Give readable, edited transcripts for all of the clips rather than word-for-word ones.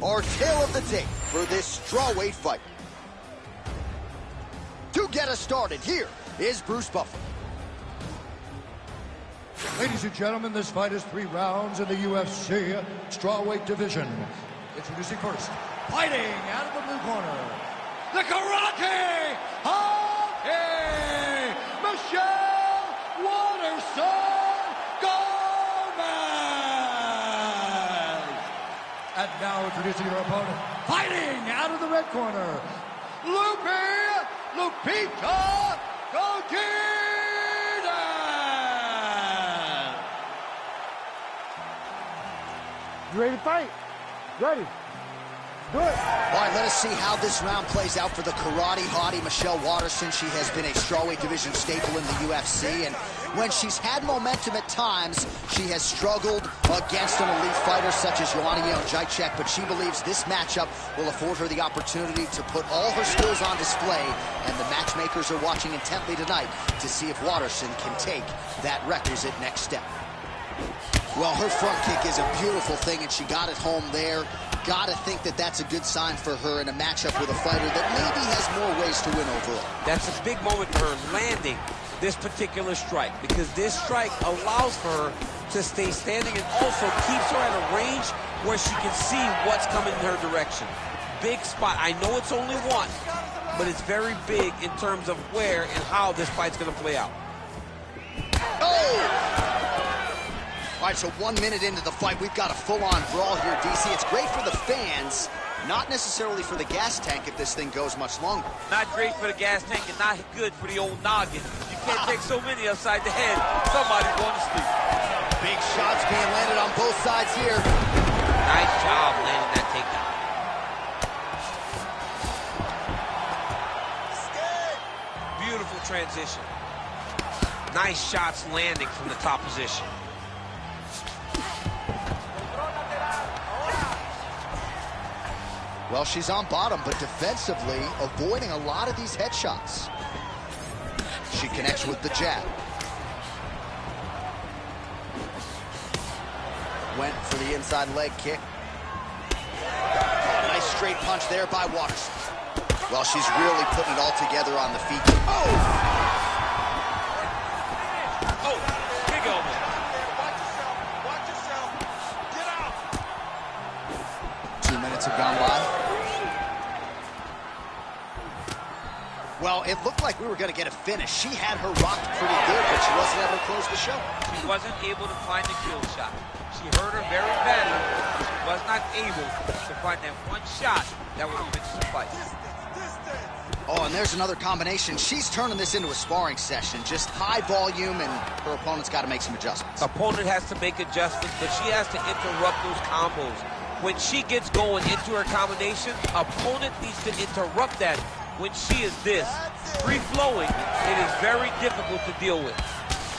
Our tale of the tape for this strawweight fight. To get us started, here is Bruce Buffer. Ladies and gentlemen, this fight is 3 rounds in the UFC strawweight division. Introducing first, fighting out of the blue corner, the Karate Hockey, Michelle Waterson Gomez. And now introducing your opponent, fighting out of the red corner, Lupita Godinez. You ready to fight? Ready. Do it. All right, let us see how this round plays out for the karate hottie, Michelle Waterson. She has been a strawweight division staple in the UFC, and when she's had momentum at times, she has struggled against an elite fighter such as Joanna Jędrzejczyk, but she believes this matchup will afford her the opportunity to put all her skills on display, and the matchmakers are watching intently tonight to see if Waterson can take that requisite next step. Well, her front kick is a beautiful thing, and she got it home there. Got to think that that's a good sign for her in a matchup with a fighter that maybe has more ways to win overall. That's a big moment for her, landing this particular strike, because this strike allows for her to stay standing and also keeps her at a range where she can see what's coming in her direction. Big spot. I know it's only one, but it's very big in terms of where and how this fight's going to play out. Oh! All right, so 1 minute into the fight, we've got a full-on brawl here, DC. It's great for the fans, not necessarily for the gas tank if this thing goes much longer. Not great for the gas tank and not good for the old noggin. You can't take so many upside the head. Somebody's going to sleep. Big shots being landed on both sides here. Nice job landing that takedown. Beautiful transition. Nice shots landing from the top position. Well, she's on bottom, but defensively avoiding a lot of these headshots. She connects with the jab. Went for the inside leg kick. Oh, nice straight punch there by Waterson. Well, she's really putting it all together on the feet. Oh! Oh, big elbow. Watch yourself. Get out. 2 minutes have gone by. Well, it looked like we were going to get a finish. She had her rocked pretty good, but she wasn't able to close the show. She wasn't able to find the kill shot. She hurt her very badly. She was not able to find that one shot that would have finished the fight. Oh, and there's another combination. She's turning this into a sparring session. Just high volume, and her opponent's got to make some adjustments. Opponent has to make adjustments, but she has to interrupt those combos. When she gets going into her combination, opponent needs to interrupt that. When she is this free-flowing, it is very difficult to deal with.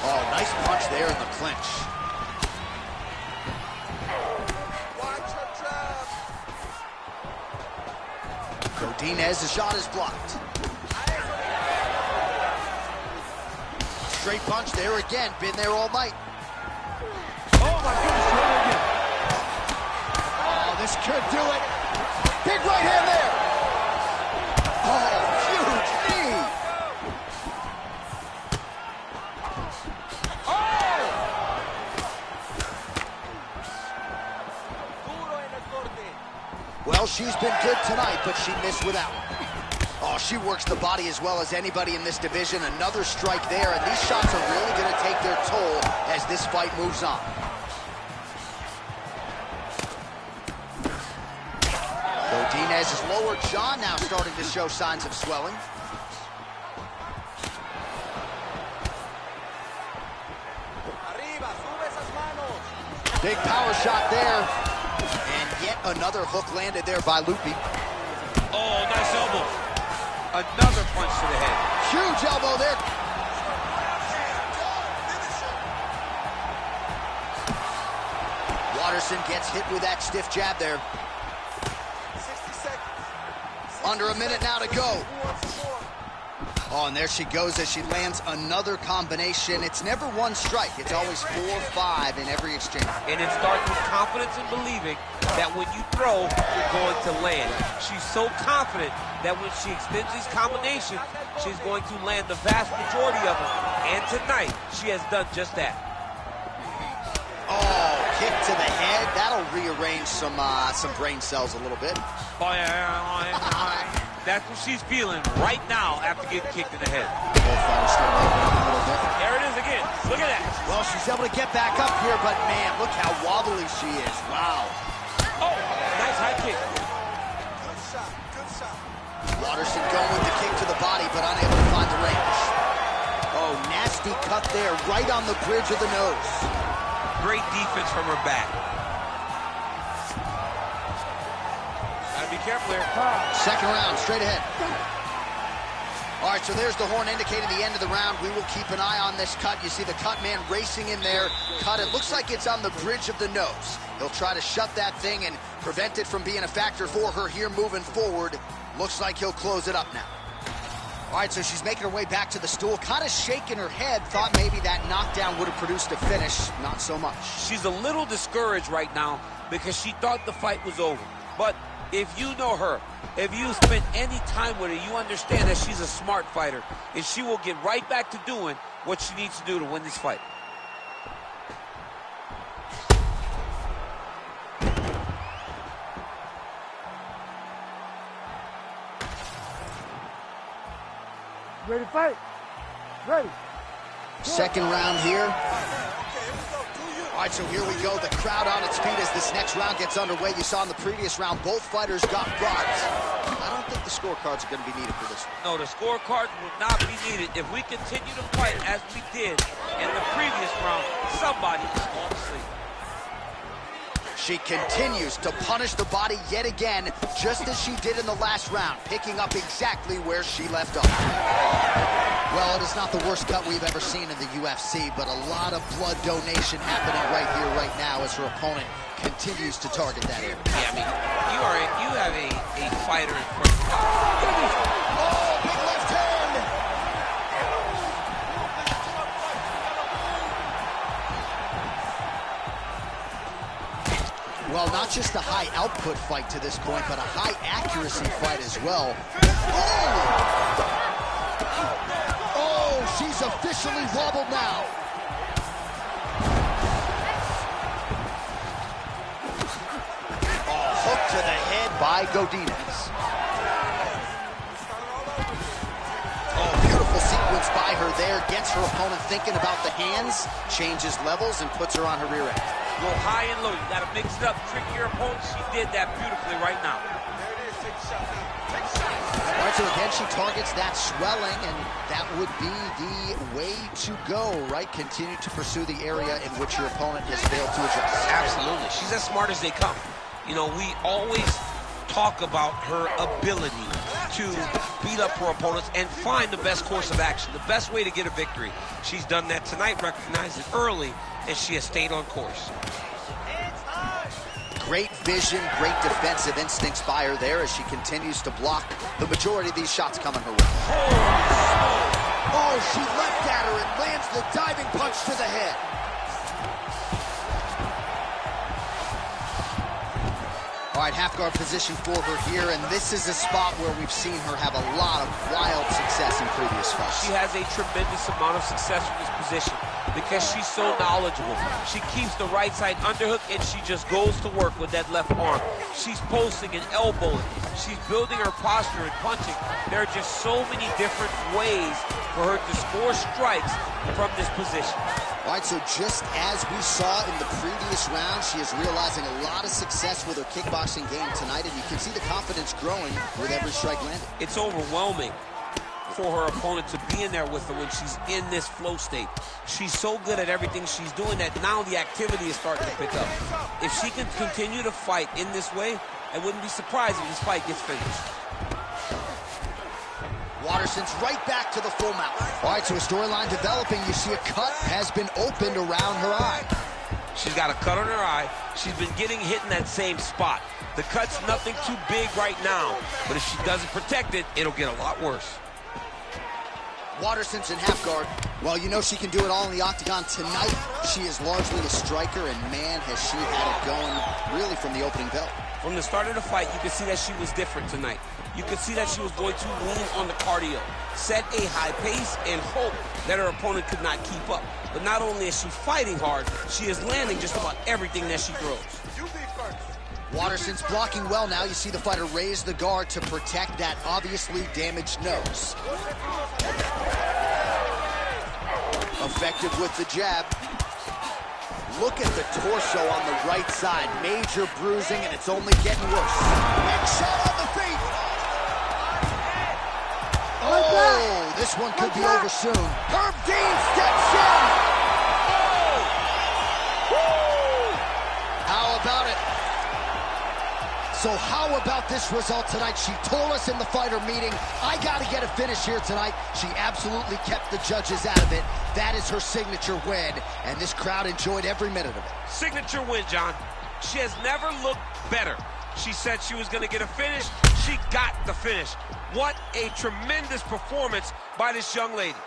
Oh, nice punch there in the clinch. Watch your trap. Godinez's shot is blocked. Straight punch there again. Been there all night. Oh my goodness, try it again. Oh, this could do it. Big right hand there. Oh, huge knee. Oh! Well, she's been good tonight, but she missed with that one. Oh, she works the body as well as anybody in this division. Another strike there, and these shots are really going to take their toll as this fight moves on. Godinez's lower jaw now starting to show signs of swelling. Big power shot there. And yet another hook landed there by Lupi. Oh, nice elbow. Another punch to the head. Huge elbow there. Waterson gets hit with that stiff jab there. 60 seconds. Under a minute now to go. Oh, and there she goes as she lands another combination. It's never one strike. It's always 4 or 5 in every exchange. And it starts with confidence and believing that when you throw, you're going to land. She's so confident that when she extends these combinations, she's going to land the vast majority of them. And tonight, she has done just that. Oh, kick to the head. That'll rearrange some brain cells a little bit. That's what she's feeling right now after getting kicked in the head. Both fighters still making it a little bit. There it is again. Look at that. Well, she's able to get back up here, but man, look how wobbly she is. Wow. Oh, nice high kick. Good shot. Good shot. Watterson going with the kick to the body, but unable to find the range. Oh, nasty cut there, right on the bridge of the nose. Great defense from her back. Gotta be careful here. Second round, straight ahead. All right, so there's the horn indicating the end of the round. We will keep an eye on this cut. You see the cut man racing in there. Cut, it looks like it's on the bridge of the nose. He'll try to shut that thing and prevent it from being a factor for her here moving forward. Looks like he'll close it up now. All right, so she's making her way back to the stool, kind of shaking her head, thought maybe that knockdown would have produced a finish. Not so much. She's a little discouraged right now because she thought the fight was over. But if you know her, if you spent any time with her, you understand that she's a smart fighter, and she will get right back to doing what she needs to do to win this fight. Ready to fight? Ready. Second round here. Okay, here we go. Do you? All right, so here we go. The crowd on its feet as this next round gets underway. You saw in the previous round, both fighters got guards. I don't think the scorecards are going to be needed for this one. No, the scorecard will not be needed. If we continue to fight as we did in the previous round, somebody is going to sleep. She continues to punish the body yet again, just as she did in the last round, picking up exactly where she left off. Well, it is not the worst cut we've ever seen in the UFC, but a lot of blood donation happening right here, right now, as her opponent continues to target that area. Yeah, I mean, you have a fighter in front of you. Oh, big left hand! Well, not just a high output fight to this point, but a high accuracy fight as well. Oh, she's officially wobbled now. Oh, hook to the head by Godinez. Oh, beautiful sequence by her there. Gets her opponent thinking about the hands, changes levels, and puts her on her rear end. Go high and low. You got to mix it up. Trick your opponent. She did that beautifully right now. There it is. Take a shot now. Take a shot. All right, so again, she targets that swelling, and that would be the way to go, right? Continue to pursue the area in which your opponent has failed to address. Absolutely. She's as smart as they come. You know, we always talk about her ability to beat up her opponents and find the best course of action, the best way to get a victory. She's done that tonight, recognized it early, and she has stayed on course. Great vision, great defensive instincts by her there as she continues to block the majority of these shots coming her way. Oh, she leapt at her and lands the diving punch to the head. All right, half guard position for her here, and this is a spot where we've seen her have a lot of wild success in previous fights. She has a tremendous amount of success in this position because she's so knowledgeable. She keeps the right side underhook, and she just goes to work with that left arm. She's posting and elbowing. She's building her posture and punching. There are just so many different ways for her to score strikes from this position. All right, so just as we saw in the previous round, she is realizing a lot of success with her kickboxing game tonight, and you can see the confidence growing with every strike landed. It's overwhelming for her opponent to be in there with her when she's in this flow state. She's so good at everything she's doing that now the activity is starting to pick up. If she can continue to fight in this way, I wouldn't be surprised if this fight gets finished. Watterson's right back to the full mount. All right, so a storyline developing. You see a cut has been opened around her eye. She's got a cut on her eye. She's been getting hit in that same spot. The cut's nothing too big right now, but if she doesn't protect it, it'll get a lot worse. Watterson's in half guard. Well, you know she can do it all in the octagon tonight. She is largely a striker, and man, has she had it going really, from the opening bell. From the start of the fight, you could see that she was different tonight. You could see that she was going to lean on the cardio, set a high pace, and hope that her opponent could not keep up. But not only is she fighting hard, she is landing just about everything that she throws. You be first. Waterson's blocking well now. You see the fighter raise the guard to protect that obviously damaged nose. Effective with the jab. Look at the torso on the right side. Major bruising, and it's only getting worse. Big shot on the feet. Oh, this one could be over soon. Herb Dean steps in. Oh. How about it? So how about this result tonight? She told us in the fighter meeting, I got to get a finish here tonight. She absolutely kept the judges out of it. That is her signature win, and this crowd enjoyed every minute of it. Signature win, John. She has never looked better. She said she was going to get a finish. She got the finish. What a tremendous performance by this young lady.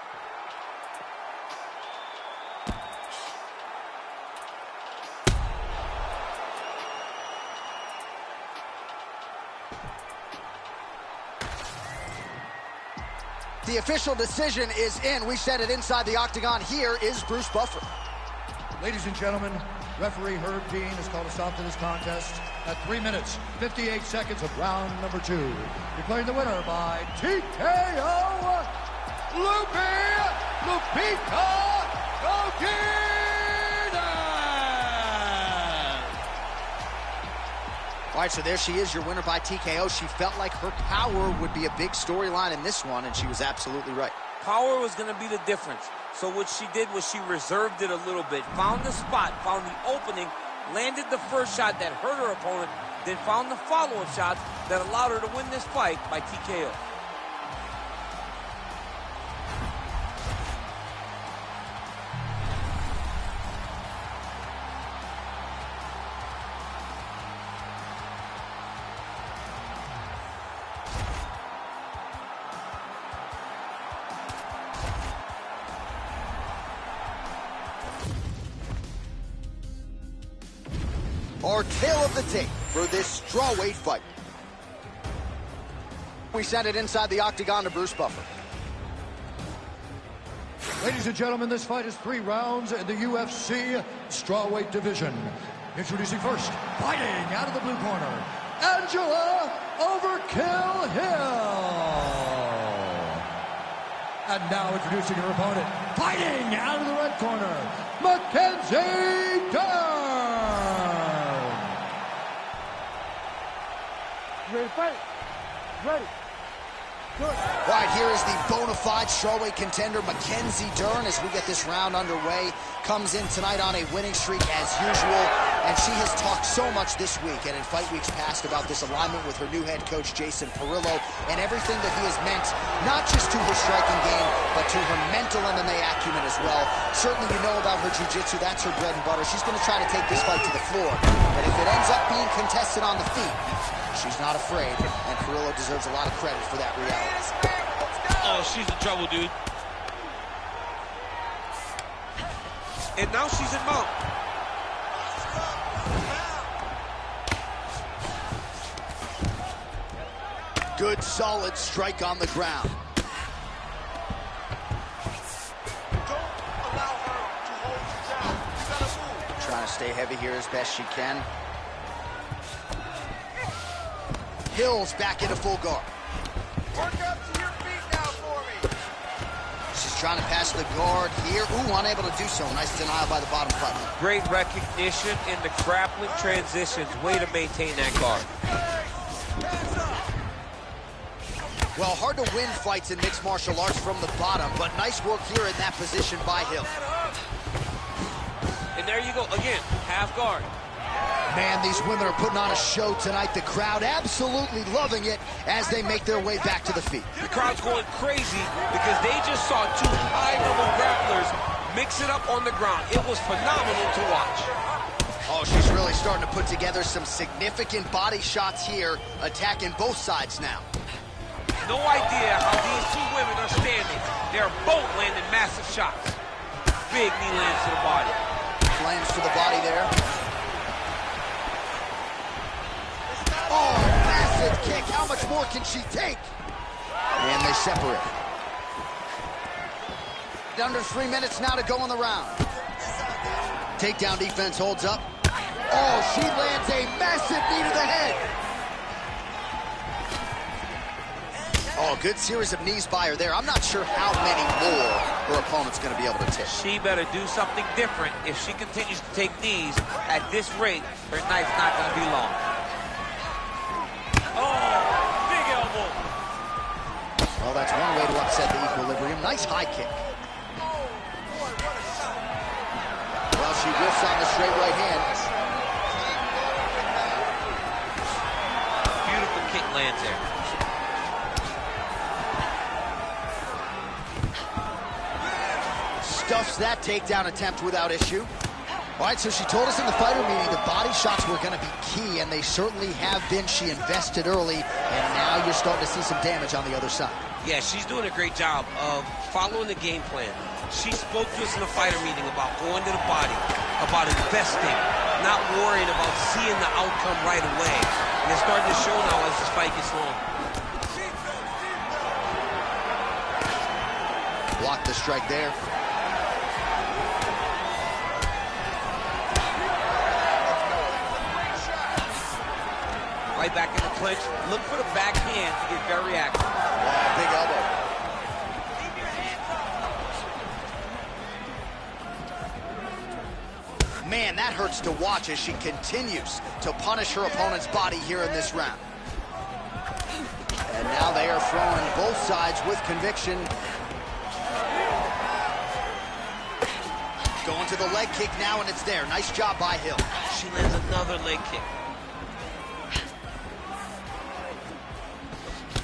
The official decision is in. We said it inside the octagon. Here is Bruce Buffer. Ladies and gentlemen, referee Herb Dean has called a stop to this contest at 3 minutes, 58 seconds of round number 2. Declaring the winner by TKO, Lupita Godinez! All right, so there she is, your winner by TKO. She felt like her power would be a big storyline in this one, and she was absolutely right. Power was going to be the difference. So what she did was she reserved it a little bit, found the spot, found the opening, landed the first shot that hurt her opponent, then found the follow-up shots that allowed her to win this fight by TKO. Our tale of the tape for this strawweight fight. We send it inside the octagon to Bruce Buffer. Ladies and gentlemen, this fight is 3 rounds in the UFC strawweight division. Introducing first, fighting out of the blue corner, Angela Overkill Hill. And now introducing her opponent, fighting out of the red corner, Mackenzie Dern. Ready to fight? Ready. Good. All right, here is the bona fide strawweight contender, Mackenzie Dern, as we get this round underway. Comes in tonight on a winning streak as usual, and she has talked so much this week and in fight weeks past about this alignment with her new head coach, Jason Perillo, and everything that he has meant, not just to her striking game, but to her mental MMA acumen as well. Certainly you know about her jiu-jitsu, that's her bread and butter. She's going to try to take this fight to the floor, but if it ends up being contested on the feet, she's not afraid, and Perillo deserves a lot of credit for that reality. Oh, she's in trouble, dude. And now she's in mount. Good, solid strike on the ground. Don't allow her to hold you down. You gotta move. Trying to stay heavy here as best she can. Hill's back into full guard. Work up to your feet now for me. She's trying to pass the guard here. Ooh, unable to do so. Nice denial by the bottom fighter. Great recognition in the grappling transitions. Way to maintain that guard. Hands up. Well, hard to win fights in mixed martial arts from the bottom, but nice work here in that position by Hill. And there you go. Again, half guard. Man, these women are putting on a show tonight. The crowd absolutely loving it as they make their way back to the feet. The crowd's going crazy because they just saw 2 high-level grapplers mix it up on the ground. It was phenomenal to watch. Oh, she's really starting to put together some significant body shots here, attacking both sides now. No idea how these 2 women are standing. They're both landing massive shots. Big knee lands to the body. Lands to the body there. kick. How much more can she take? And they separate. Under 3 minutes now to go in the round. Takedown defense holds up. Oh, she lands a massive knee to the head. Oh, good series of knees by her there. I'm not sure how many more her opponent's going to be able to take. She better do something different. If she continues to take knees at this rate, her night's not going to be long. Oh, big elbow. Well, that's one way to upset the equilibrium. Nice high kick. Well, she whiffs on the straight right hand. Beautiful kick lands there. Stuffs that takedown attempt without issue. All right, so she told us in the fighter meeting the body shots were going to be key, and they certainly have been. She invested early, and now you're starting to see some damage on the other side. Yeah, she's doing a great job of following the game plan. She spoke to us in the fighter meeting about going to the body, about investing, not worrying about seeing the outcome right away. And it's starting to show now as this fight gets long. Blocked the strike there. Right back in the clinch. Look for the backhand to get very active. Wow, big elbow. Man, that hurts to watch as she continues to punish her opponent's body here in this round. And now they are throwing both sides with conviction. Going to the leg kick now, and it's there. Nice job by Hill. She lands another leg kick.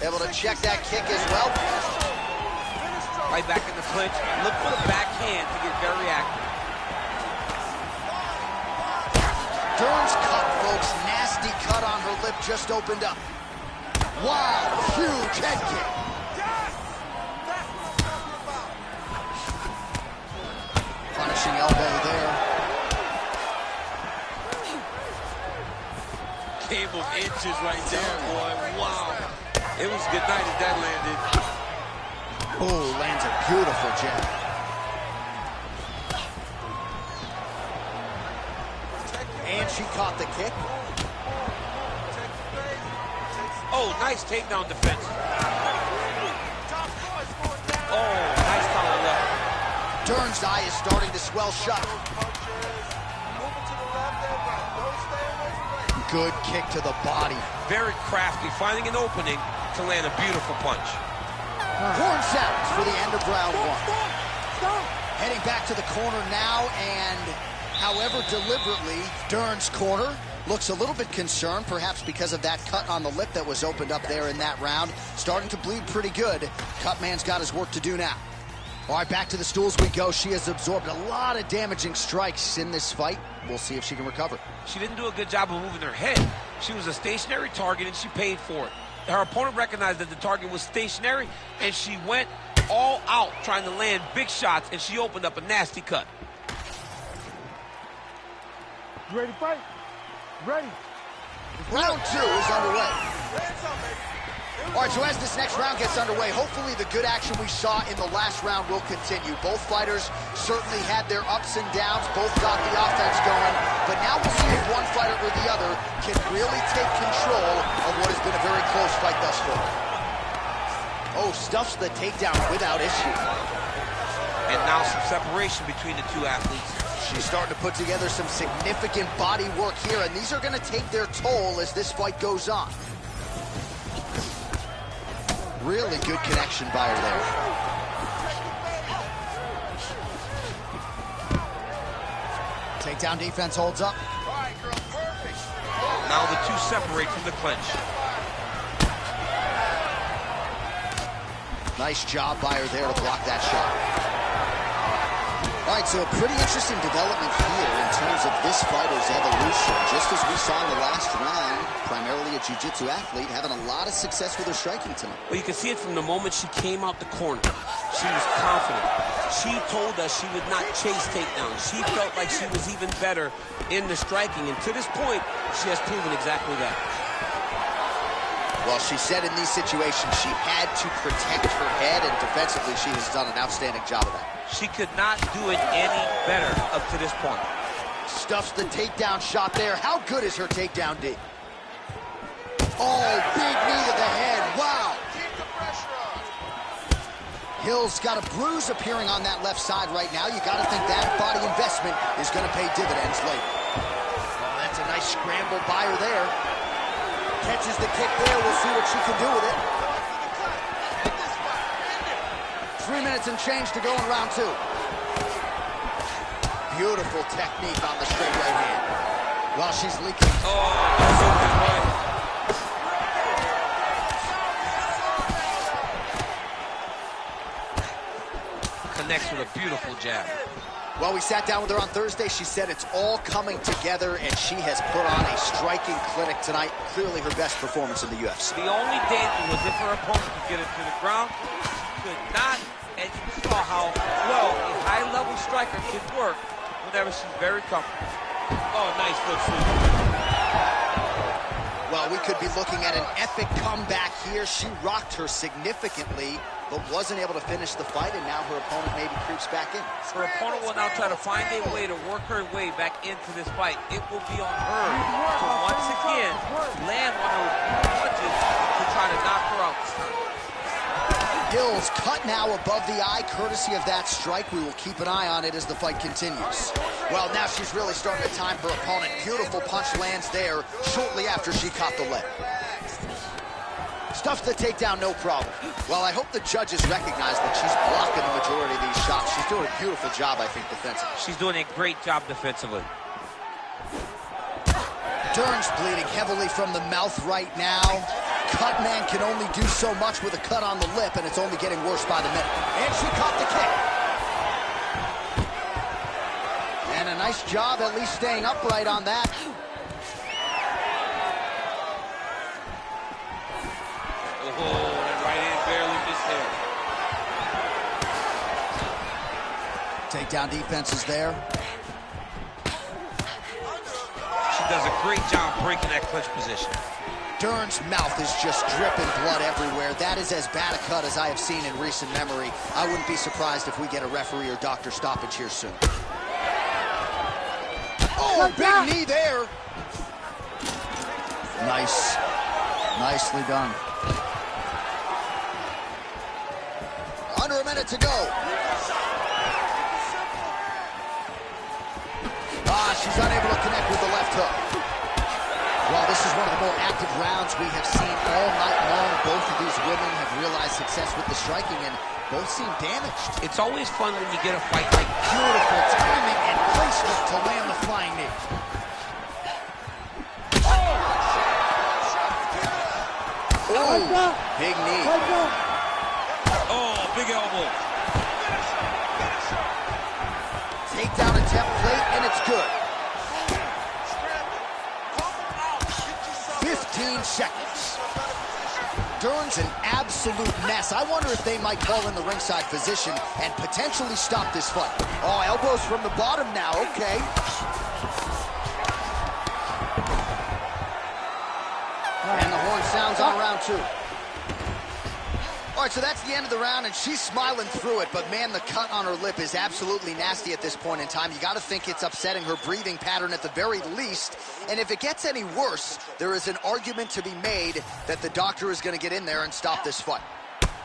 Able to check that kick as well. Right back in the clinch. Look for the backhand to get very active. Dern's cut, folks. Nasty cut on her lip just opened up. Wow, huge head kick. Punishing elbow there. Game of inches right there, boy. Wow. It was good night as that landed. Oh, lands a beautiful jab. And she caught the kick. Oh, nice takedown defense. Oh, nice follow left. Dern's eye is starting to swell shut. Good kick to the body. Very crafty, finding an opening to land a beautiful punch. Horn sounds for the end of round one. Heading back to the corner now, and however deliberately, Dern's corner looks a little bit concerned, perhaps because of that cut on the lip that was opened up there in that round. Starting to bleed pretty good. Cutman's got his work to do now. All right, back to the stools we go. She has absorbed a lot of damaging strikes in this fight. We'll see if she can recover. She didn't do a good job of moving her head. She was a stationary target, and she paid for it. Her opponent recognized that the target was stationary, and she went all out trying to land big shots, and she opened up a nasty cut. You ready to fight? Ready. Round two is underway. All right, so as this next round gets underway, hopefully the good action we saw in the last round will continue. Both fighters certainly had their ups and downs. Both got the offense going. But now we'll see if one fighter or the other can really take control of what has been a very close fight thus far. Oh, stuffs the takedown without issue. And now some separation between the two athletes. She's starting to put together some significant body work here, and these are going to take their toll as this fight goes on. Really good connection by her there. Takedown defense holds up. Now the two separate from the clinch. Nice job by her there to block that shot. All right, so a pretty interesting development here in terms of this fighter's evolution. Just as we saw in the last round, primarily a jiu-jitsu athlete, having a lot of success with her striking tonight. Well, you can see it from the moment she came out the corner. She was confident. She told us she would not chase takedowns. She felt like she was even better in the striking, and to this point, she has proven exactly that. Well, she said in these situations she had to protect her head, and defensively she has done an outstanding job of that. She could not do it any better up to this point. Stuffs the takedown shot there. How good is her takedown, D? Oh, big knee to the head. Wow. Keep the pressure on. Hill's got a bruise appearing on that left side right now. You got to think that body investment is going to pay dividends later. Oh, that's a nice scramble by her there. Catches the kick there. We'll see what she can do with it. 3 minutes and change to go in round 2. Beautiful technique on the straight right hand. Well, she's leaking. Oh, that's open right. Connects with a beautiful jab. Well, we sat down with her on Thursday. She said it's all coming together, and she has put on a striking clinic tonight. Clearly her best performance in the UFC. The only danger was if her opponent could get her to the ground. Could not, and you saw how well a high-level striker can work whenever she's very comfortable. Oh, nice foot sweep. Well, we could be looking at an epic comeback here. She rocked her significantly, but wasn't able to finish the fight, and now her opponent maybe creeps back in. Her opponent will now try to find a way to work her way back into this fight. It will be on her to once again land one of those punches to try to knock her out this time. Hill's cut now above the eye, courtesy of that strike. We will keep an eye on it as the fight continues. Well, now she's really starting to time her opponent. Beautiful punch lands there shortly after she caught the leg. Stuffs the takedown, no problem. Well, I hope the judges recognize that she's blocking the majority of these shots. She's doing a beautiful job, I think, defensively. She's doing a great job defensively. Dern's bleeding heavily from the mouth right now. Cut man can only do so much with a cut on the lip, and it's only getting worse by the minute. And she caught the kick. And a nice job at least staying upright on that. Oh, that right hand barely missed there. Takedown defense is there. She does a great job breaking that clinch position. Dern's mouth is just dripping blood everywhere. That is as bad a cut as I have seen in recent memory. I wouldn't be surprised if we get a referee or doctor stoppage here soon. Oh, big knee there. Nice. Nicely done. Under a minute to go. She's unable to connect with the left hook. Well, this is one of the more active rounds we have seen all night long. Both of these women have realized success with the striking, and both seem damaged. It's always fun when you get a fight like Beautiful timing and placement to land the flying knee. Oh, big knee. oh, big elbow. Takedown attempt late, and it's good. 15 seconds. Dern's an absolute mess. I wonder if they might call in the ringside physician and potentially stop this fight. Oh, elbows from the bottom now. Okay. And the horn sounds on round 2. All right, so that's the end of the round, and she's smiling through it, but man, the cut on her lip is absolutely nasty at this point in time. You got to think it's upsetting her breathing pattern at the very least, and if it gets any worse, there is an argument to be made that the doctor is going to get in there and stop this fight.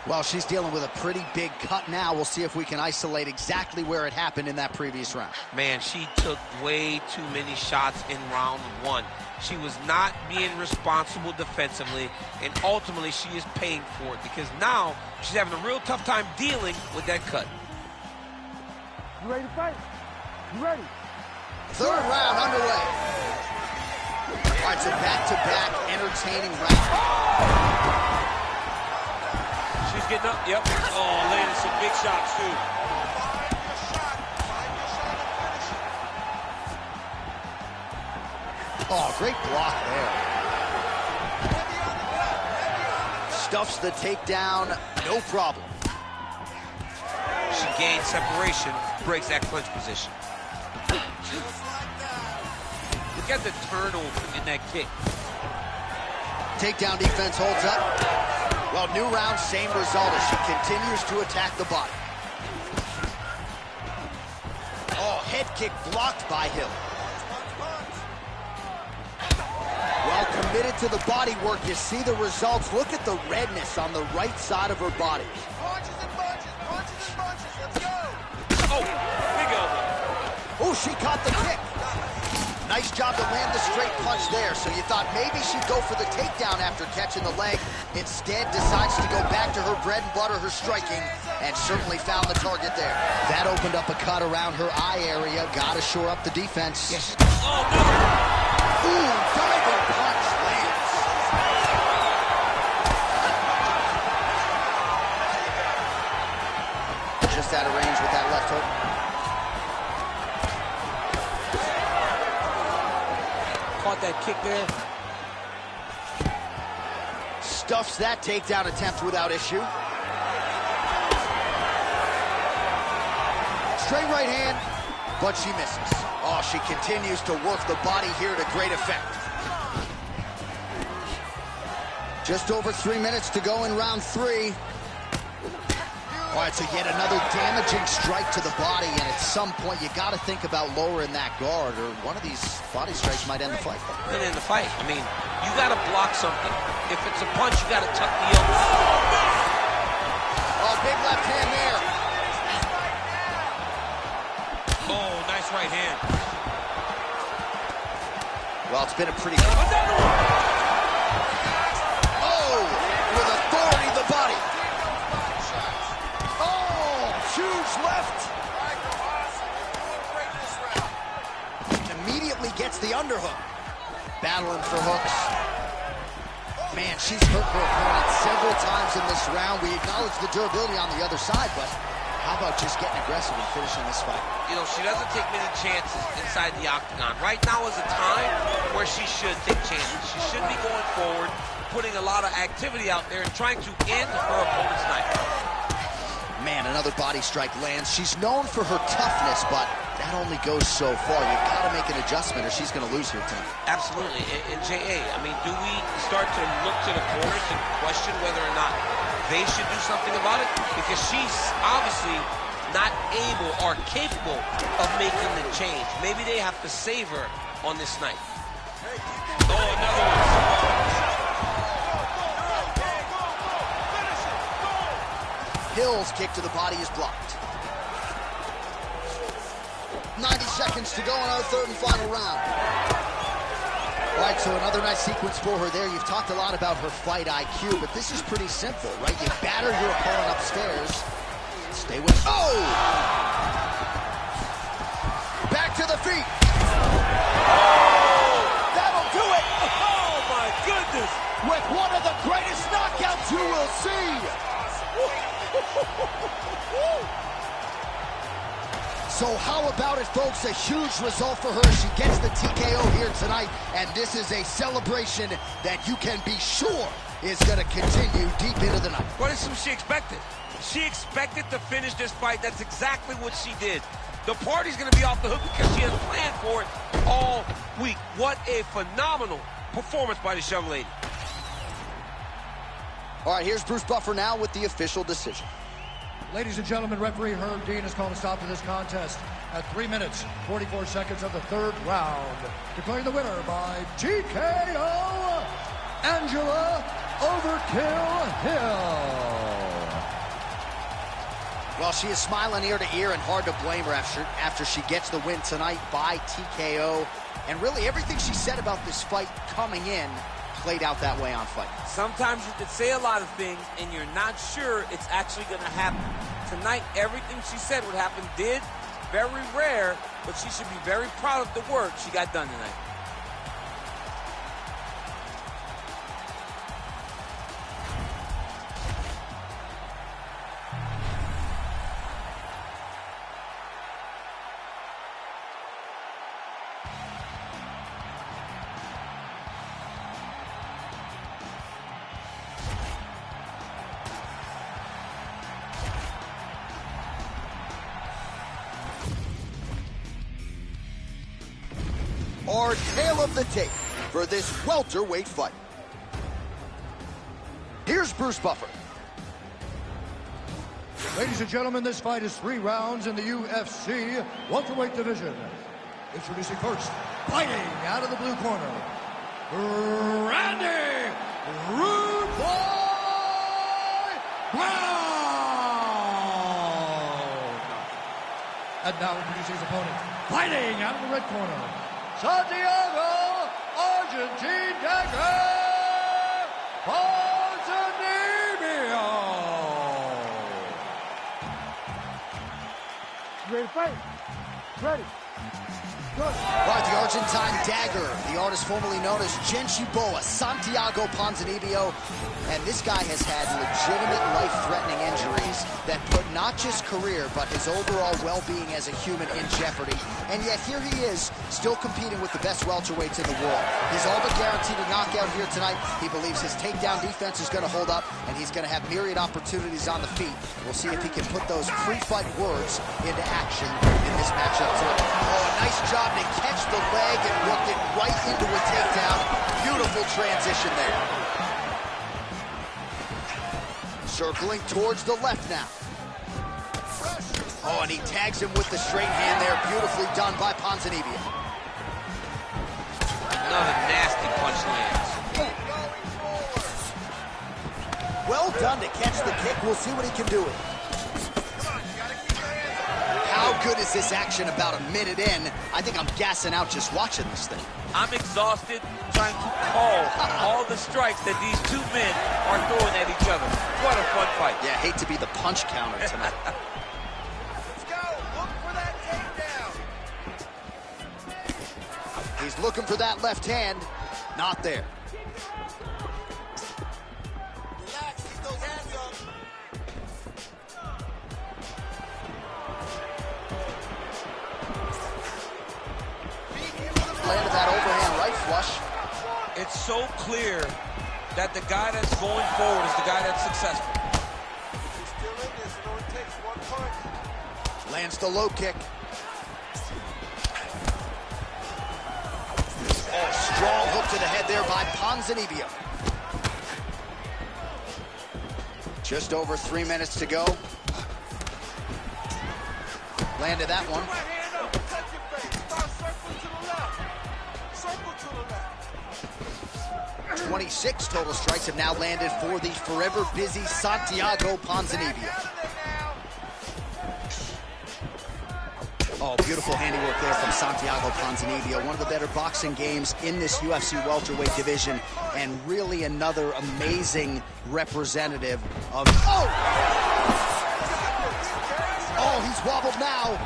Well, she's dealing with a pretty big cut now. We'll see if we can isolate exactly where it happened in that previous round. Man, she took way too many shots in round 1. She was not being responsible defensively, and ultimately she is paying for it because now she's having a real tough time dealing with that cut. You ready to fight? You ready? Third round underway. All right, so back-to-back entertaining round. She's getting up, yep. Oh, landing some big shots, too. Oh, great block there. Stuffs the takedown, no problem. She gains separation, breaks that clinch position. Look at the turnover in that kick. takedown defense holds up. Well, new round, same result as she continues to attack the body. Oh, head kick blocked by Hill. Well, committed to the body work. You see the results. Look at the redness on the right side of her body. Punches and bunches, punches and bunches. Let's go. Oh, big elbow. Oh, she caught the kick. Nice job to land the straight punch there. So you thought maybe she'd go for the takedown after catching the leg. Instead, decides to go back to her bread and butter, her striking, and certainly found the target there. That opened up a cut around her eye area. Got to shore up the defense. Yes. Oh, no. Ooh, diving punch lands. Just out of range with that left hook. Caught that kick there. Stuffs that takedown attempt without issue. Straight right hand, but she misses. Oh, she continues to work the body here to great effect. Just over 3 minutes to go in round 3. All right, so yet another damaging strike to the body, and at some point you got to think about lowering that guard, or one of these body strikes might end the fight. Might end the fight. I mean, you got to block something. If it's a punch, you got to tuck the elbow. Oh, big left hand there. Oh, nice right hand. Well, it's been a pretty... Another one. Oh, with authority the body. Huge left. Immediately gets the underhook. Battling for hooks. Man, she's hurt her opponent several times in this round. We acknowledge the durability on the other side, but how about just getting aggressive and finishing this fight? You know, she doesn't take many chances inside the octagon. Right now is a time where she should take chances. She should be going forward, putting a lot of activity out there and trying to end her opponent's night. Man, another body strike lands. She's known for her toughness, but that only goes so far. You've got to make an adjustment or she's going to lose here tonight. Absolutely. And J.A., I mean, do we start to look to the corners and question whether or not they should do something about it? Because she's obviously not able or capable of making the change. Maybe they have to save her on this night. Oh, another one. Hill's kick to the body is blocked. 90 seconds to go in our third and final round. All right, so another nice sequence for her there. You've talked a lot about her fight IQ, but this is pretty simple, right? You batter your opponent upstairs. Stay with... Oh! Back to the feet. Oh! That'll do it! Oh, my goodness! With one of the greatest knockouts you will see! So how about it, folks? A huge result for her. She gets the TKO here tonight, and this is a celebration that you can be sure is going to continue deep into the night. What is what she expected? She expected to finish this fight. That's exactly what she did. The party's going to be off the hook because she has planned for it all week. What a phenomenal performance by this young lady. All right, here's Bruce Buffer now with the official decision. Ladies and gentlemen, referee Herb Dean has called a stop to this contest at 3 minutes, 44 seconds of the third round. Declaring the winner by TKO, Angela Overkill Hill. Well, she is smiling ear to ear, and hard to blame her after she gets the win tonight by TKO. And really, everything she said about this fight coming in played out that way on fight. Sometimes you can say a lot of things and you're not sure it's actually going to happen. Tonight, everything she said would happen did. Very rare, but she should be very proud of the work she got done tonight. Our tale of the tape for this welterweight fight. Here's Bruce Buffer. Ladies and gentlemen, this fight is 3 rounds in the UFC welterweight division. Introducing first, fighting out of the blue corner, Randy Rude Boy Brown. And now introducing his opponent, fighting out of the red corner, Santiago Argentine Dagger Ponzinibbio. Ready to fight? Ready. Good. All right, the Argentine Dagger, the artist formerly known as Genchiboa, Santiago Ponzinibbio. And this guy has had legitimate life-threatening injuries that put not just career, but his overall well-being as a human in jeopardy. And yet here he is, still competing with the best welterweights in the world. He's all but guaranteed a knockout here tonight. He believes his takedown defense is going to hold up, and he's going to have myriad opportunities on the feet. We'll see if he can put those pre-fight words into action in this matchup tonight. Oh, a nice job to catch the leg and worked it right into a takedown. Beautiful transition there. Circling towards the left now. Oh, and he tags him with the straight hand there. Beautifully done by Ponzinibbio. Another nasty punch lands. Well done to catch the kick. We'll see what he can do with it. How good is this action about a minute in? I think I'm gassing out just watching this thing. I'm exhausted trying to call all the strikes that these two men are throwing at each other. What a fun fight. Yeah, hate to be the punch counter tonight. Let's go. Look for that takedown. He's looking for that left hand. Not there. Relax. Keep those hands up. Landed that overhand right flush. It's so clear that the guy that's going forward is the guy that's successful. He's still in this. It only takes one punch. Lands the low kick. Oh, strong hook to the head there by Ponzinibbio. Just over 3 minutes to go. Landed that one. Right hand up. Touch your face. Start circling to the left. Circle to the left. 26 total strikes have now landed for the forever busy Santiago Ponzinibbio. Oh, beautiful handiwork there from Santiago Ponzinibbio. One of the better boxing games in this UFC welterweight division, and really another amazing representative of... Oh! Oh, he's wobbled now.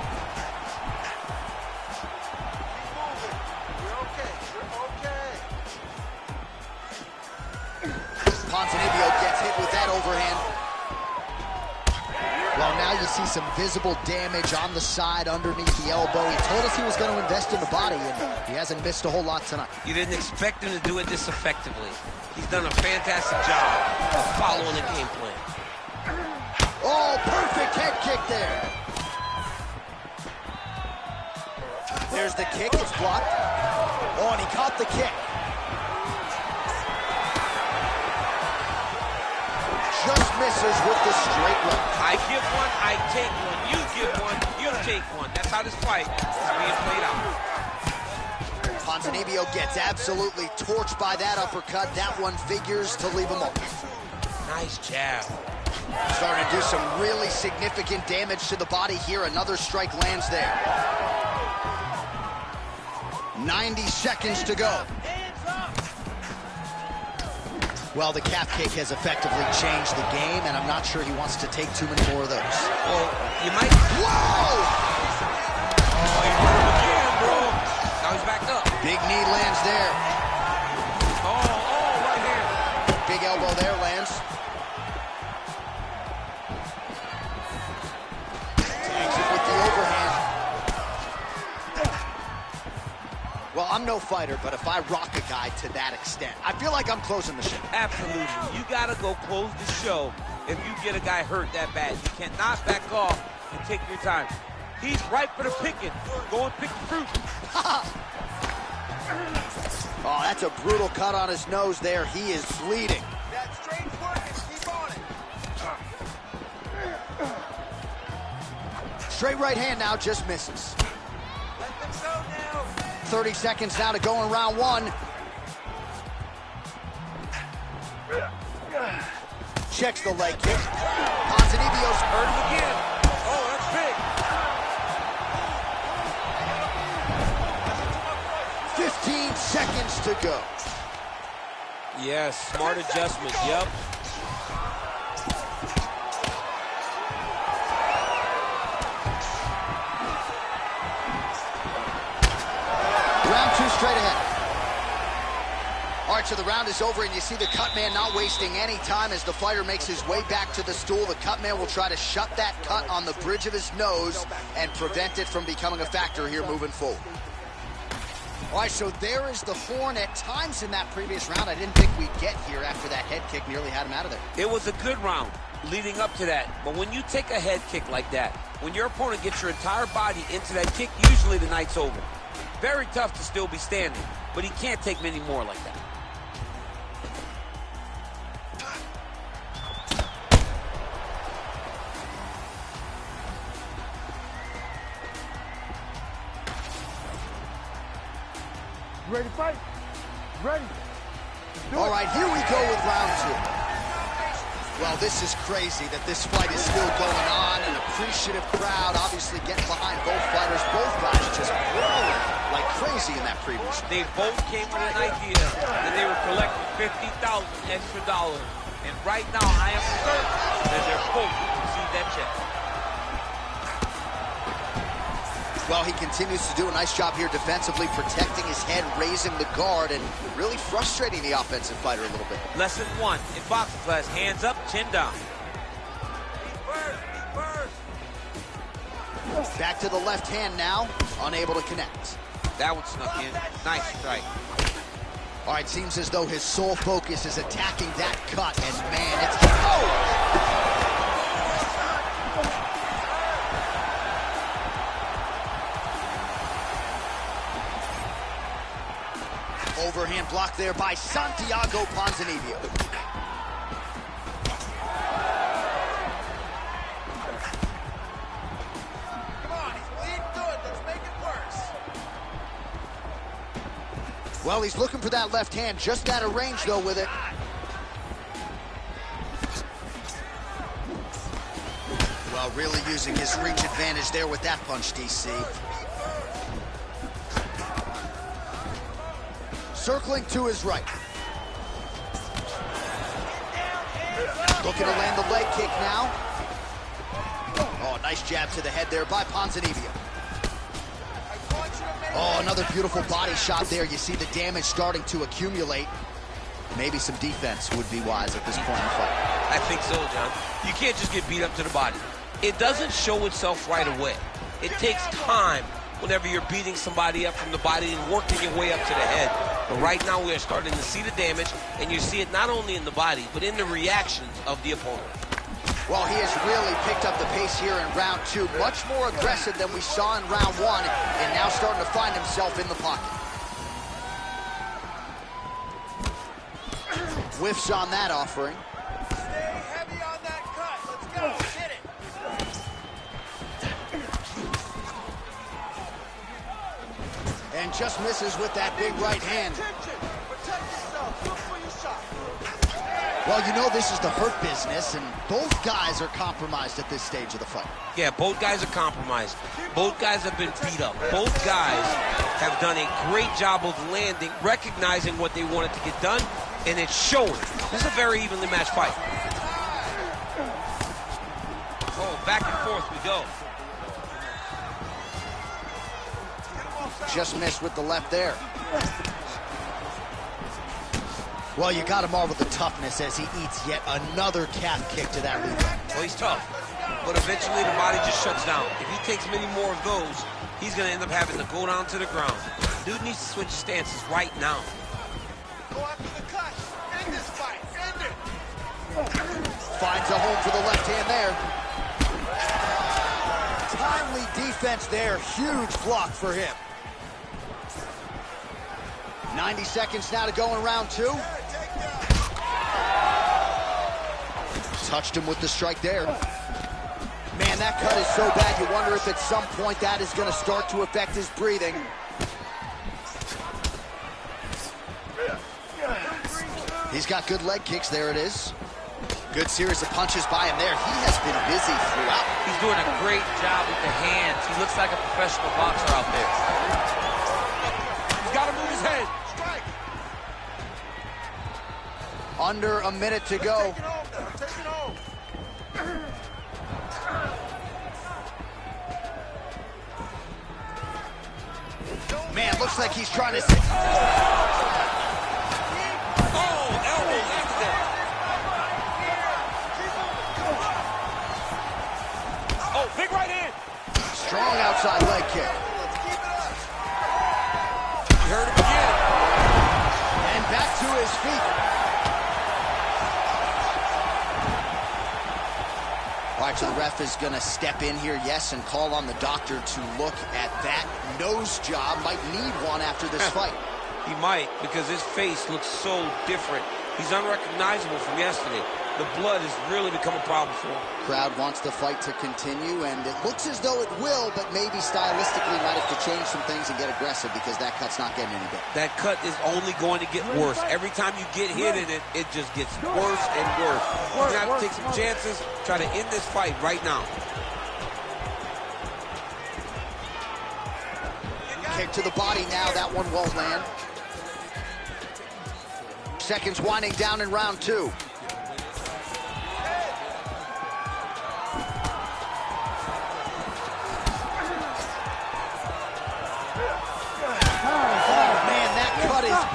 You're okay. You're okay. Ponzinibbio gets hit with that overhand. Well, now you see some visible damage on the side underneath the elbow. He told us he was going to invest in the body, and he hasn't missed a whole lot tonight. You didn't expect him to do it this effectively. He's done a fantastic job of following the game plan. Oh, perfect head kick there. There's the kick, it's blocked. Oh, and he caught the kick. Just misses with the straight left. I give one, I take one. You give one, you take one. That's how this fight is being played out. Ponzinibbio gets absolutely torched by that uppercut. That one figures to leave him off. Nice jab. Starting to do some really significant damage to the body here. Another strike lands there. 90 seconds to go. Well, the calf kick has effectively changed the game, and I'm not sure he wants to take too many more of those. Well, you might... Whoa! Oh, he hurt him again, bro. Now he's backed up. Big knee lands there. Oh, right hand. Big elbow there lands. Takes it with the overhand. Well, I'm no fighter, but if I rock a guy to that extent, I feel like I'm closing the show. Absolutely. You got to go close the show if you get a guy hurt that bad. You cannot back off and take your time. He's ripe for the picking. Go and pick the fruit. Oh, that's a brutal cut on his nose there. He is bleeding. That straight's working. Straight right hand now, just misses. Let them go now. 30 seconds now to go in round one. Checks the leg kick. Ponzinibbio's Hurt him again. Oh, that's big. 15 seconds to go. Yes, smart adjustment, yep. Round two straight ahead. All right, so the round is over, and you see the cut man not wasting any time as the fighter makes his way back to the stool. The cut man will try to shut that cut on the bridge of his nose and prevent it from becoming a factor here moving forward. All right, so there is the horn. At times in that previous round, I didn't think we'd get here after that head kick nearly had him out of there. It was a good round leading up to that. But when you take a head kick like that, when your opponent gets your entire body into that kick, usually the night's over. Very tough to still be standing, but he can't take many more like that. You ready to fight? Ready. All right, here we go with round two. Well, this is crazy that this fight is still going on. An appreciative crowd obviously getting behind both fighters. Both guys just brawling like crazy in that previous one. They both came with an idea that they were collecting $50,000 extra dollars. And right now, I am certain that they're both going to receive that check. Well, he continues to do a nice job here defensively, protecting his head, raising the guard, and really frustrating the offensive fighter a little bit. Lesson one in boxing class, hands up, chin down. Back to the left hand now, unable to connect. That one snuck in. Nice strike. All right, seems as though his sole focus is attacking that cut, and man, it's... Oh! Overhand block there by Santiago Ponzinibbio. Come on, he's bleeding good. Let's make it worse. Well, he's looking for that left hand, just out of range, though, with it. Well, really using his reach advantage there with that punch, DC. Circling to his right. Looking to land the leg kick now. Oh, nice jab to the head there by Ponzinibbio. Oh, another beautiful body shot there. You see the damage starting to accumulate. Maybe some defense would be wise at this point in the fight. I think so, John. You can't just get beat up to the body. It doesn't show itself right away. It takes time whenever you're beating somebody up from the body and working your way up to the head. But right now we are starting to see the damage, and you see it not only in the body, but in the reactions of the opponent. Well, he has really picked up the pace here in round two. Much more aggressive than we saw in round one, and now starting to find himself in the pocket. Whiffs on that offering. Stay heavy on that cut. Let's go. Hit it. And just misses with that big right hand. Protect yourself. Look for your shot. Well, you know this is the hurt business, and both guys are compromised at this stage of the fight. Yeah, both guys are compromised. Both guys have been beat up. Both guys have done a great job of landing, recognizing what they wanted to get done, and it's showing. This is a very evenly matched fight. Oh, back and forth we go. Just missed with the left there. Well, you got to marvel the toughness as he eats yet another calf kick to that lead. Well, he's tough, but eventually the body just shuts down. If he takes many more of those, he's going to end up having to go down to the ground. Dude needs to switch his stances right now. Go after the cut. End this fight. End it. Finds a home for the left hand there. Timely defense there. Huge block for him. 90 seconds now to go in round two. Touched him with the strike there. Man, that cut is so bad, you wonder if at some point that is going to start to affect his breathing. He's got good leg kicks. There it is. Good series of punches by him there. He has been busy throughout. He's doing a great job with the hands. He looks like a professional boxer out there. He's got to move his head. Strike. Under a minute to go. Take it home now. Take it home. Man, looks like he's trying to... Big right hand. Strong outside leg kick. He hurt him again. And back to his feet. All right, so the ref is going to step in here, yes, and call on the doctor to look at that nose job. Might need one after this fight. He might, because his face looks so different. He's unrecognizable from yesterday. The blood has really become a problem for him. Crowd wants the fight to continue, and it looks as though it will, but maybe stylistically might have to change some things and get aggressive because that cut's not getting any better. That cut is only going to get worse. Every time you get hit in it, it just gets worse and worse. You're going to have to take some chances, try to end this fight right now. Kick to the body now, that one won't land. Seconds winding down in round 2.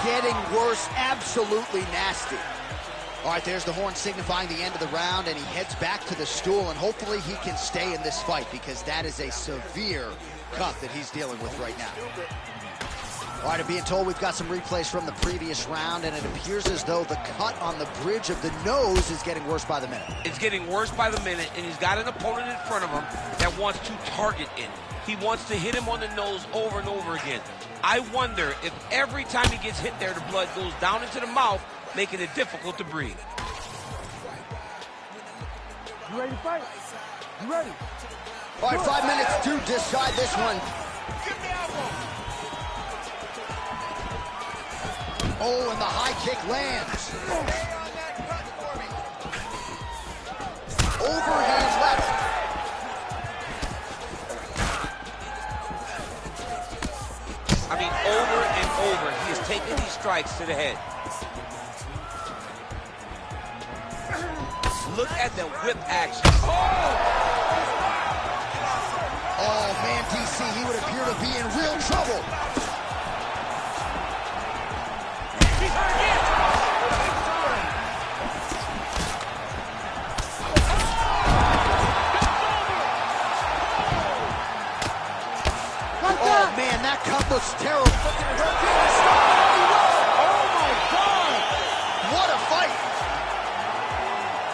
Getting worse, absolutely nasty. All right, there's the horn signifying the end of the round, and he heads back to the stool, and hopefully he can stay in this fight because that is a severe cut that he's dealing with right now. All right, I'm being told we've got some replays from the previous round, and it appears as though the cut on the bridge of the nose is getting worse by the minute. It's getting worse by the minute, and he's got an opponent in front of him that wants to target it. He wants to hit him on the nose over and over again. I wonder if every time he gets hit there, the blood goes down into the mouth, making it difficult to breathe. You ready to fight? You ready? All right, 5 minutes to decide this one. Give me elbow. Oh, and the high kick lands. Stay on that cut for me. Overhand left. I mean, over and over, he is taking these strikes to the head. Look at the whip action. Oh, man, DC, he would appear to be in real trouble. He's hurt again. Oh, man, that cut looks terrible. Oh, my God! What a fight.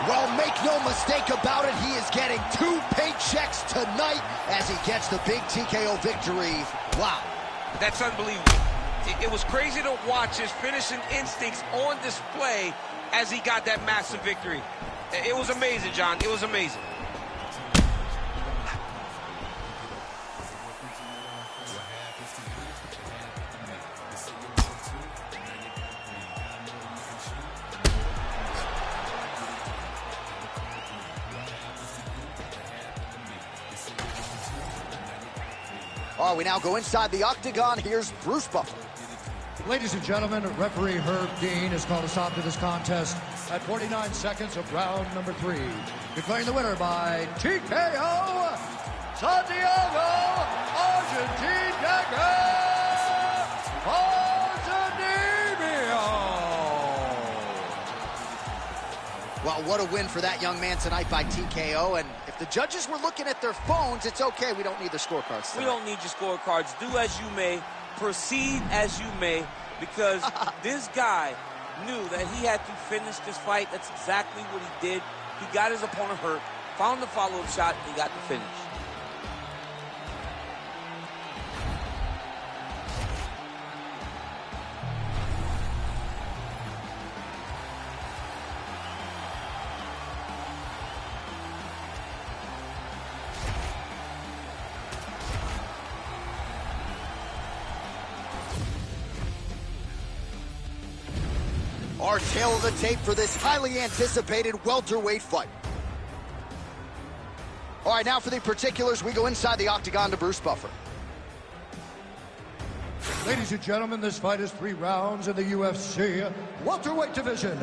Well, make no mistake about it, he is getting 2 paychecks tonight as he gets the big TKO victory. Wow. That's unbelievable. It was crazy to watch his finishing instincts on display as he got that massive victory. It was amazing, John. It was amazing. Oh, we now go inside the octagon. Here's Bruce Buffer. Ladies and gentlemen, referee Herb Dean has called a stop to this contest at 49 seconds of round number 3. Declaring the winner by TKO, Santiago Argentina Ponzinibbio. Well, what a win for that young man tonight by TKO. And if the judges were looking at their phones, it's okay. We don't need the scorecards tonight. We don't need your scorecards. Do as you may. Proceed as you may, because this guy knew that he had to finish this fight. That's exactly what he did. He got his opponent hurt, found the follow-up shot, and he got the finish. Our tail of the tape for this highly anticipated welterweight fight. All right, now for the particulars, we go inside the octagon to Bruce Buffer. Ladies and gentlemen, this fight is 3 rounds in the UFC welterweight division.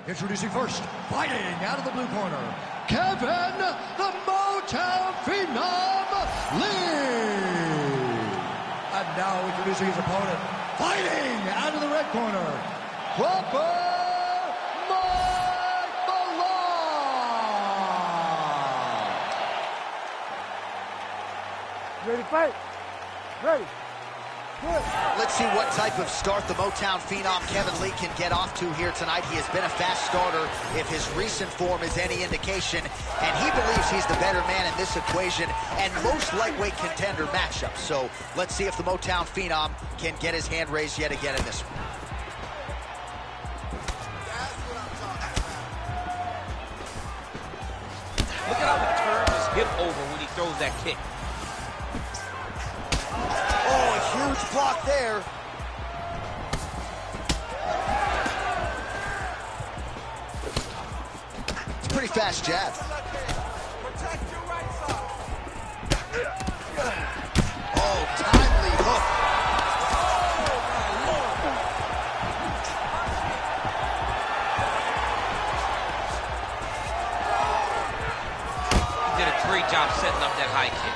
Introducing first, fighting out of the blue corner, Kevin the Motown Phenom Lee. And now introducing his opponent, fighting out of the red corner, proper Mike Malone. Ready to fight? Ready. Good. Let's see what type of start the Motown Phenom Kevin Lee can get off to here tonight. He has been a fast starter if his recent form is any indication, and he believes he's the better man in this equation and most lightweight contender matchup. So let's see if the Motown Phenom can get his hand raised yet again in this one. Look at how he turns his hip over when he throws that kick. Oh, a huge block there. It's a pretty fast jab. Protect your right side. Oh, timely hook. He did a great job setting up that high kick.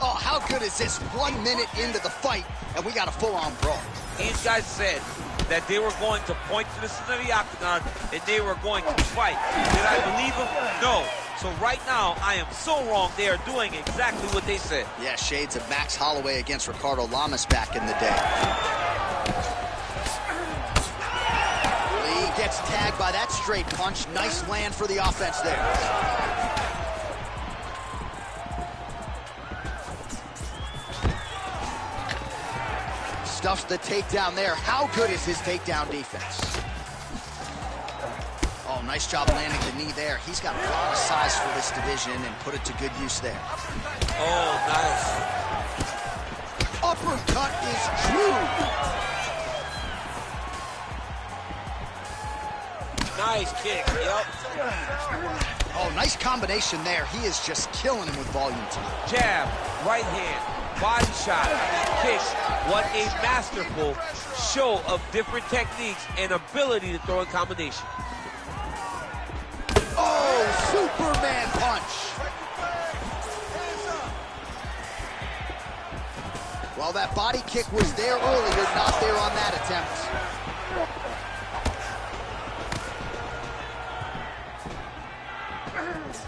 Oh, how good is this? 1 minute into the fight, and we got a full-on brawl. These guys said that they were going to point to the center of the octagon and they were going to fight. Did I believe them? No. So right now, I am so wrong. They are doing exactly what they said. Yeah, shades of Max Holloway against Ricardo Lamas back in the day. Lee gets tagged by that straight punch. Nice land for the offense there. Stuffs the takedown there. How good is his takedown defense? Oh, nice job landing the knee there. He's got a lot of size for this division and put it to good use there. Oh, nice. Uppercut is true. Nice kick, yep. Oh, nice combination there. He is just killing him with volume tonight. Jab, right hand, body shot, kick. What a masterful show of different techniques and ability to throw in combination. Oh, Superman punch. Well, that body kick was there earlier, not there on that attempt.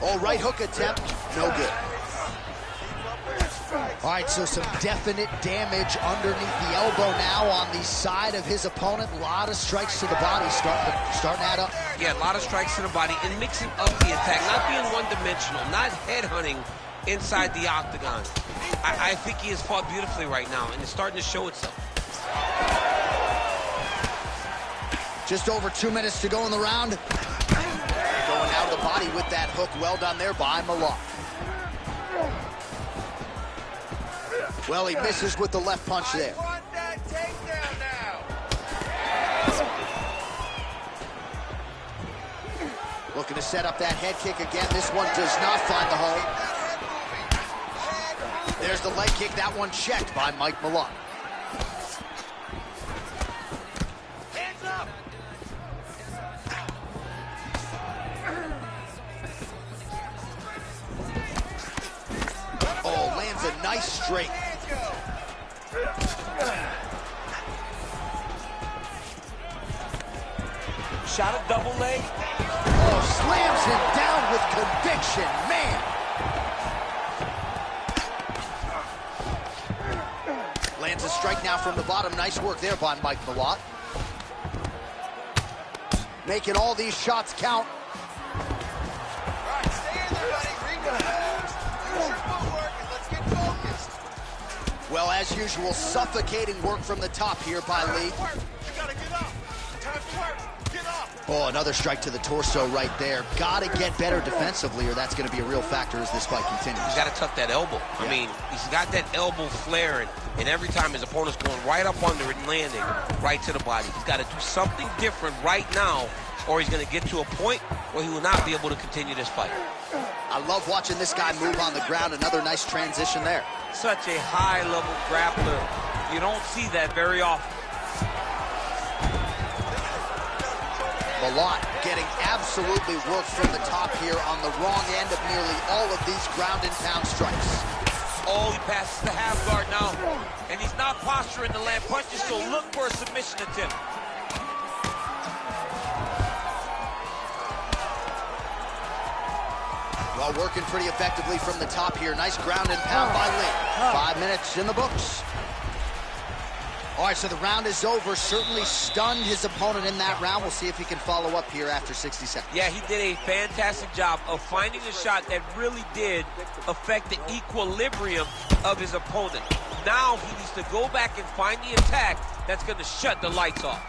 Oh, right hook attempt, no good. All right, so some definite damage underneath the elbow now on the side of his opponent. A lot of strikes to the body starting to add up. Yeah, a lot of strikes to the body and mixing up the attack, not being one-dimensional, not headhunting inside the octagon. I think he has fought beautifully right now, and it's starting to show itself. Just over 2 minutes to go in the round. Going out of the body with that hook. Well done there by Malone. Well, he misses with the left punch there. I want that takedown now. Looking to set up that head kick again. This one does not find the hole. There's the leg kick. That one checked by Mike Malone. Hands up. Oh, lands a nice straight. Shot a double leg. Oh, slams him down with conviction, man. Lands a strike now from the bottom. Nice work there by Mike Malott. Making all these shots count. All right, stay in there, buddy. Relax. Use your footwork and let's get focused. Well, as usual, suffocating work from the top here by Lee. You gotta get up. Time to work. Get up. Oh, another strike to the torso right there. Got to get better defensively, or that's going to be a real factor as this fight continues. He's got to tuck that elbow. Yeah. I mean, he's got that elbow flaring, and every time his opponent's going right up under it and landing right to the body. He's got to do something different right now, or he's going to get to a point where he will not be able to continue this fight. I love watching this guy move on the ground. Another nice transition there. Such a high-level grappler. You don't see that very often. Malott getting absolutely worked from the top here on the wrong end of nearly all of these ground and pound strikes. Oh, he passes the half guard now, and he's not posturing to land punches, so look for a submission attempt. Well, working pretty effectively from the top here. Nice ground and pound by Lee. 5 minutes in the books. All right, so the round is over. Certainly stunned his opponent in that round. We'll see if he can follow up here after 60 seconds. Yeah, he did a fantastic job of finding a shot that really did affect the equilibrium of his opponent. Now he needs to go back and find the attack that's going to shut the lights off.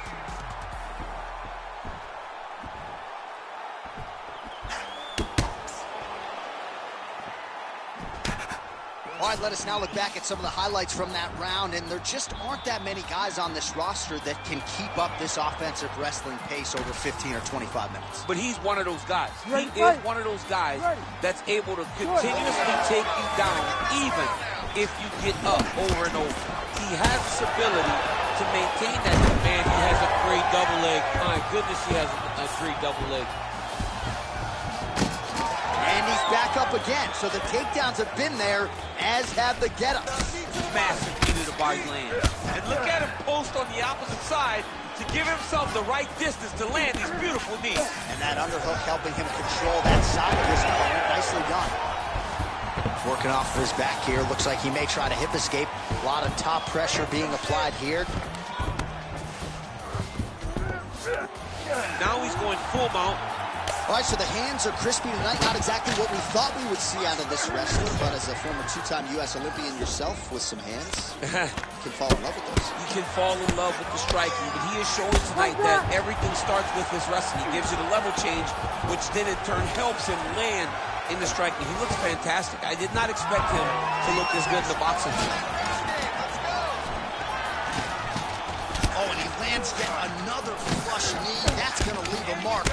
All right, let us now look back at some of the highlights from that round, and there just aren't that many guys on this roster that can keep up this offensive wrestling pace over 15 or 25 minutes. But he's one of those guys. He is one of those guys that's able to continuously take you down, even if you get up over and over. He has this ability to maintain that. Man, he has a great double leg. My goodness, he has a great double leg. And he's back up again, so the takedowns have been there, as have the get-ups. Massive knee to the body land. And look at him post on the opposite side to give himself the right distance to land these beautiful knees. And that underhook helping him control that side of his opponent. Nicely done. Working off of his back here. Looks like he may try to hip escape. A lot of top pressure being applied here. Now he's going full mount. All right, so the hands are crispy tonight. Not exactly what we thought we would see out of this wrestler, but as a former two-time U.S. Olympian yourself with some hands, you can fall in love with those. You can fall in love with the striking, but he is showing tonight that everything starts with his wrestling. He gives you the level change, which then in turn helps him land in the striking. He looks fantastic. I did not expect him to look this good in the boxing tonight. Oh, and he lands yet another flush knee. That's going to leave a mark.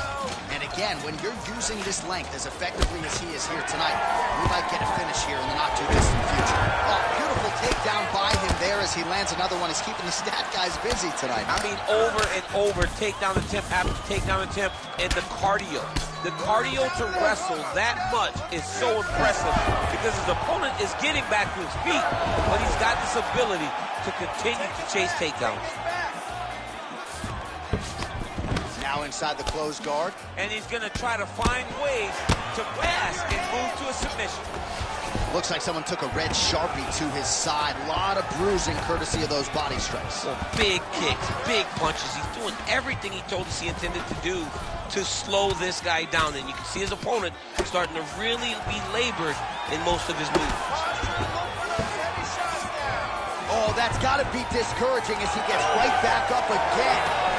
And again, when you're using this length as effectively as he is here tonight, we might get a finish here in the not-too-distant future. Oh, beautiful takedown by him there as he lands another one. He's keeping the stat guys busy tonight. I mean, over and over, takedown attempt after takedown attempt, and the cardio. The cardio to wrestle that much is so impressive because his opponent is getting back to his feet, but he's got this ability to continue to chase takedowns. Now inside the closed guard. And he's going to try to find ways to mask and move to a submission. Looks like someone took a red Sharpie to his side. A lot of bruising courtesy of those body strikes. Well, big kicks, big punches. He's doing everything he told us he intended to do to slow this guy down. And you can see his opponent starting to really be labored in most of his moves. Oh, that's got to be discouraging as he gets right back up again.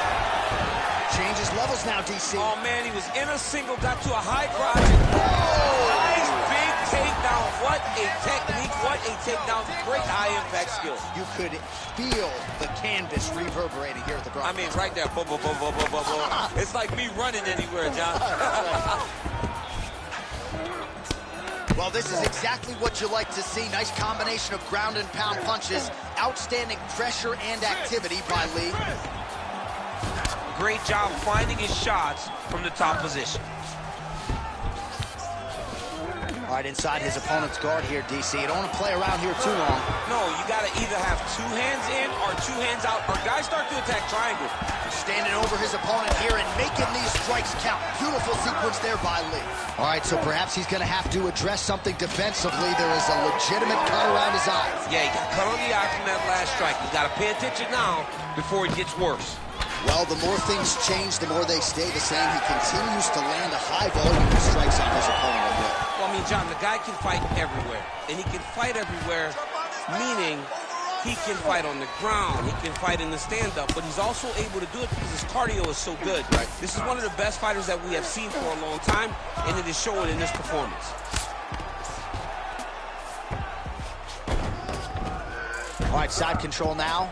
Changes levels now, DC. Oh, man, he was in a single, got to a high crotch. Oh, nice big takedown. What a technique, what a takedown. Great high-impact skill. You could feel the canvas reverberating here at the Bronx. I mean, right there. Boom, boom, boom, boom, boom, boom, boom. It's like me running anywhere, John. Well, this is exactly what you like to see. Nice combination of ground and pound punches. Outstanding pressure and activity by Lee. Great job finding his shots from the top position. All right, inside his opponent's guard here, DC. You don't want to play around here too long. No, you got to either have two hands in or two hands out, or guys start to attack triangle. Standing over his opponent here and making these strikes count. Beautiful sequence there by Lee. All right, so perhaps he's going to have to address something defensively. There is a legitimate cut around his eyes. Yeah, he got cut on the eye from that last strike. He's got to pay attention now before it gets worse. Well, the more things change, the more they stay the same. He continues to land a high volume of strikes on his opponent. Well, I mean, John, the guy can fight everywhere. And he can fight everywhere, meaning He can fight on the ground. He can fight in the stand-up, but he's also able to do it because his cardio is so good. Right. This is one of the best fighters that we have seen for a long time, and it is showing in this performance. All right, side control now.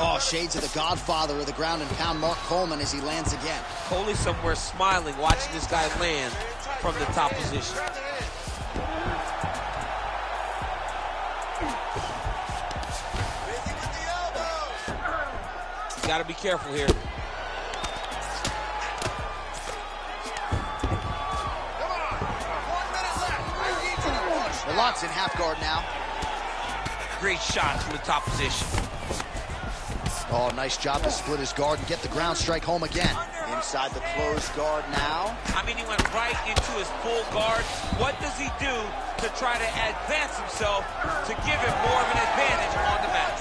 Oh, shades of the godfather of the ground and pound, Mark Coleman, as he lands again. Coley somewhere smiling, watching this guy land from the top position. You gotta be careful here. Lock's in half guard now. Great shot from the top position. Oh, nice job to split his guard and get the ground strike home again. Inside the closed guard now. I mean, he went right into his full guard. What does he do to try to advance himself to give him more of an advantage on the mat?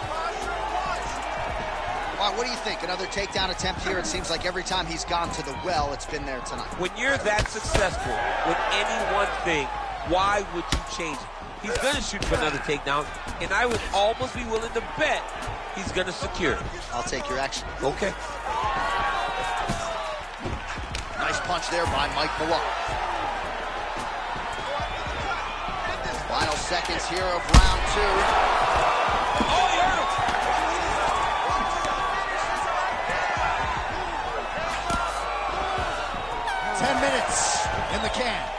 All right, what do you think? Another takedown attempt here. It seems like every time he's gone to the well, it's been there tonight. When you're that successful with any one thing, why would you change it? He's going to shoot for another takedown, and I would almost be willing to bet he's going to secure it. I'll take your action. Okay. Nice punch there by Mike Malone. Final seconds here of round two. Oh, he hurt him. 10 minutes in the can.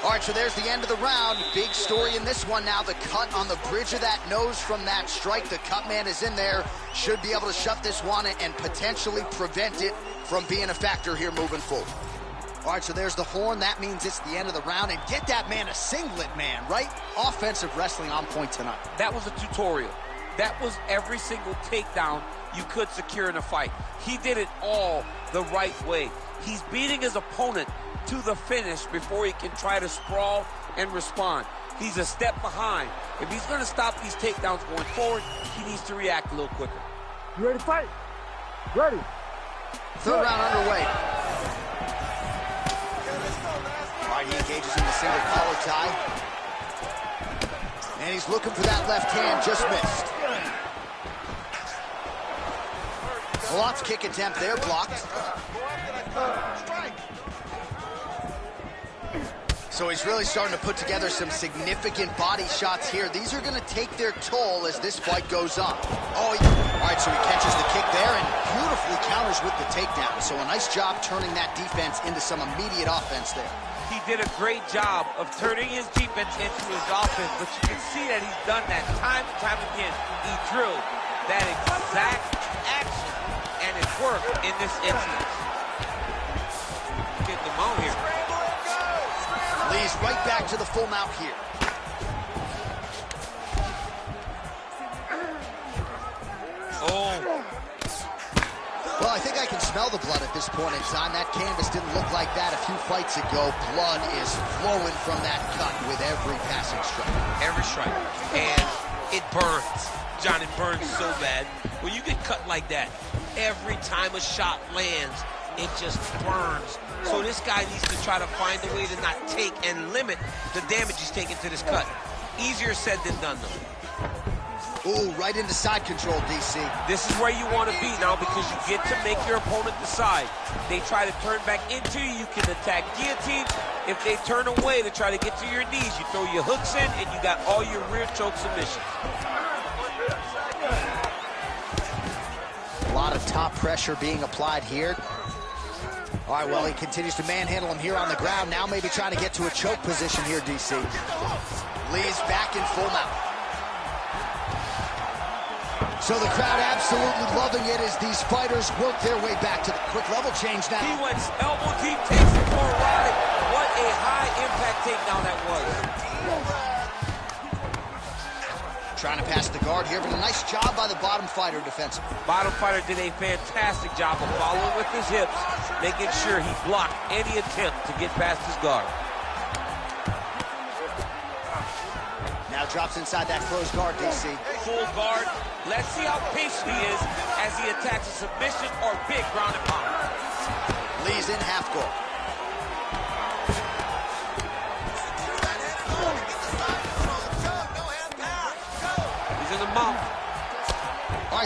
All right, so there's the end of the round. Big story in this one now. The cut on the bridge of that nose from that strike. The cut man is in there. Should be able to shut this one and potentially prevent it from being a factor here moving forward. All right, so there's the horn. That means it's the end of the round. And get that man a singlet, man, right? Offensive wrestling on point tonight. That was a tutorial. That was every single takedown you could secure in a fight. He did it all the right way. He's beating his opponent to the finish before he can try to sprawl and respond. He's a step behind. If he's going to stop these takedowns going forward, he needs to react a little quicker. You ready to fight? Ready. Third round underway. All right, he engages in the single collar tie. And he's looking for that left hand, just missed. Malot's kick attempt there, blocked. So he's really starting to put together some significant body shots here. These are going to take their toll as this fight goes on. Oh, all right, so he catches the kick there and beautifully counters with the takedown. So a nice job turning that defense into some immediate offense there. He did a great job of turning his defense into his offense, but you can see that he's done that time and time again. He drilled that exact action, and it worked in this instance. Getting them out here. Lee's right back to the full mount here. Oh. Well, I think I can smell the blood at this point in time. That canvas didn't look like that a few fights ago. Blood is flowing from that cut with every passing strike. Every strike. And it burns. John, it burns so bad. When you get cut like that, every time a shot lands, it just burns. So this guy needs to try to find a way to not take and limit the damage he's taking to this cut. Easier said than done, though. Ooh, right into side control, DC. This is where you want to be now because you get to make your opponent decide. They try to turn back into you, you can attack guillotine. If they turn away to try to get to your knees, you throw your hooks in and you got all your rear choke submissions. A lot of top pressure being applied here. All right, well, he continues to manhandle him here on the ground. Now maybe trying to get to a choke position here, DC. Lee's back in full mount. So the crowd absolutely loving it as these fighters work their way back to the quick level change now. He went elbow deep, takes it for a ride. What a high-impact takedown that was. Trying to pass the guard here, but a nice job by the bottom fighter defensively. Bottom fighter did a fantastic job of following with his hips, making sure he blocked any attempt to get past his guard. Now drops inside that closed guard, DC. Full guard. Let's see how patient he is as he attacks a submission or big ground and pound. Lee's in half guard.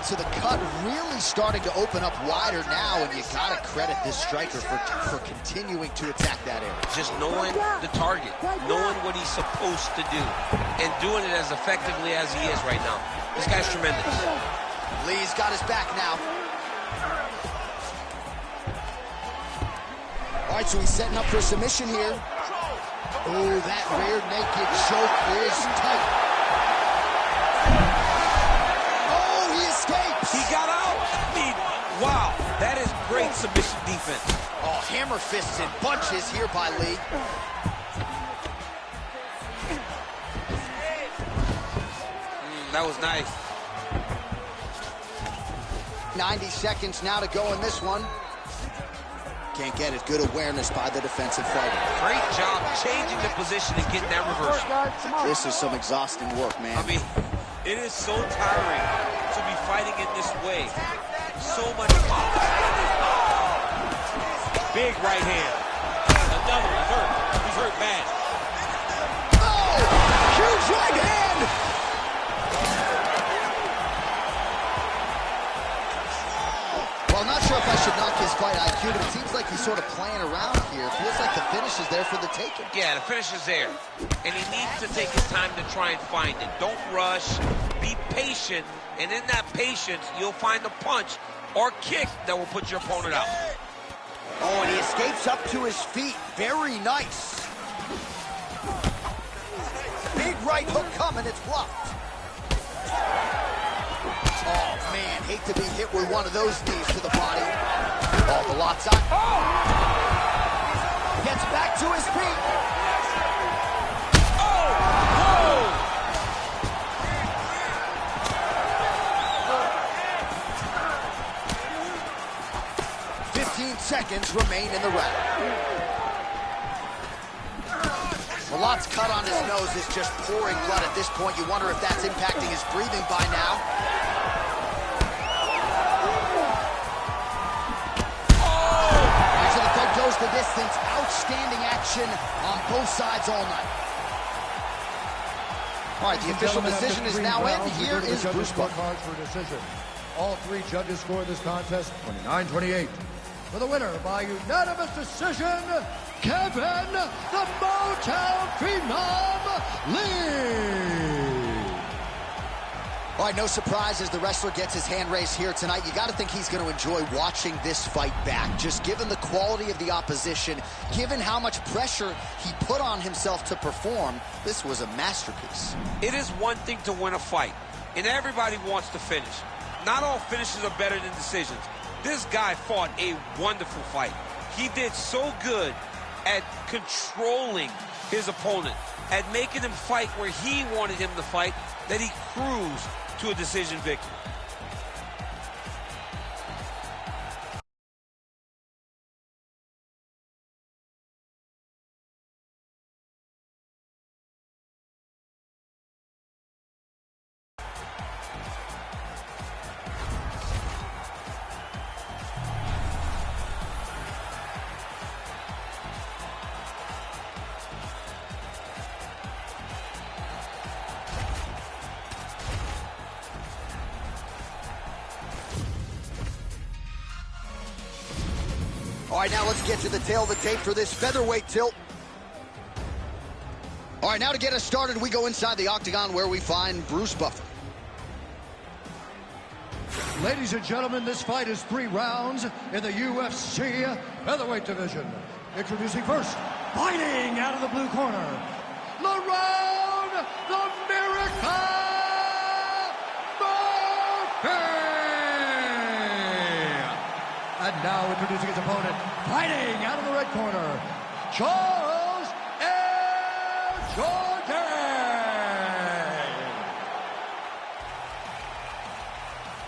right, so the cut really starting to open up wider now, and you got to credit this striker for continuing to attack that area. Just knowing the target, knowing what he's supposed to do, and doing it as effectively as he is right now. This guy's tremendous. Lee's got his back now. All right, so he's setting up for submission here. Oh, that rear naked choke is tight. Oh, he escapes. He got out. I mean, wow, that is great submission defense. Oh, hammer fists in bunches here by Lee. That was nice. 90 seconds now to go in this one. Can't get it. Good awareness by the defensive fighter. Great job changing the position and getting that reversal. This is some exhausting work, man. I mean, it is so tiring to be fighting in this way. So much power. Big right hand. Another. He's hurt. He's hurt bad. Oh! Huge right hand! Well, I'm not sure if I should knock his fight IQ, but it seems like he's sort of playing around here. Feels like the finish is there for the taking. Yeah, the finish is there. And he needs to take his time to try and find it. Don't rush. Be patient. And in that patience, you'll find a punch or kick that will put your opponent out. Oh, and he escapes up to his feet. Very nice. Big right hook coming. It's blocked. Oh, man, hate to be hit with one of those knees to the body. Oh, the lot's on. Oh! Gets back to his feet. Oh! Whoa! 15 seconds remain in the round. The lot's cut on his nose is just pouring blood at this point. You wonder if that's impacting his breathing by now. Goes the distance. Outstanding action on both sides all night. All right, the official decision is now in. Here is Bruce Buffer. For decision. All three judges scored this contest 29-28. For the winner by unanimous decision, Kevin the Motown Phenom Lee. All right, no surprise as the wrestler gets his hand raised here tonight. You got to think he's going to enjoy watching this fight back. Just given the quality of the opposition, given how much pressure he put on himself to perform, this was a masterpiece. It is one thing to win a fight, and everybody wants to finish. Not all finishes are better than decisions. This guy fought a wonderful fight. He did so good at controlling his opponent, at making him fight where he wanted him to fight, that he cruised to a decision victory. All right, now let's get to the tail of the tape for this featherweight tilt. All right, now to get us started, we go inside the octagon where we find Bruce Buffer. Ladies and gentlemen, this fight is 3 rounds in the UFC featherweight division. Introducing first, fighting out of the blue corner, LaRound the Miracle Murphy! And now introducing his opponent, fighting out of the red corner, Charles Air Jordan!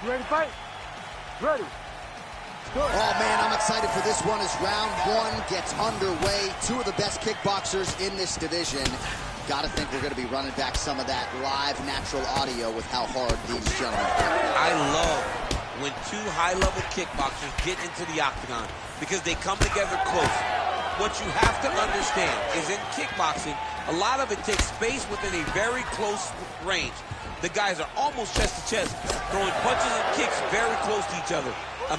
You ready to fight? Ready. Oh, man, I'm excited for this one as round 1 gets underway. 2 of the best kickboxers in this division. Got to think we're going to be running back some of that live, natural audio with how hard these gentlemen fight. I love when 2 high-level kickboxers get into the octagon because they come together close. What you have to understand is in kickboxing, a lot of it takes space within a very close range. The guys are almost chest to chest, throwing punches and kicks very close to each other.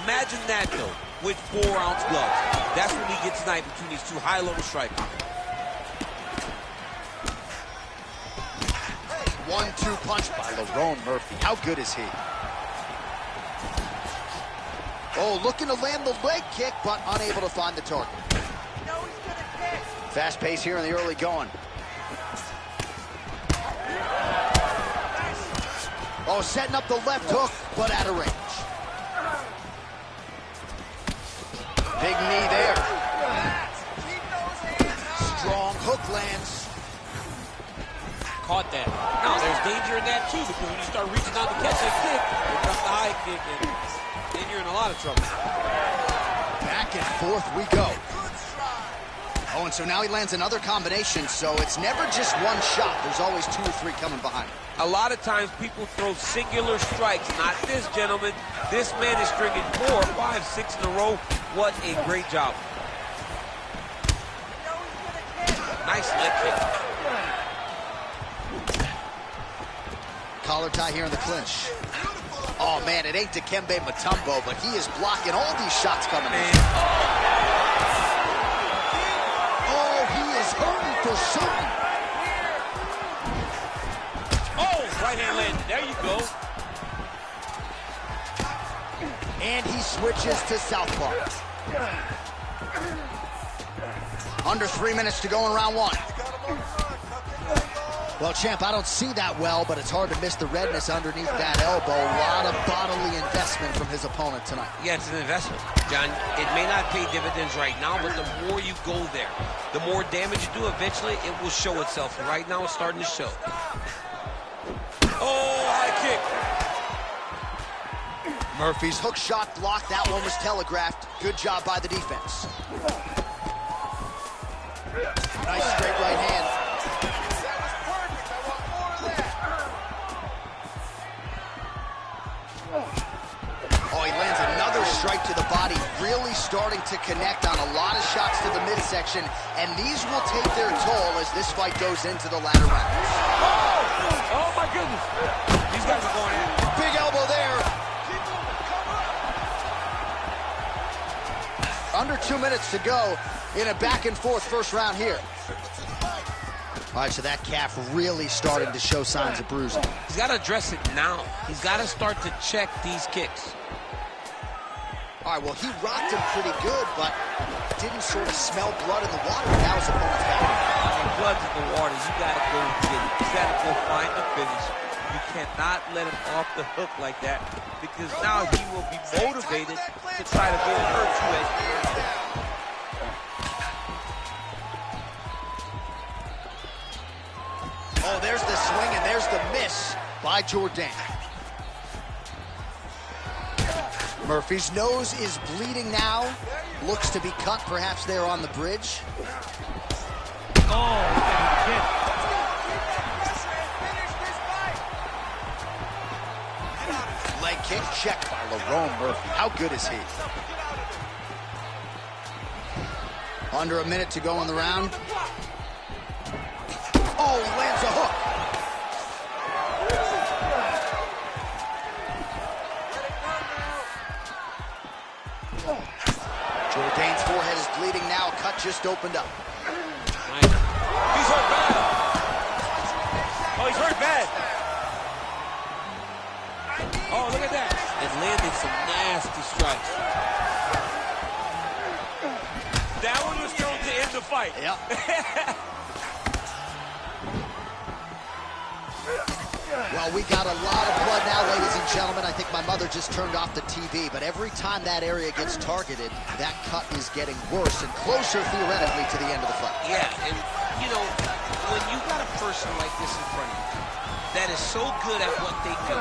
Imagine that, though, with 4-ounce gloves. That's what we get tonight between these two high-level strikers. 1-2 punch by Lerone Murphy. How good is he? Oh, looking to land the leg kick, but unable to find the target. Fast pace here in the early going. Oh, setting up the left hook, but out of range. Big knee there. Strong hook lands. Caught that. Now, there's danger in that, too, because when you start reaching out to catch that kick, here comes the high kick, and then you're in a lot of trouble. Back and forth we go. Oh, and so now he lands another combination, so it's never just one shot. There's always 2 or 3 coming behind him. A lot of times people throw singular strikes. Not this gentleman. This man is stringing 4, 5, 6 in a row. What a great job. Nice leg kick. Collar tie here in the clinch. Oh, man, it ain't Dikembe Mutombo, but he is blocking all these shots coming in. Oh, he is hurting for certain. Oh, right hand landed. There you go. And he switches to southpaw. Under 3 minutes to go in round 1. Well, champ, I don't see that well, but it's hard to miss the redness underneath that elbow. A lot of bodily investment from his opponent tonight. Yeah, it's an investment, John. It may not pay dividends right now, but the more you go there, the more damage you do, eventually it will show itself. And right now it's starting to show. Oh, high kick. Murphy's hook shot blocked. That one was telegraphed. Good job by the defense. Nice straight right hand. Oh, he lands another strike to the body, really starting to connect on a lot of shots to the midsection, and these will take their toll as this fight goes into the latter rounds. Oh my goodness. These guys are going in. Big elbow there. Under 2 minutes to go in a back-and-forth first round here. All right, so that calf really starting to show signs of bruising. He's got to address it now. He's got to start to check these kicks. All right, well, he rocked him pretty good, but didn't sort of smell blood in the water. Now his opponent's back. When blood's in the water, you got to go get it. You got to go find the finish. You cannot let him off the hook like that, because now he will be motivated to try to go and hurt you as you hurt him. Oh, there's the swing, and there's the miss by Jourdain. Murphy's nose is bleeding now. Looks to be cut, perhaps there on the bridge. Oh, hit. Leg kick checked by Lerone Murphy. How good is he? Under a minute to go in the round. Oh, he lands a hook. Jourdain's forehead is bleeding now. Cut just opened up. He's hurt bad. Oh, he's hurt bad. Oh, look at that. And landed some nasty strikes. That one was thrown to end the fight. Yep. Well, we got a lot of blood now, ladies and gentlemen. I think my mother just turned off the TV, but every time that area gets targeted, that cut is getting worse and closer, theoretically, to the end of the fight. Yeah, and, you know, when you got a person like this in front of you that is so good at what they do,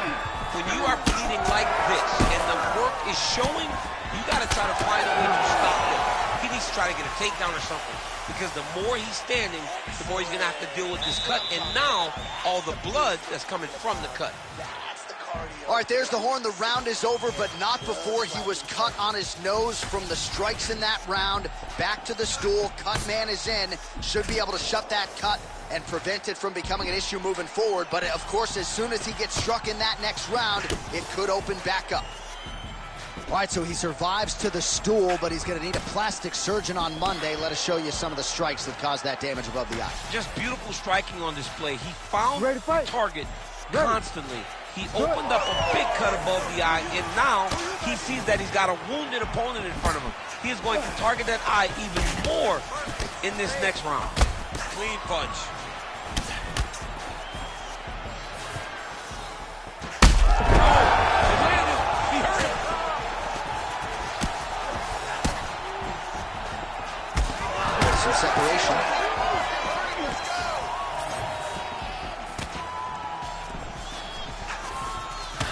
when you are bleeding like this and the work is showing, you got to try to find a way to stop him. He needs to try to get a takedown or something, because the more he's standing, the more he's going to have to deal with this cut, and now all the blood that's coming from the cut. All right, there's the horn. The round is over, but not before he was cut on his nose from the strikes in that round. Back to the stool. Cut man is in. Should be able to shut that cut and prevent it from becoming an issue moving forward. But of course, as soon as he gets struck in that next round, it could open back up. All right, so he survives to the stool, but he's going to need a plastic surgeon on Monday. Let us show you some of the strikes that caused that damage above the eye. Just beautiful striking on display. He found Ready to fight? the target constantly. He opened up a big cut above the eye, and now he sees that he's got a wounded opponent in front of him. He is going to target that eye even more in this next round. Clean punch. Some separation.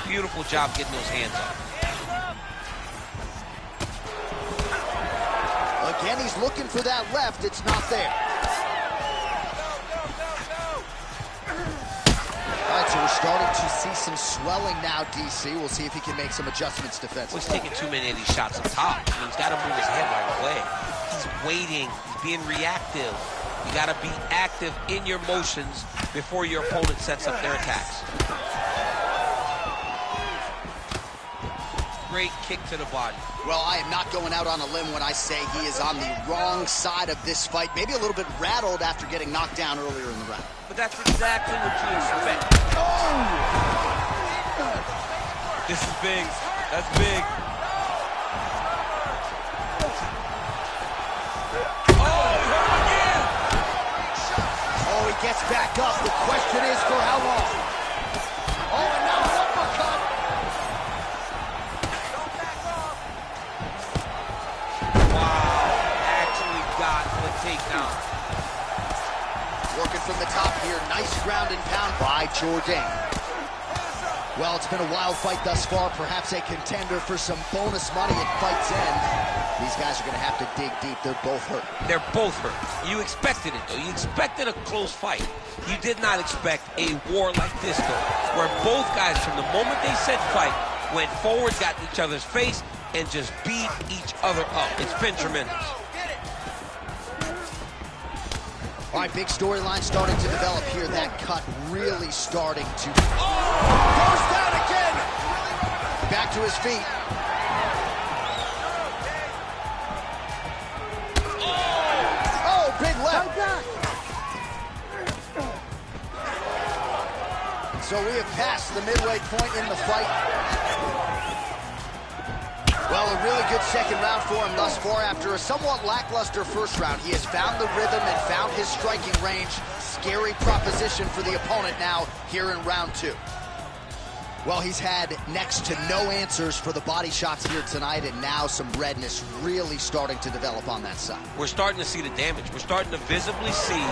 Beautiful job getting those hands up. Again, he's looking for that left. It's not there. All right, so we're starting to see some swelling now, DC. We'll see if he can make some adjustments defensively. Well, he's taking too many of these shots up top. I mean, he's got to move his head right away. He's waiting. He's being reactive. You got to be active in your motions before your opponent sets up their attacks. Great kick to the body. Well, I am not going out on a limb when I say he is on the wrong side of this fight. Maybe a little bit rattled after getting knocked down earlier in the round. But that's exactly what you expect. Oh! This is big. That's big. Oh, he gets back up. The question is for how long? Oh, and now an uppercut. Actually got the takedown. Working from the top here. Nice ground and pound by Jourdain. Well, it's been a wild fight thus far. Perhaps a contender for some bonus money at fight's end. These guys are going to have to dig deep. They're both hurt. They're both hurt. You expected it, though. You expected a close fight. You did not expect a war like this, though, where both guys, from the moment they said fight, went forward, got in each other's face, and just beat each other up. It's been tremendous. All right, big storyline starting to develop here. That cut really starting to... Oh! Goes down again! Back to his feet. Oh, big left. So we have passed the midway point in the fight. Well, a really good second round for him thus far. After a somewhat lackluster first round, he has found the rhythm and found his striking range. Scary proposition for the opponent now here in round two. Well, he's had next to no answers for the body shots here tonight, and now some redness really starting to develop on that side. We're starting to see the damage. We're starting to visibly see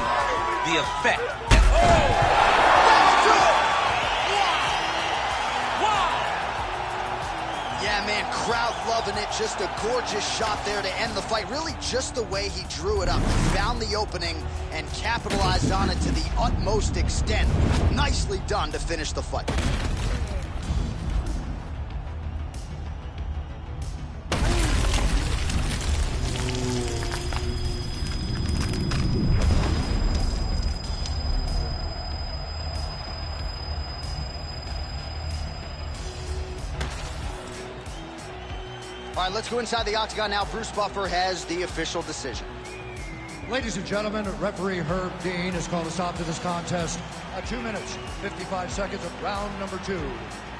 the effect. Yeah, man, crowd loving it. Just a gorgeous shot there to end the fight. Really just the way he drew it up. He found the opening and capitalized on it to the utmost extent. Nicely done to finish the fight. All right, let's go inside the octagon now. Bruce Buffer has the official decision. Ladies and gentlemen, referee Herb Dean has called a stop to this contest at 2 minutes, 55 seconds of round number 2.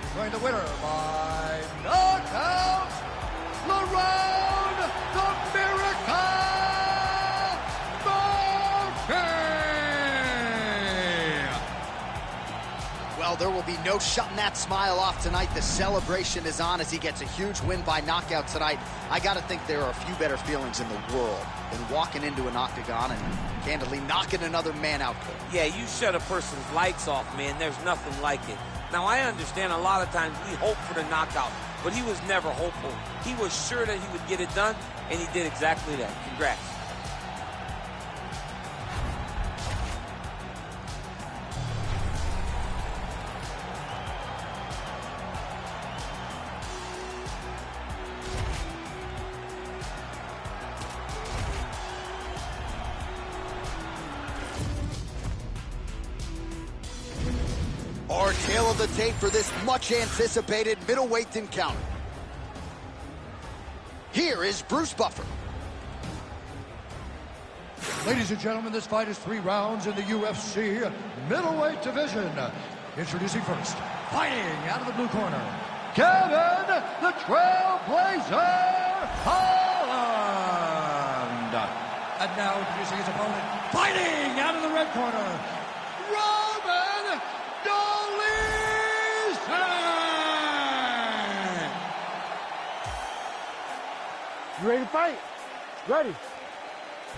Declaring the winner by knockout, the round, the Miracle Murphy! Well, there will be no shutting that smile off tonight. The celebration is on as he gets a huge win by knockout tonight. I got to think there are a few better feelings in the world than walking into an octagon and candidly knocking another man out cold. Yeah, you shut a person's lights off, man. There's nothing like it. Now, I understand a lot of times we hope for the knockout, but he was never hopeful. He was sure that he would get it done, and he did exactly that. Congrats. Our tale of the tape for this much-anticipated middleweight encounter. Here is Bruce Buffer. Ladies and gentlemen, this fight is 3 rounds in the UFC middleweight division. Introducing first, fighting out of the blue corner, Kevin the Trailblazer Holland. And now introducing his opponent, fighting out of the red corner, Roman Dolizan. You ready to fight? Ready.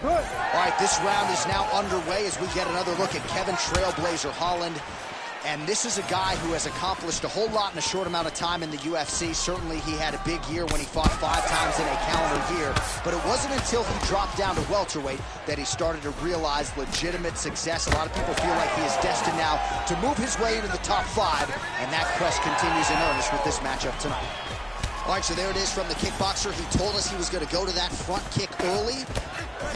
Good. All right, this round is now underway as we get another look at Kevin Trailblazer Holland. And this is a guy who has accomplished a whole lot in a short amount of time in the UFC. Certainly, he had a big year when he fought 5 times in a calendar year. But it wasn't until he dropped down to welterweight that he started to realize legitimate success. A lot of people feel like he is destined now to move his way into the top 5. And that quest continues in earnest with this matchup tonight. All right, so there it is from the kickboxer. He told us he was going to go to that front kick early,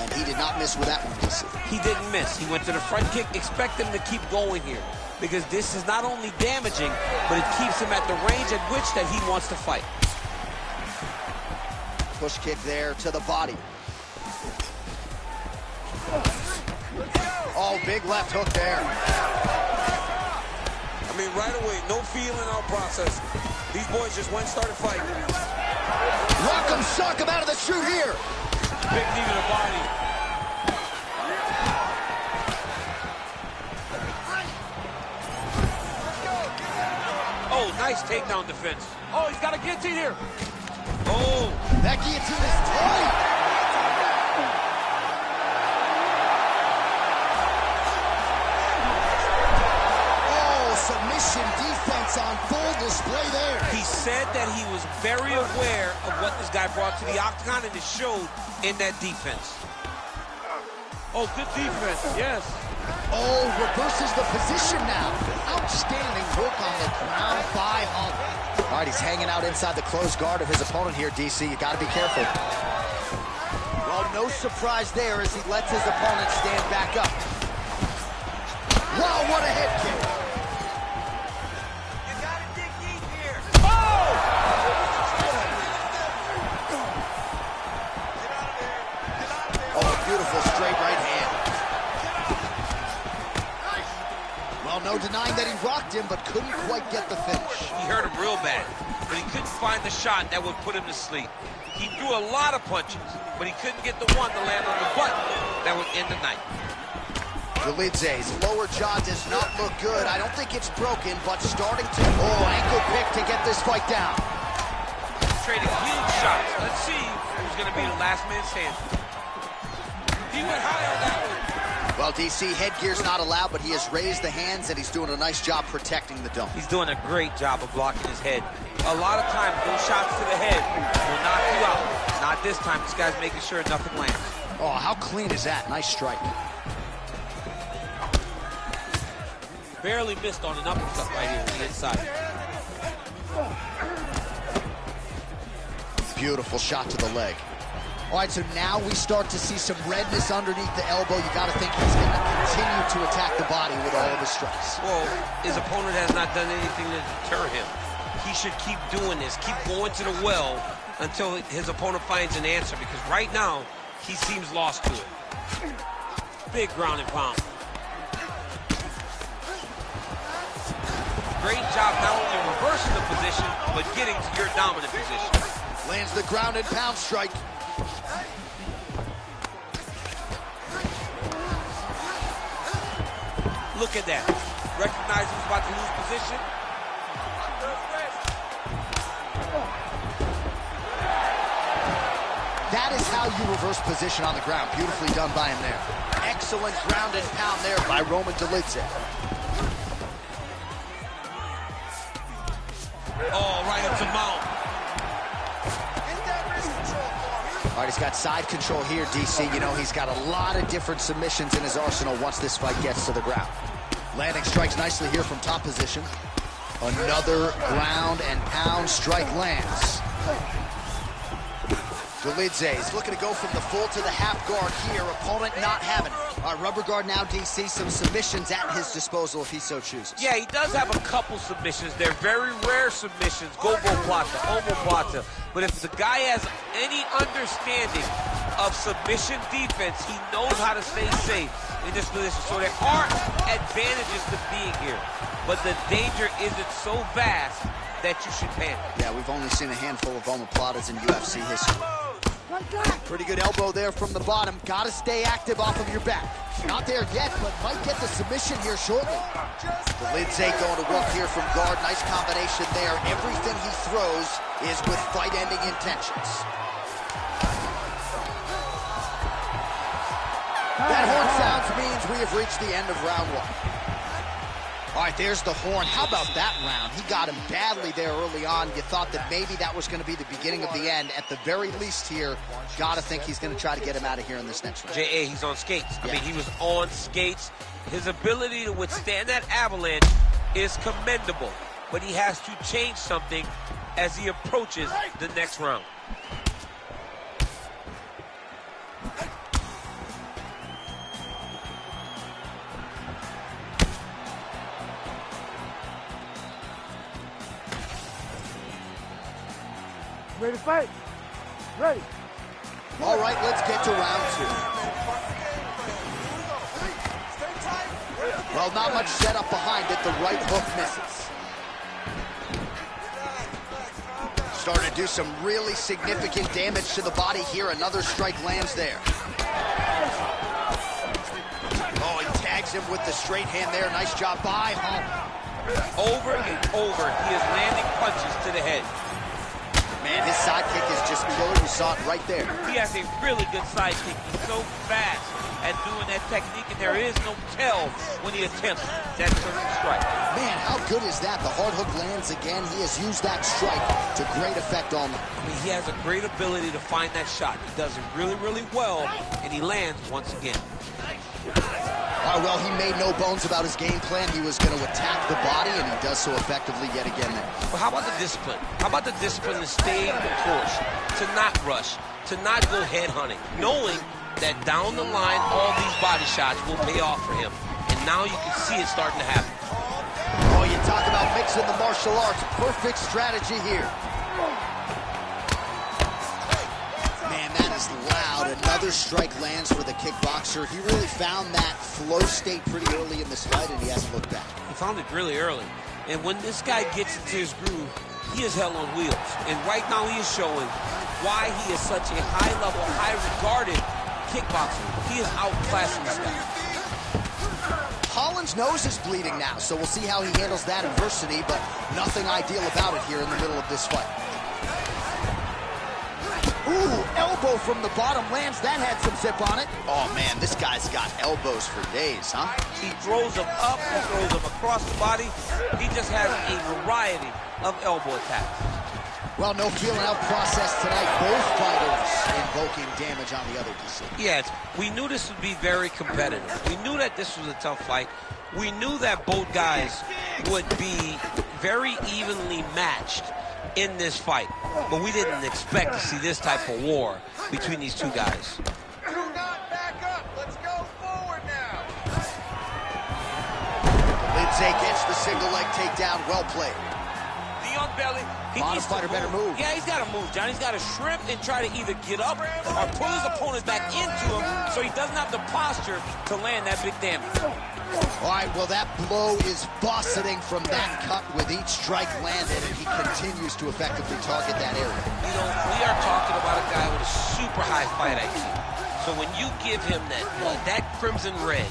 and he did not miss with that one, DC. He didn't miss. He went to the front kick. Expect him to keep going here, because this is not only damaging, but it keeps him at the range at which that he wants to fight. Push kick there to the body. Oh, big left hook there. I mean, right away, no feel in our process. These boys just went and started fighting. Rock him, shock him out of the chute here. Big knee to the body. Oh, nice takedown defense. Oh, he's got a guillotine here. Oh. That guillotine is tight. Submission defense on full display there. He said that he was very aware of what this guy brought to the octagon, and it showed in that defense. Oh, good defense, yes. Oh, reverses the position now. Outstanding work on the ground by Holloway. All right, he's hanging out inside the closed guard of his opponent here, DC. You got to be careful. Well, no surprise there as he lets his opponent stand back up. Wow, what a head kick. Beautiful straight right hand. Well, no denying that he rocked him, but couldn't quite get the finish. He hurt him real bad, but he couldn't find the shot that would put him to sleep. He threw a lot of punches, but he couldn't get the one to land on the button that would end the night. Dolidze's lower jaw does not look good. I don't think it's broken, but starting to... Oh, ankle pick to get this fight down. Trading huge shots. Let's see who's going to be the last man standing. He went high on that one. Well, DC, headgear's not allowed, but he has raised the hands, and he's doing a nice job protecting the dome. He's doing a great job of blocking his head. A lot of times, those shots to the head will knock you out. Not this time. This guy's making sure nothing lands. Oh, how clean is that? Nice strike. Barely missed on an uppercut right here on the inside. Beautiful shot to the leg. All right, so now we start to see some redness underneath the elbow. You got to think he's going to continue to attack the body with all of his strikes. Well, his opponent has not done anything to deter him. He should keep doing this, keep going to the well until his opponent finds an answer, because right now, he seems lost to it. Big ground and pound. Great job not only reversing the position, but getting to your dominant position. Lands the ground and pound strike. Look at that. Recognize he's about to lose position. That is how you reverse position on the ground. Beautifully done by him there. Excellent ground and pound there by Roman Dolidze. Oh, right up to mount. All right, he's got side control here, DC. You know, he's got a lot of different submissions in his arsenal once this fight gets to the ground. Landing strikes nicely here from top position. Another ground and pound strike lands. Dolidze is looking to go from the full to the half guard here. Opponent not having it. All right, rubber guard now, DC. Some submissions at his disposal if he so chooses. Yeah, he does have a couple submissions. They're very rare submissions. Gogo-plata, omoplata. But if the guy has any understanding of submission defense, he knows how to stay safe in this position. So there are advantages to being here. But the danger isn't so vast that you should panic. Yeah, we've only seen a handful of omoplatas in UFC history. Pretty good elbow there from the bottom. Got to stay active off of your back. Not there yet, but might get the submission here shortly. Dolidze going to work here from guard. Nice combination there. Everything he throws is with fight-ending intentions. That horn sounds means we have reached the end of round 1. All right, there's the horn. How about that round? He got him badly there early on. You thought that maybe that was going to be the beginning of the end. At the very least here, got to think he's going to try to get him out of here in this next round. J.A., he's on skates. Yeah. I mean, he was on skates. His ability to withstand that avalanche is commendable, but he has to change something as he approaches the next round. Ready to fight? Ready. All right, let's get to round 2. Well, not much setup behind it. The right hook misses. Starting to do some really significant damage to the body here. Another strike lands there. Oh, he tags him with the straight hand there. Nice job by Holloway. Over and over, he is landing punches to the head. Man, his sidekick is just killer. You saw it right there. He has a really good sidekick. He's so fast at doing that technique, and there is no tell when he attempts that certain strike. Man, how good is that? The hard hook lands again. He has used that strike to great effect all night. I mean, he has a great ability to find that shot. He does it really, really well, and he lands once again. Well, he made no bones about his game plan. He was going to attack the body, and he does so effectively yet again there. But how about the discipline? How about the discipline to stay the course, to not rush, to not go head hunting, knowing that down the line, all these body shots will pay off for him. And now you can see it starting to happen. Oh, you talk about mixing the martial arts. Perfect strategy here. Man, that is loud. Another strike lands for the kickboxer. He really found that flow state pretty early in this fight, and he hasn't looked back. He found it really early. And when this guy gets into his groove, he is hell on wheels. And right now he is showing why he is such a high-level, high-regarded kickboxer. He is outclassing this guy. Holland's nose is bleeding now, so we'll see how he handles that adversity, but nothing ideal about it here in the middle of this fight. Ooh, elbow from the bottom lands. That had some zip on it. Oh, man, this guy's got elbows for days, huh? He throws them up, he throws them across the body. He just has a variety of elbow attacks. Well, no feeling out process tonight. Both fighters invoking damage on the other DC. Yes, we knew this would be very competitive. We knew that this was a tough fight. We knew that both guys would be very evenly matched in this fight. But we didn't expect to see this type of war between these two guys. Do not back up. Let's go forward now. Lindsay gets the single leg takedown. Well played. Leon Belly, he Bottom needs to fighter better move. Yeah, he's got to move, John. He's got to shrimp and try to either get up or pull his opponent back into him so he doesn't have the posture to land that big damage. All right, well, that blow is bossing from that cut with each strike landed, and he continues to effectively target that area. You know, we are talking about a guy with a super high fight IQ. So when you give him that crimson red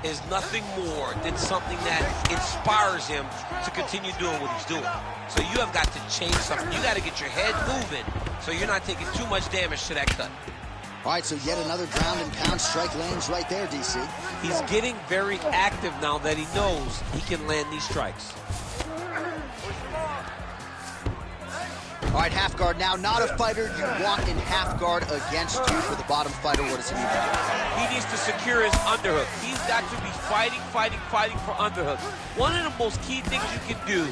is nothing more than something that inspires him to continue doing what he's doing. So you have got to change something. You got to get your head moving so you're not taking too much damage to that cut. All right, so yet another ground and pound strike lands right there, DC. He's getting very active now that he knows he can land these strikes. All right, half guard now. Not a fighter you want in half guard against you. For the bottom fighter, what does he need to do? He needs to secure his underhook. He's got to be fighting for underhook. One of the most key things you can do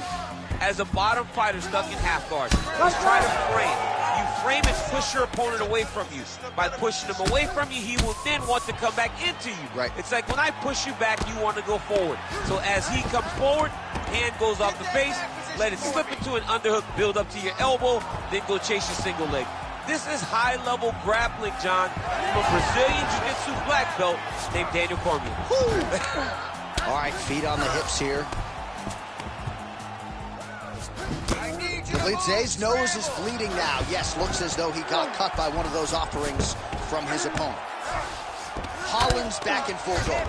as a bottom fighter stuck in half guard is try to frame. You frame and push your opponent away from you. By pushing him away from you, he will then want to come back into you. Right. It's like when I push you back, you want to go forward. So as he comes forward, hand goes off the face, let it slip into an underhook, build up to your elbow, then go chase your single leg. This is high-level grappling, John, from a Brazilian Jiu-Jitsu black belt named Daniel Cormier. All right, feet on the hips here. Dolidze's nose is bleeding now. Yes, looks as though he got cut by one of those offerings from his opponent. Hollins back in full guard.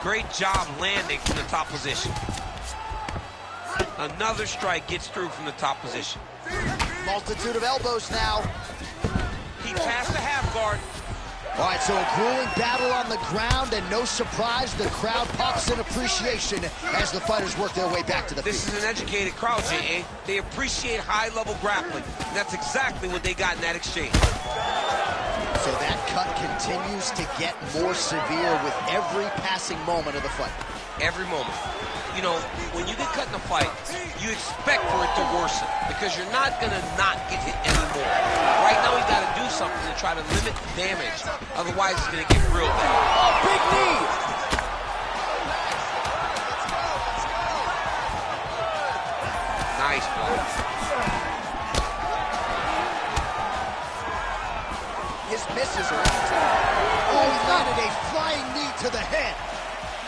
Great job landing from the top position. Another strike gets through from the top position. Multitude of elbows now. He passed the half guard. All right, so a grueling battle on the ground, and no surprise, the crowd pops in appreciation as the fighters work their way back to the This feet. is an educated crowd, J.A. They appreciate high-level grappling. And that's exactly what they got in that exchange. So that cut continues to get more severe with every passing moment of the fight. Every moment. You know, when you get cut in a fight, you expect for it to worsen because you're not going to not get hit anymore. Right now, he's got to do something to try to limit the damage. Otherwise, it's going to get real bad. Oh, big knee! Nice block. His misses are out. Oh, he landed a flying knee to the head.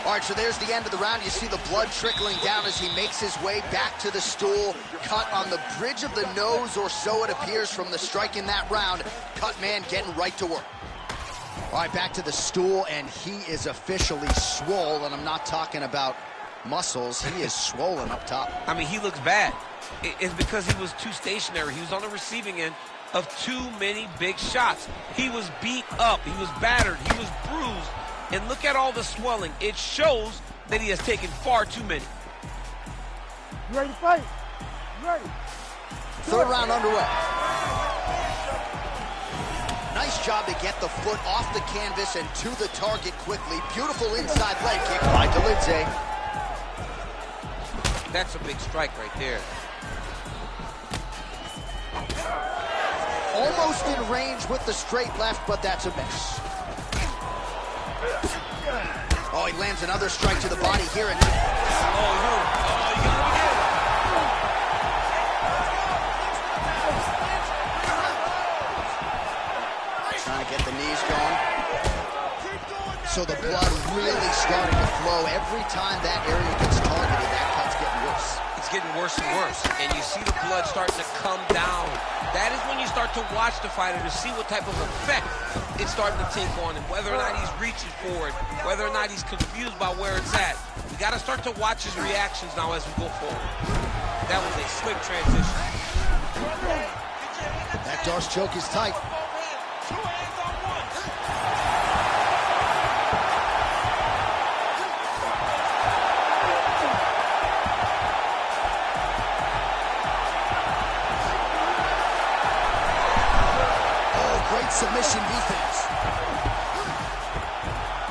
All right, so there's the end of the round. You see the blood trickling down as he makes his way back to the stool. Cut on the bridge of the nose, or so it appears from the strike in that round. Cut man getting right to work. All right, back to the stool, and he is officially swole, and I'm not talking about muscles. He is swollen up top. I mean, he looks bad. It's because he was too stationary. He was on the receiving end of too many big shots. He was beat up. He was battered. He was bruised. And look at all the swelling. It shows that he has taken far too many. You ready to fight? You ready? Third round underway. Nice job to get the foot off the canvas and to the target quickly. Beautiful inside leg kick by Dolidze. That's a big strike right there. Almost in range with the straight left, but that's a miss. Oh, he lands another strike to the body here. And Oh, you got him again. trying to get the knees going. So the blood really starting to flow. Every time that area gets targeted, that cut's getting worse. It's getting worse and worse. And you see the blood starting to come down. That is when you start to watch the fighter to see what type of effect it's starting to take on him, whether or not he's reaching for it, whether or not he's confused by where it's at. You got to start to watch his reactions now as we go forward. That was a slick transition. That Darce choke is tight. Submission defense.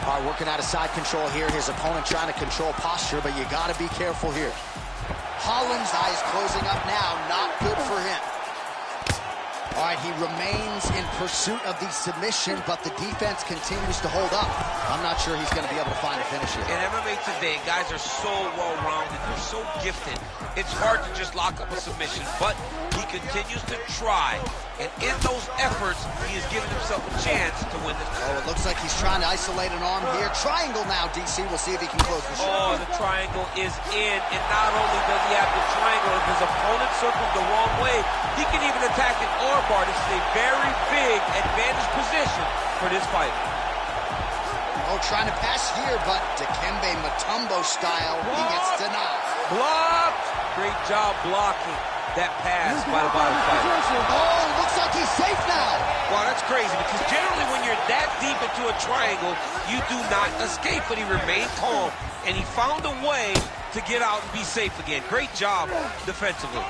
All right, working out of side control here. His opponent trying to control posture, but you got to be careful here. Holland's eyes closing up now. Not good for him. All right, he remains in pursuit of the submission, but the defense continues to hold up. I'm not sure he's going to be able to find a finish here. In MMA today, guys are so well-rounded. They're so gifted. It's hard to just lock up a submission, but he continues to try. And in those efforts, he is giving himself a chance to win this. Oh, it looks like he's trying to isolate an arm here. Triangle now, DC. We'll see if he can close the shot. Oh, the triangle is in. And not only does he have the triangle, if his opponent circles the wrong way, he can even attack an armbar. This is a very big advantage position for this fighter. Oh, trying to pass here, but Dikembe Mutombo style, he gets denied. Blocked. Great job blocking that pass by the bottom fighter. Oh, looks like he's safe now. Wow, that's crazy because generally when you're that deep into a triangle, you do not escape, but he remained calm and he found a way to get out and be safe again. Great job defensively.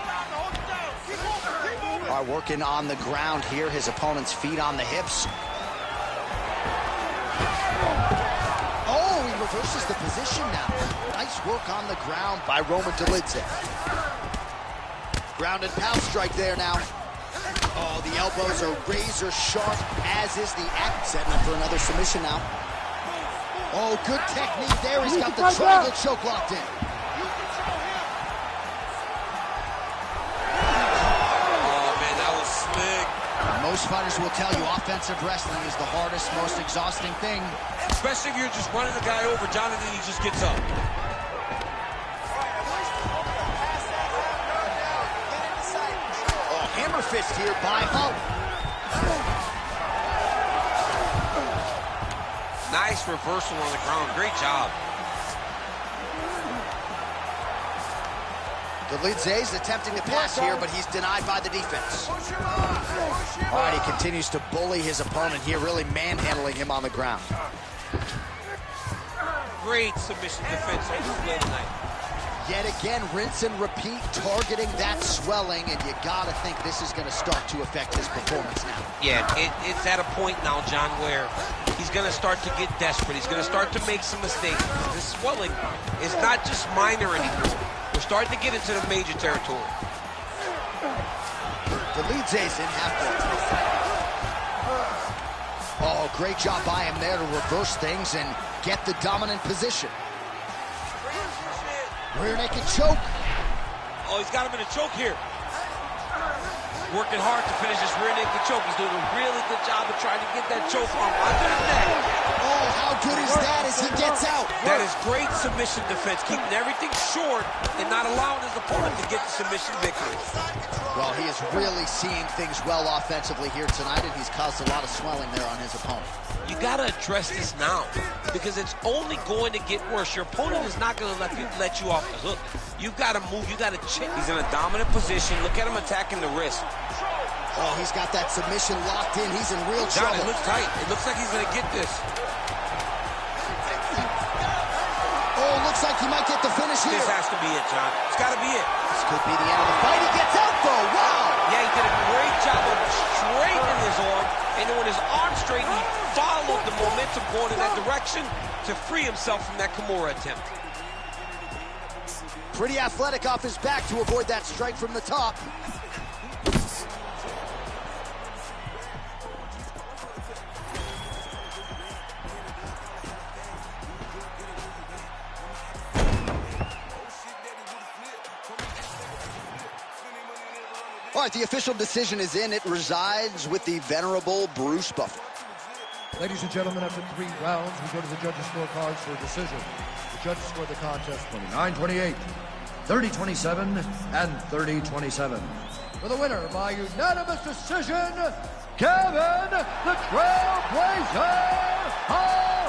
All right, working on the ground here, his opponent's feet on the hips. Oh, he reverses the position now. Nice work on the ground by Roman Dolidze. Ground and pound strike there now. Oh, the elbows are razor sharp, as is the act. Setting up for another submission now. Oh, good technique there. He's got the triangle choke locked in. Oh, man, that was slick. Most fighters will tell you offensive wrestling is the hardest, most exhausting thing. Especially if you're just running the guy over, Jonathan, he just gets up. Oh, hammer fist here by Holloway. Nice reversal on the ground. Great job. Dolidze's attempting to pass here, but he's denied by the defense. All right, he continues to bully his opponent here, really manhandling him on the ground. Great submission defense on display tonight. Yet again, rinse and repeat, targeting that swelling, and you gotta think this is gonna start to affect his performance now. Yeah, it's at a point now, John, where he's gonna start to get desperate. He's gonna start to make some mistakes. This swelling is not just minor anymore. We're starting to get into the major territory. Dolidze's in half guard. Oh, great job by him there to reverse things and get the dominant position. Rear naked choke. Oh, he's got him in a choke here. Working hard to finish this rear naked choke. He's doing a really good job of trying to get that choke arm under the neck. Oh, how good is that as he gets out? That is great submission defense, keeping everything short and not allowing his opponent to get the submission victory. Well, he is really seeing things well offensively here tonight, and he's caused a lot of swelling there on his opponent. You gotta address this now, because it's only going to get worse. Your opponent is not gonna let you off the hook. You've gotta move, you gotta check. He's in a dominant position. Look at him attacking the wrist. Oh, he's got that submission locked in. He's in real John, trouble. it looks tight. It looks like he's gonna get this. Oh, looks like he might get the finish here. This has to be it, John. It's gotta be it. This could be the end of the fight. He gets out, though. Wow! Yeah, he did a great job of straightening his arm, and then when his arm straightened, he followed the momentum going in that direction to free himself from that Kimura attempt. Pretty athletic off his back to avoid that strike from the top. All right, the official decision is in. It resides with the venerable Bruce Buffer. Ladies and gentlemen, after 3 rounds, we go to the judges' scorecards for a decision. The judges scored the contest 29-28, 30-27, and 30-27. For the winner by unanimous decision, Kevin the Trailblazer Holland.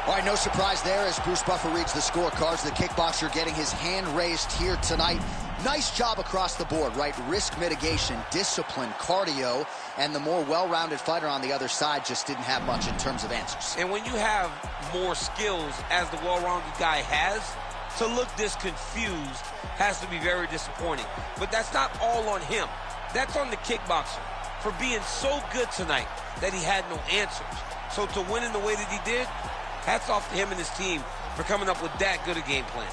All right, no surprise there as Bruce Buffer reads the scorecards. The kickboxer getting his hand raised here tonight. Nice job across the board, right? Risk mitigation, discipline, cardio, and the more well-rounded fighter on the other side just didn't have much in terms of answers. And when you have more skills, as the well-rounded guy has, to look this confused has to be very disappointing. But that's not all on him. That's on the kickboxer for being so good tonight that he had no answers. So to win in the way that he did, hats off to him and his team for coming up with that good a game plan.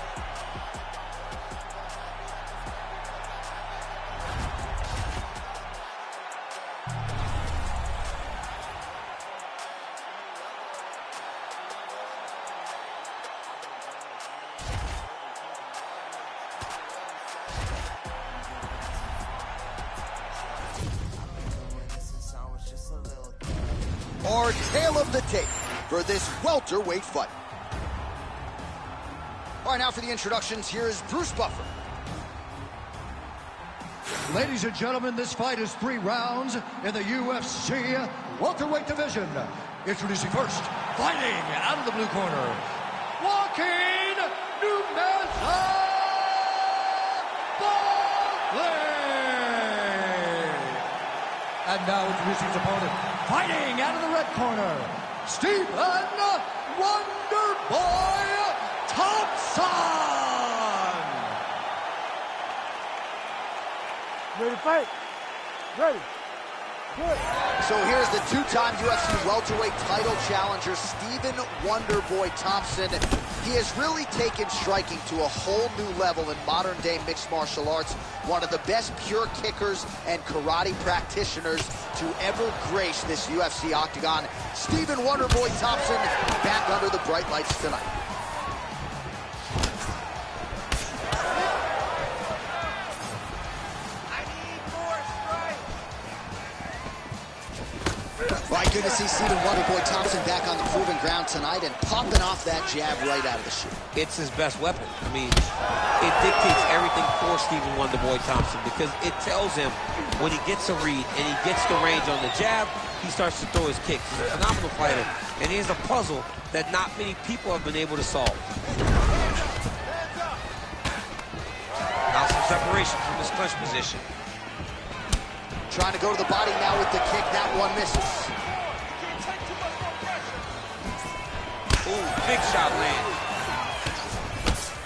Our tale of the tape for this welterweight fight. All right, now for the introductions, here is Bruce Buffer. Ladies and gentlemen, this fight is 3 rounds in the UFC welterweight division. Introducing first, fighting out of the blue corner, Joaquin Numeza Bale. And now introducing his opponent, fighting out of the red corner, Stephen Wonderboy Thompson. Ready to fight? Ready. Good. So here's the 2-time UFC welterweight title challenger, Stephen Wonderboy Thompson. He has really taken striking to a whole new level in modern-day mixed martial arts. One of the best pure kickers and karate practitioners to ever grace this UFC octagon. Stephen Wonderboy Thompson back under the bright lights tonight. My goodness, see Stephen Wonderboy Thompson back on the proven ground tonight and popping off that jab right out of the chute. It's his best weapon. I mean, it dictates everything for Stephen Wonderboy Thompson because it tells him when he gets a read and he gets the range on the jab, he starts to throw his kicks. He's a phenomenal fighter, and he is a puzzle that not many people have been able to solve. Now some separation from this clinch position. Trying to go to the body now with the kick. That one misses. Ooh, big shot land.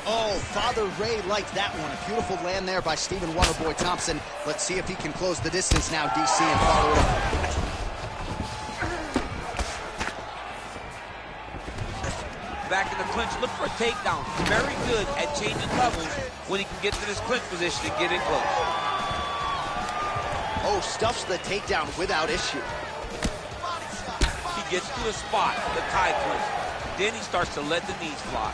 Oh, Father Ray liked that one. A beautiful land there by Stephen Wonderboy Thompson. Let's see if he can close the distance now, DC, and follow it up. Back in the clinch, look for a takedown. Very good at changing levels when he can get to this clinch position and get in close. Oh, stuffs the takedown without issue. He gets to the spot, the tie clinch. Then he starts to let the knees fly.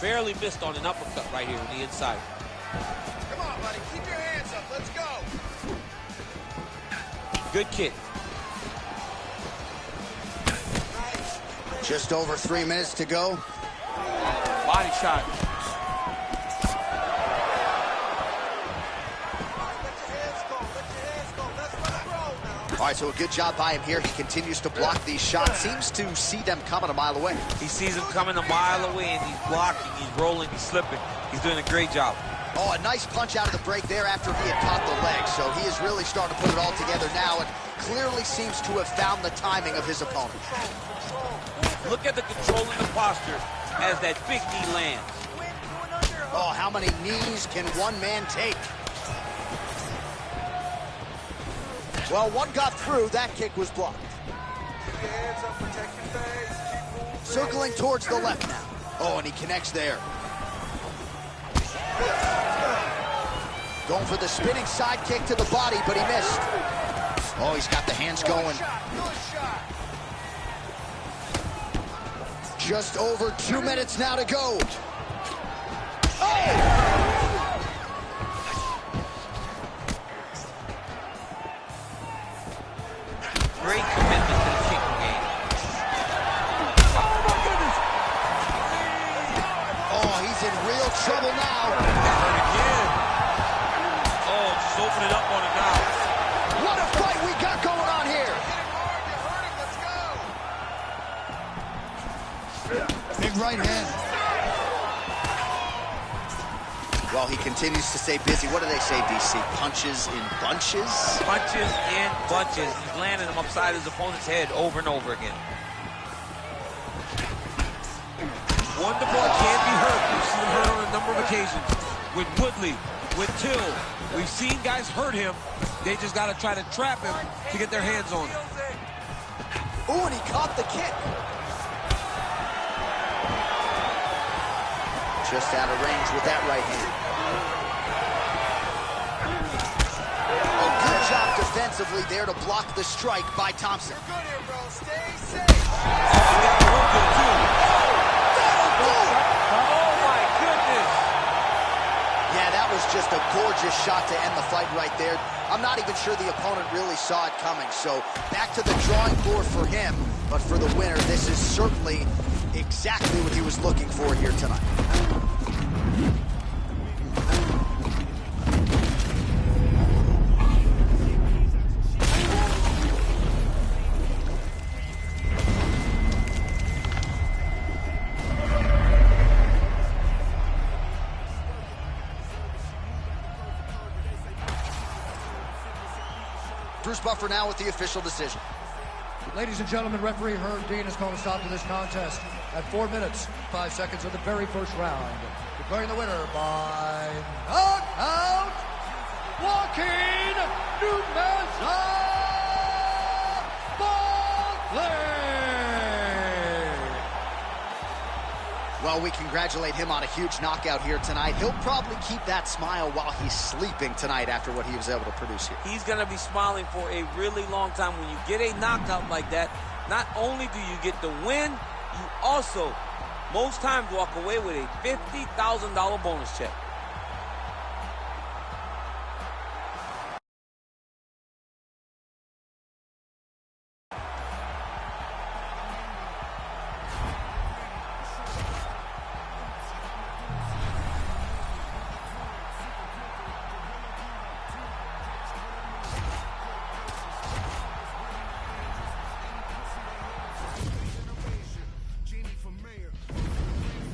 Barely missed on an uppercut right here on the inside. Come on, buddy. Keep your hands up. Let's go. Good kick. Just over 3 minutes to go. Body shot. All right, so a good job by him here. He continues to block these shots. Seems to see them coming a mile away. He sees them coming a mile away, and he's blocking, he's rolling, he's slipping. He's doing a great job. Oh, a nice punch out of the break there after he had caught the leg. So he is really starting to put it all together now and clearly seems to have found the timing of his opponent. Look at the control and the posture as that big knee lands. Oh, how many knees can one man take? Well, one got through. That kick was blocked. Keep your hands up, protect your face. Keep moving. Circling towards the left now. Oh, and he connects there. Going for the spinning side kick to the body, but he missed. Oh, he's got the hands going. Good shot. Just over 2 minutes now to go. Oh! Great commitment to the kicking game. Oh, my goodness. Oh, he's in real trouble now. Hurt again. Oh, just open it up on him now. What a fight we got going on here. Hit him hard, you hurt him. Let's go. Big right hand. Well, he continues to stay busy. What do they say, DC? Punches in bunches? Punches in bunches. He's landing them upside his opponent's head over and over again. Wonderboy can't be hurt. We've seen him hurt on a number of occasions. With Woodley, with Till. We've seen guys hurt him. They just got to try to trap him to get their hands on him. Ooh, and he caught the kick. Just out of range with that right hand. A good job defensively there to block the strike by Thompson. You're good here, bro. Stay safe. Oh my goodness! Yeah, that was just a gorgeous shot to end the fight right there. I'm not even sure the opponent really saw it coming. So back to the drawing board for him. But for the winner, this is certainly exactly what he was looking for here tonight. Bruce Buffer now with the official decision. Ladies and gentlemen, referee Herb Dean has called a stop to this contest at 4 minutes, 5 seconds of the very first round. Declaring the winner by knockout, Joaquin Numeza Buckley. Well, we congratulate him on a huge knockout here tonight. He'll probably keep that smile while he's sleeping tonight after what he was able to produce here. He's going to be smiling for a really long time. When you get a knockout like that, not only do you get the win, you also, most times, walk away with a $50,000 bonus check.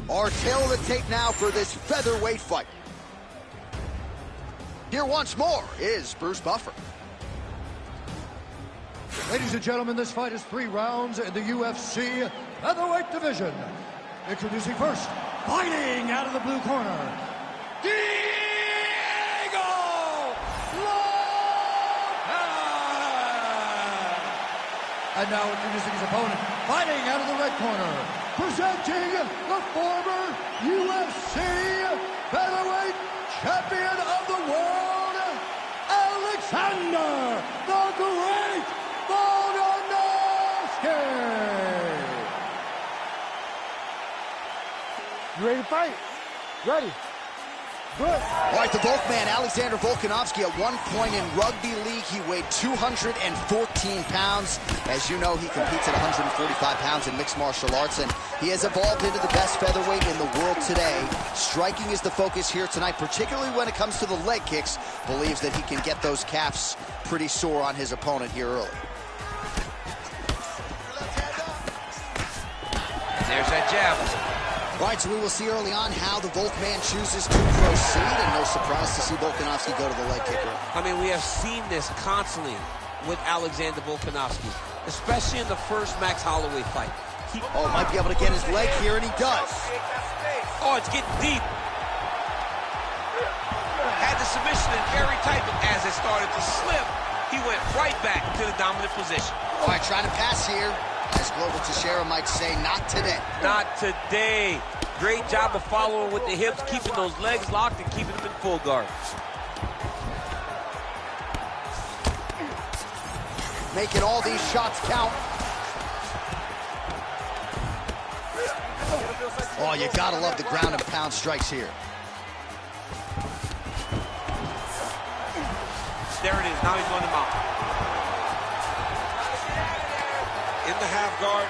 Our tail of the tape now for this featherweight fight. Here once more is Bruce Buffer. Ladies and gentlemen, this fight is 3 rounds in the UFC featherweight division. Introducing first, fighting out of the blue corner, Diego Lopez! And now introducing his opponent, fighting out of the red corner, presenting the former UFC featherweight champion of the world, Alexander the Great Volkanovski! You ready to fight? Ready. Good. All right, the Volkman, Alexander Volkanovski, at one point in rugby league, he weighed 214 pounds. As you know, he competes at 145 pounds in mixed martial arts, and he has evolved into the best featherweight in the world today. Striking is the focus here tonight, particularly when it comes to the leg kicks. Believes that he can get those calves pretty sore on his opponent here early. There's that jab. All right, so we will see early on how the Volkman chooses to proceed, and no surprise to see Volkanovski go to the leg kicker. I mean, we have seen this constantly with Alexander Volkanovski, especially in the first Max Holloway fight. Might be able to get his leg here, and he does. Oh, it's getting deep. Had the submission in very tight, but as it started to slip, he went right back to the dominant position. All right, trying to pass here. As Global Teixeira might say, not today. Not today. Great job of following with the hips, keeping those legs locked and keeping them in full guard. Making all these shots count. Oh, you gotta love the ground and pound strikes here. There it is. Now he's going to mount. In the half guard.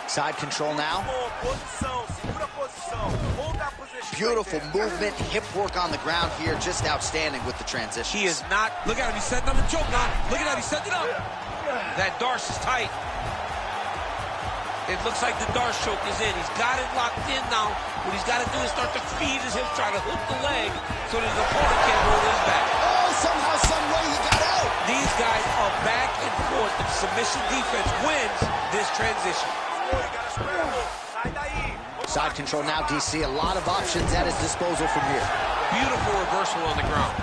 Side control now. Beautiful movement, hip work on the ground here, just outstanding with the transition. He is not, look at him, he's setting up the choke now. Look at that, he's setting it up. That Darce is tight. It looks like the Darce choke is in. He's got it locked in now. What he's got to do is start to feed his hips, try to hook the leg so that his opponent can't hold his back. Oh, somehow, some way he got out. These guys are back and forth. The submission defense wins this transition. Side control now, DC. A lot of options at his disposal from here. Beautiful reversal on the ground.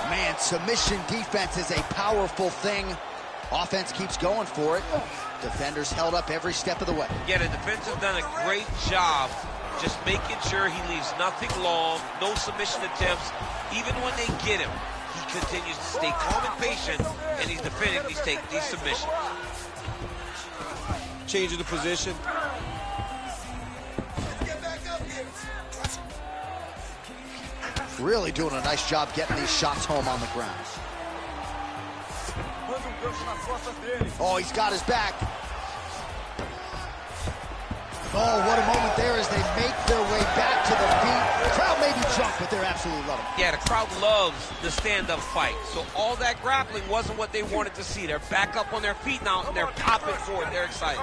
Man, submission defense is a powerful thing. Offense keeps going for it. Defenders held up every step of the way. Yeah, the defense has done a great job just making sure he leaves nothing long, no submission attempts. Even when they get him, he continues to stay calm and patient, and he's defending these submissions. Changing the position. Really doing a nice job getting these shots home on the ground. Oh, he's got his back. Oh, what a moment there as they make their way back to the feet. The crowd may be drunk, but they're absolutely loving it. Yeah, the crowd loves the stand-up fight. So all that grappling wasn't what they wanted to see. They're back up on their feet now, and they're popping forward. They're excited.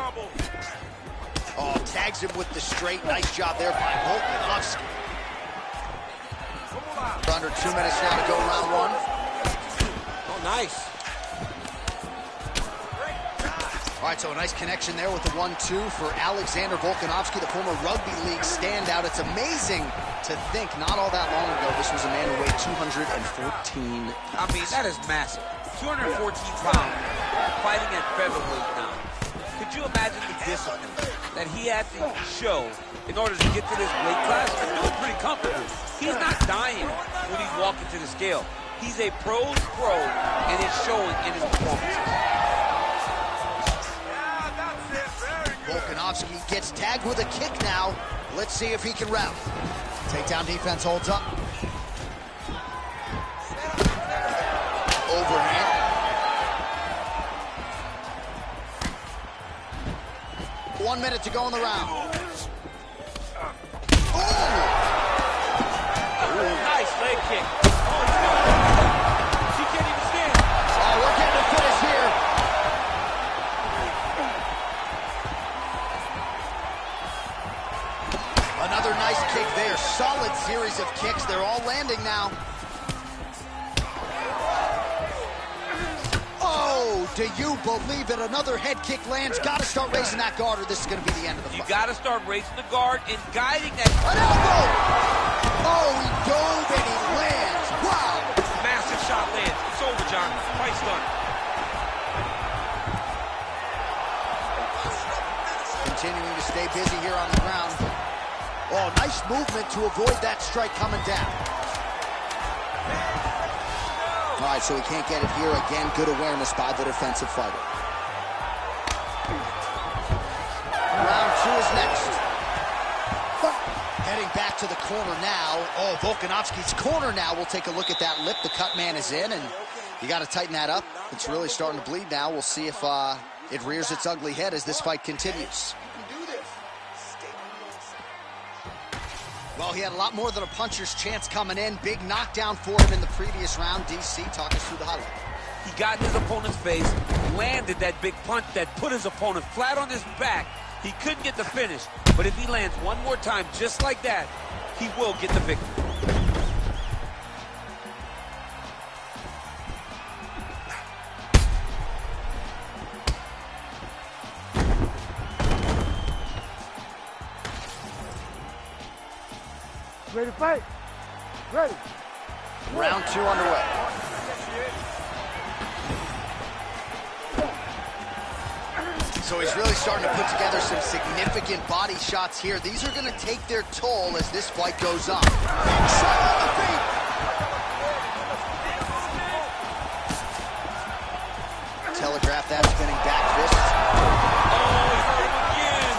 Oh, tags him with the straight. Nice job there by Volkanovski. Under 2 minutes now to go round one. Oh, nice. All right, so a nice connection there with the 1-2 for Alexander Volkanovski, the former rugby league standout. It's amazing to think not all that long ago, this was a man who weighed 214 pounds. I mean, that is massive. 214 pounds. fighting at featherweight now. Could you imagine the discipline that he had to show in order to get to this weight class? And do it pretty comfortably. He's not dying when he's walking to the scale. He's a pro's pro, and it's showing in his performances. Volkanovski gets tagged with a kick now. Let's see if he can rout. Takedown defense holds up. Overhand. 1 minute to go in the round. Oh! Nice leg kick. Oh, he's got it. She can't even stand. Oh, we're getting a finish here. Another nice kick there. Solid series of kicks. They're all landing now. Oh, do you believe it? Another head kick lands. Got to start raising that guard or this is going to be the end of the fight. You got to start raising the guard and guiding that. An elbow! Oh, he dove and he lands. Wow. Massive shot lands. It's over, John. Fight's done. Continuing to stay busy here on the ground. Oh, nice movement to avoid that strike coming down. All right, so he can't get it here. Again, good awareness by the defensive fighter. Round 2 is next. Heading back to the corner now. Oh, Volkanovski's corner now. We'll take a look at that lip. The cut man is in, and you got to tighten that up. It's really starting to bleed now. We'll see if it rears its ugly head as this fight continues. Well, he had a lot more than a puncher's chance coming in. Big knockdown for him in the previous round. DC, talk us through the highlight. He got in his opponent's face, landed that big punch that put his opponent flat on his back. He couldn't get the finish, but if he lands one more time just like that, he will get the victory. Ready to fight? Ready. Round 2 underway. So he's really starting to put together some significant body shots here. These are going to take their toll as this fight goes on. Shot on the feet. Telegraph that spinning back fist. Oh, he hurt him again.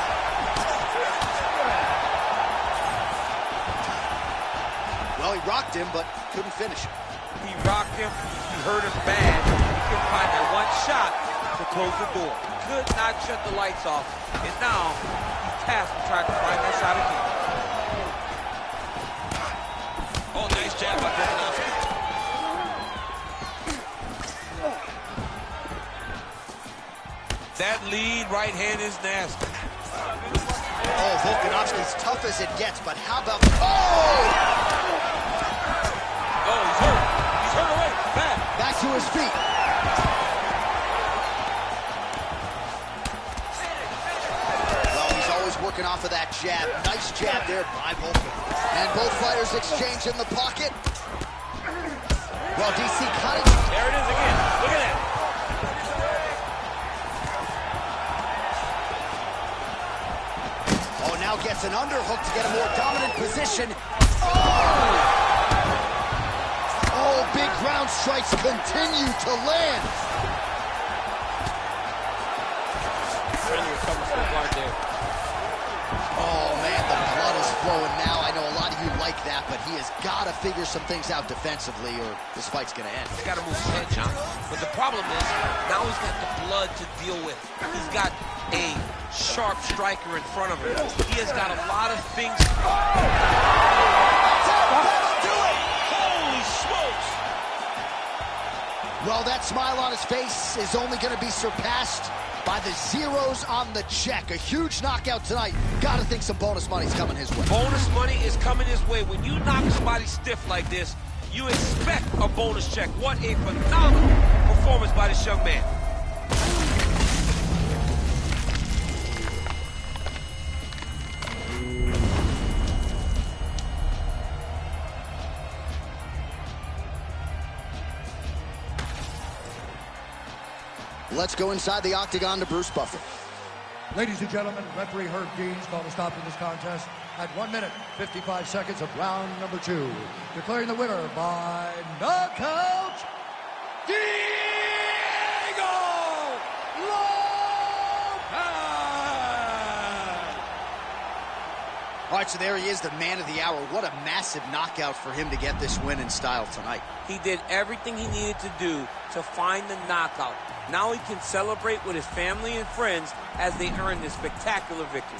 Well, he rocked him, but couldn't finish him. He rocked him. He hurt him bad. He couldn't find that one shot to close the door. Could not shut the lights off. And now he's tasked with trying to find that shot again. Oh, nice jab by Volkanovski. That lead right hand is nasty. Oh, Volkanovski's tough as it gets, but how about... Oh! Oh, he's hurt. He's hurt already. Bad. Back to his feet. Well, he's always working off of that jab. Nice jab there by Volkan. And both fighters exchange in the pocket. Well, DC cutting. There it is again. Look at that. Oh, now gets an underhook to get a more dominant position. Oh! Oh, big ground strikes continue to land. Oh, man, the blood is flowing now. I know a lot of you like that, but he has got to figure some things out defensively or this fight's going to end. He's got to move his head, John. But the problem is, now he's got the blood to deal with. He's got a sharp striker in front of him. He has got a lot of things. Holy smokes! Well, that smile on his face is only going to be surpassed by the zeros on the check. A huge knockout tonight. Got to think some bonus money's coming his way. Bonus money is coming his way. When you knock somebody stiff like this, you expect a bonus check. What a phenomenal performance by this young man. Let's go inside the octagon to Bruce Buffer. Ladies and gentlemen, referee Herb Dean's called a stop to this contest at 1 minute, 55 seconds of round number 2. Declaring the winner by knockout, Diego Lopez! All right, so there he is, the man of the hour. What a massive knockout for him to get this win in style tonight. He did everything he needed to do to find the knockout. Now he can celebrate with his family and friends as they earn this spectacular victory.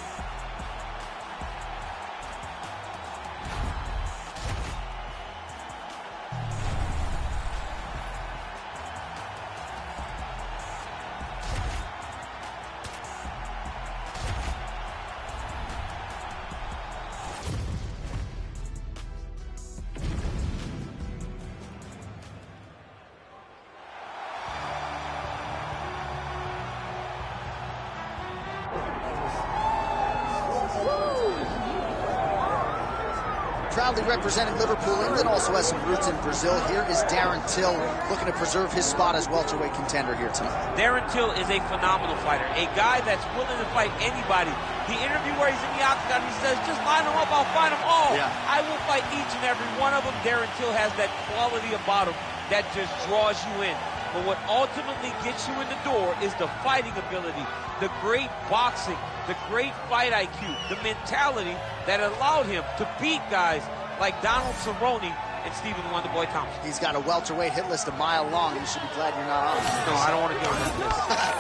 Proudly representing Liverpool, England, also has some roots in Brazil. Here is Darren Till, looking to preserve his spot as welterweight contender here tonight. Darren Till is a phenomenal fighter, a guy that's willing to fight anybody. The interview where he's in the octagon, he says, just line them up, I'll fight them all. Yeah. I will fight each and every one of them. Darren Till has that quality about him that just draws you in. But what ultimately gets you in the door is the fighting ability, the great boxing, the great fight IQ, the mentality that allowed him to beat guys like Donald Cerrone and Stephen Wonderboy Thompson. He's got a welterweight hit list a mile long. You should be glad you're not on it. No, I don't want to get on that list.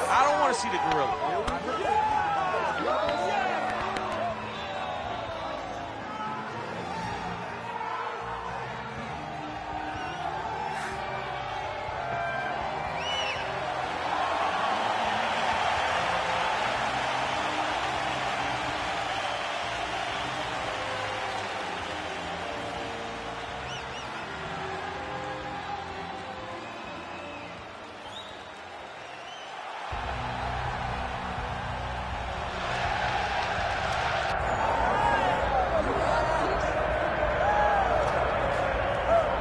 I don't want to see the gorilla.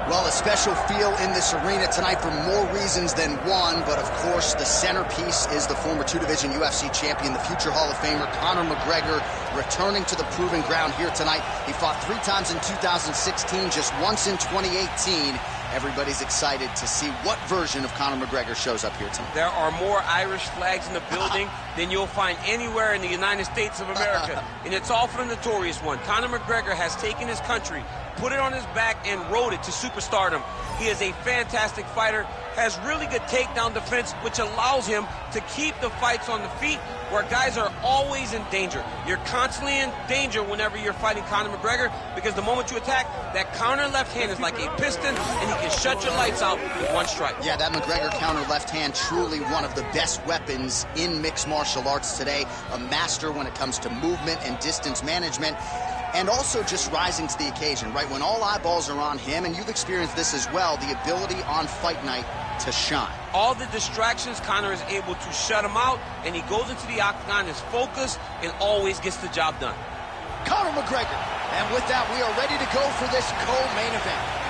Well, a special feel in this arena tonight for more reasons than one, but of course the centerpiece is the former two-division UFC champion, the future Hall of Famer, Conor McGregor, returning to the proving ground here tonight. He fought 3 times in 2016, just once in 2018. Everybody's excited to see what version of Conor McGregor shows up here tonight. There are more Irish flags in the building than you'll find anywhere in the United States of America. And it's all for the notorious one. Conor McGregor has taken his country, put it on his back, and rode it to superstardom. He is a fantastic fighter, has really good takedown defense, which allows him to keep the fights on the feet where guys are always in danger. You're constantly in danger whenever you're fighting Conor McGregor because the moment you attack, that counter left hand is like a piston and he can shut your lights out with one strike. Yeah, that McGregor counter left hand, truly one of the best weapons in mixed martial arts today. A master when it comes to movement and distance management. And also just rising to the occasion, right? When all eyeballs are on him, and you've experienced this as well, the ability on fight night to shine. All the distractions, Conor is able to shut him out, and he goes into the octagon as focused and always gets the job done. Conor McGregor. And with that, we are ready to go for this co-main event.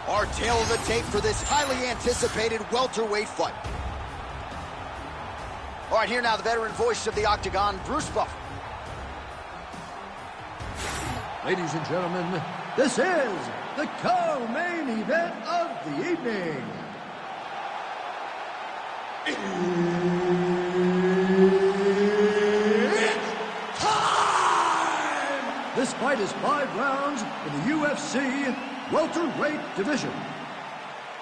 Our tale of the tape for this highly anticipated welterweight fight. All right, here now, the veteran voice of the octagon, Bruce Buffer. Ladies and gentlemen, this is the co-main event of the evening. It's time! This fight is 5 rounds in the UFC welterweight division.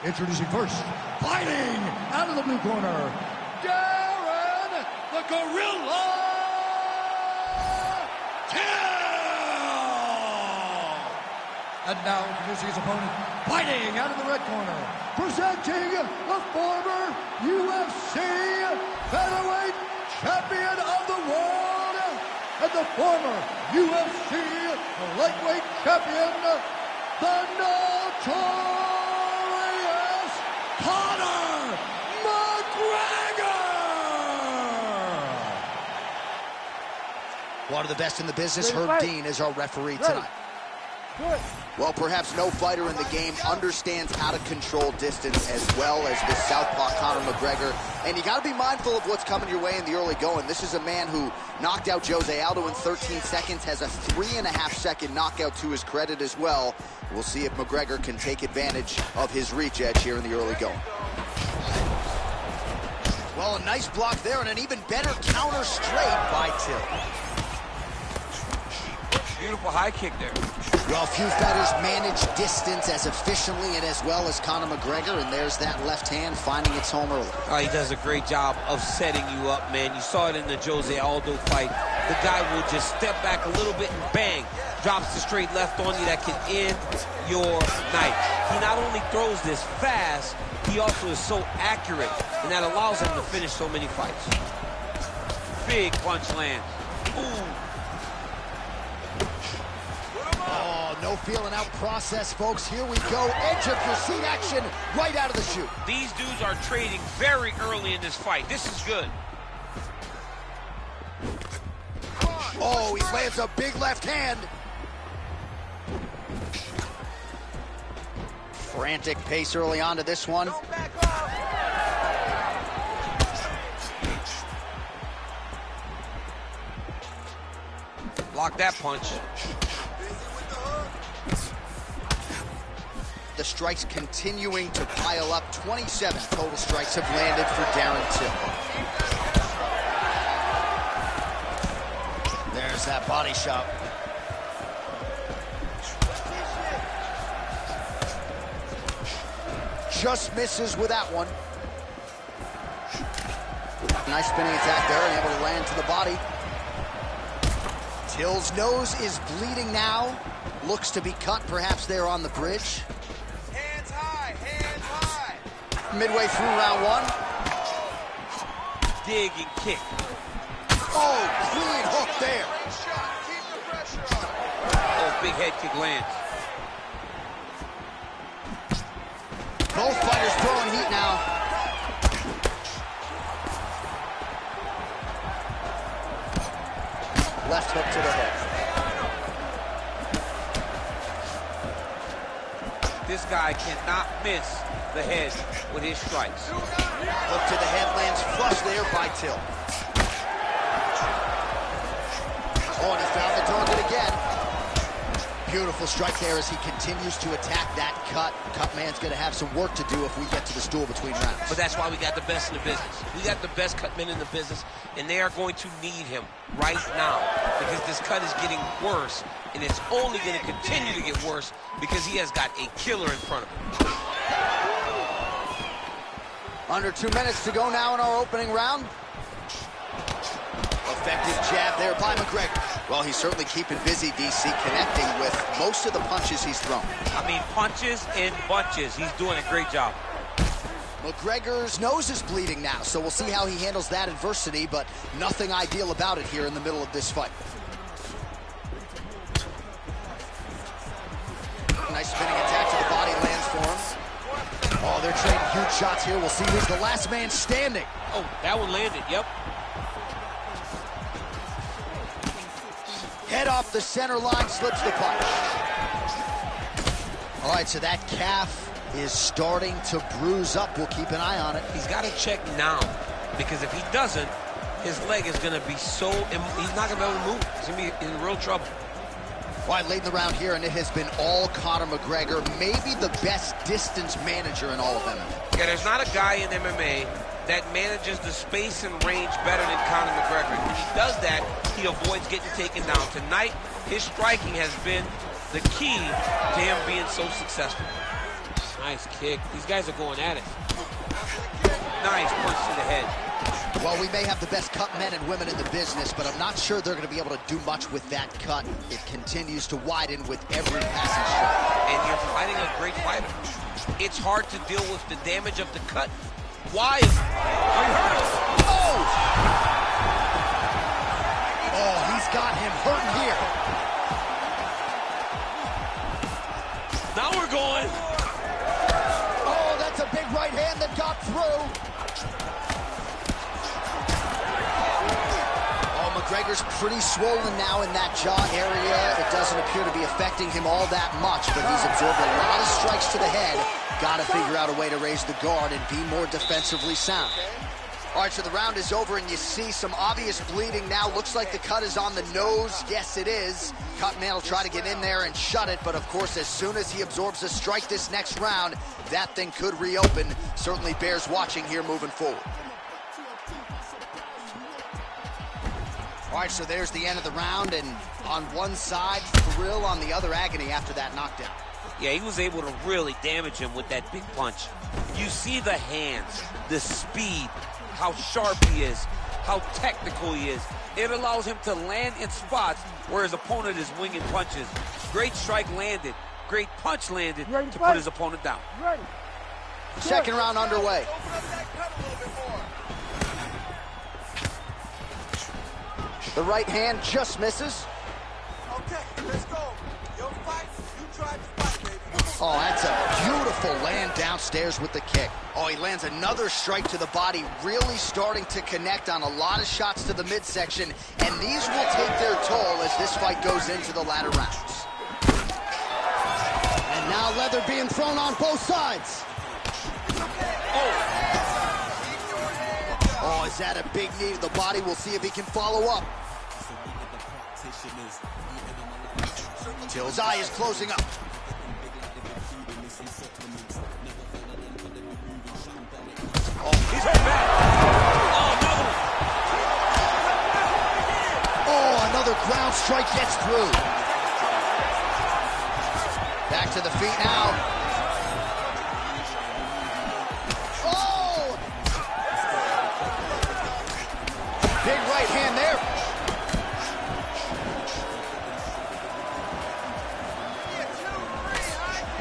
Introducing first, fighting out of the blue corner, Darren the Gorilla Till! And now introducing his opponent, fighting out of the red corner, presenting the former UFC featherweight champion of the world and the former UFC lightweight champion, the notorious Conor McGregor! One of the best in the business, Herb Fight. Dean, is our referee Ready. tonight. Good. Well, perhaps no fighter in the game understands how to control distance as well as this southpaw Conor McGregor. And you got to be mindful of what's coming your way in the early going. This is a man who knocked out Jose Aldo in 13 seconds, has a 3.5-second knockout to his credit as well. We'll see if McGregor can take advantage of his reach edge here in the early going. Well, a nice block there and an even better counter straight by Till. Beautiful high kick there. Well, few fighters manage distance as efficiently and as well as Conor McGregor, and there's that left hand finding its home early. Oh, he does a great job of setting you up, man. You saw it in the Jose Aldo fight. The guy will just step back a little bit and bang, drops the straight left on you that can end your night. He not only throws this fast, he also is so accurate, and that allows him to finish so many fights. Big punch lands. Ooh. Oh, no feeling out process, folks. Here we go. Edge of your seat action right out of the chute. These dudes are trading very early in this fight. This is good. Oh, he lands a big left hand. Frantic pace early on to this one. Don't back off. Block that punch. The strikes continuing to pile up. 27 total strikes have landed for Darren Till. There's that body shot. Just misses with that one. Nice spinning attack there and able to land to the body. Till's nose is bleeding now. Looks to be cut perhaps there on the bridge. Hands high, hands high. Midway through round one. Dig and kick. Oh, clean hook there. Great shot. Keep the pressure on. Oh, big head kick lands. Both fighters throwing heat now. Left hook to the head. This guy cannot miss the head with his strikes. Hook to the head lands flush there by Till. Oh, and he found the target again. Beautiful strike there as he continues to attack that cut. Cut man's going to have some work to do if we get to the stool between rounds. But that's why we got the best in the business. We got the best cut men in the business, and they are going to need him right now because this cut is getting worse, and it's only going to continue to get worse because he has got a killer in front of him. Under 2 minutes to go now in our opening round. Effective jab there by McGregor. Well, he's certainly keeping busy, DC, connecting with most of the punches he's thrown. I mean, punches in bunches. He's doing a great job. McGregor's nose is bleeding now, so we'll see how he handles that adversity, but nothing ideal about it here in the middle of this fight. Nice spinning attack to the body lands for him. Oh, they're trading huge shots here. We'll see who's the last man standing. Oh, that one landed, yep. Head off the center line, slips the punch. All right, so that calf is starting to bruise up. We'll keep an eye on it. He's got to check now because if he doesn't, his leg is going to be so, he's not going to be able to move. He's going to be in real trouble. All right, late in the round here, and it has been all Conor McGregor, maybe the best distance manager in all of MMA. Yeah, there's not a guy in MMA that manages the space and range better than Conor McGregor. When he does that, he avoids getting taken down. Tonight, his striking has been the key to him being so successful. Nice kick. These guys are going at it. Nice punch to the head. Well, we may have the best cut men and women in the business, but I'm not sure they're going to be able to do much with that cut. It continues to widen with every passing shot. And you're fighting a great fighter. It's hard to deal with the damage of the cut. Why? Oh! Oh, he's got him hurting here. Now we're going. Oh, that's a big right hand that got through. Oh, McGregor McGregor's pretty swollen now in that jaw area. It doesn't appear to be affecting him all that much, but he's absorbed a lot of strikes to the head. Got to figure out a way to raise the guard and be more defensively sound. All right, so the round is over, and you see some obvious bleeding now. Looks like the cut is on the nose. Yes, it is. Cutman will try to get in there and shut it, but of course, as soon as he absorbs a strike this next round, that thing could reopen. Certainly bears watching here moving forward. All right, so there's the end of the round, and on one side, thrill, on the other, agony after that knockdown. Yeah, he was able to really damage him with that big punch. You see the hands, the speed, how sharp he is, how technical he is. It allows him to land in spots where his opponent is winging punches. Great strike landed, great punch landed to put his opponent down. Second round underway. The right hand just misses. Okay, let's go. Your fight, you tried to fight, baby. Oh, that's a beautiful land downstairs with the kick. Oh, he lands another strike to the body, really starting to connect on a lot of shots to the midsection, and these will take their toll as this fight goes into the latter rounds. And now leather being thrown on both sides. Oh, is that a big knee to the body? We'll see if he can follow up. Till's eye is closing up. Oh, he's hurt bad. Oh, another one. Oh, another ground strike gets through. Back to the feet now. Oh! Big right hand there.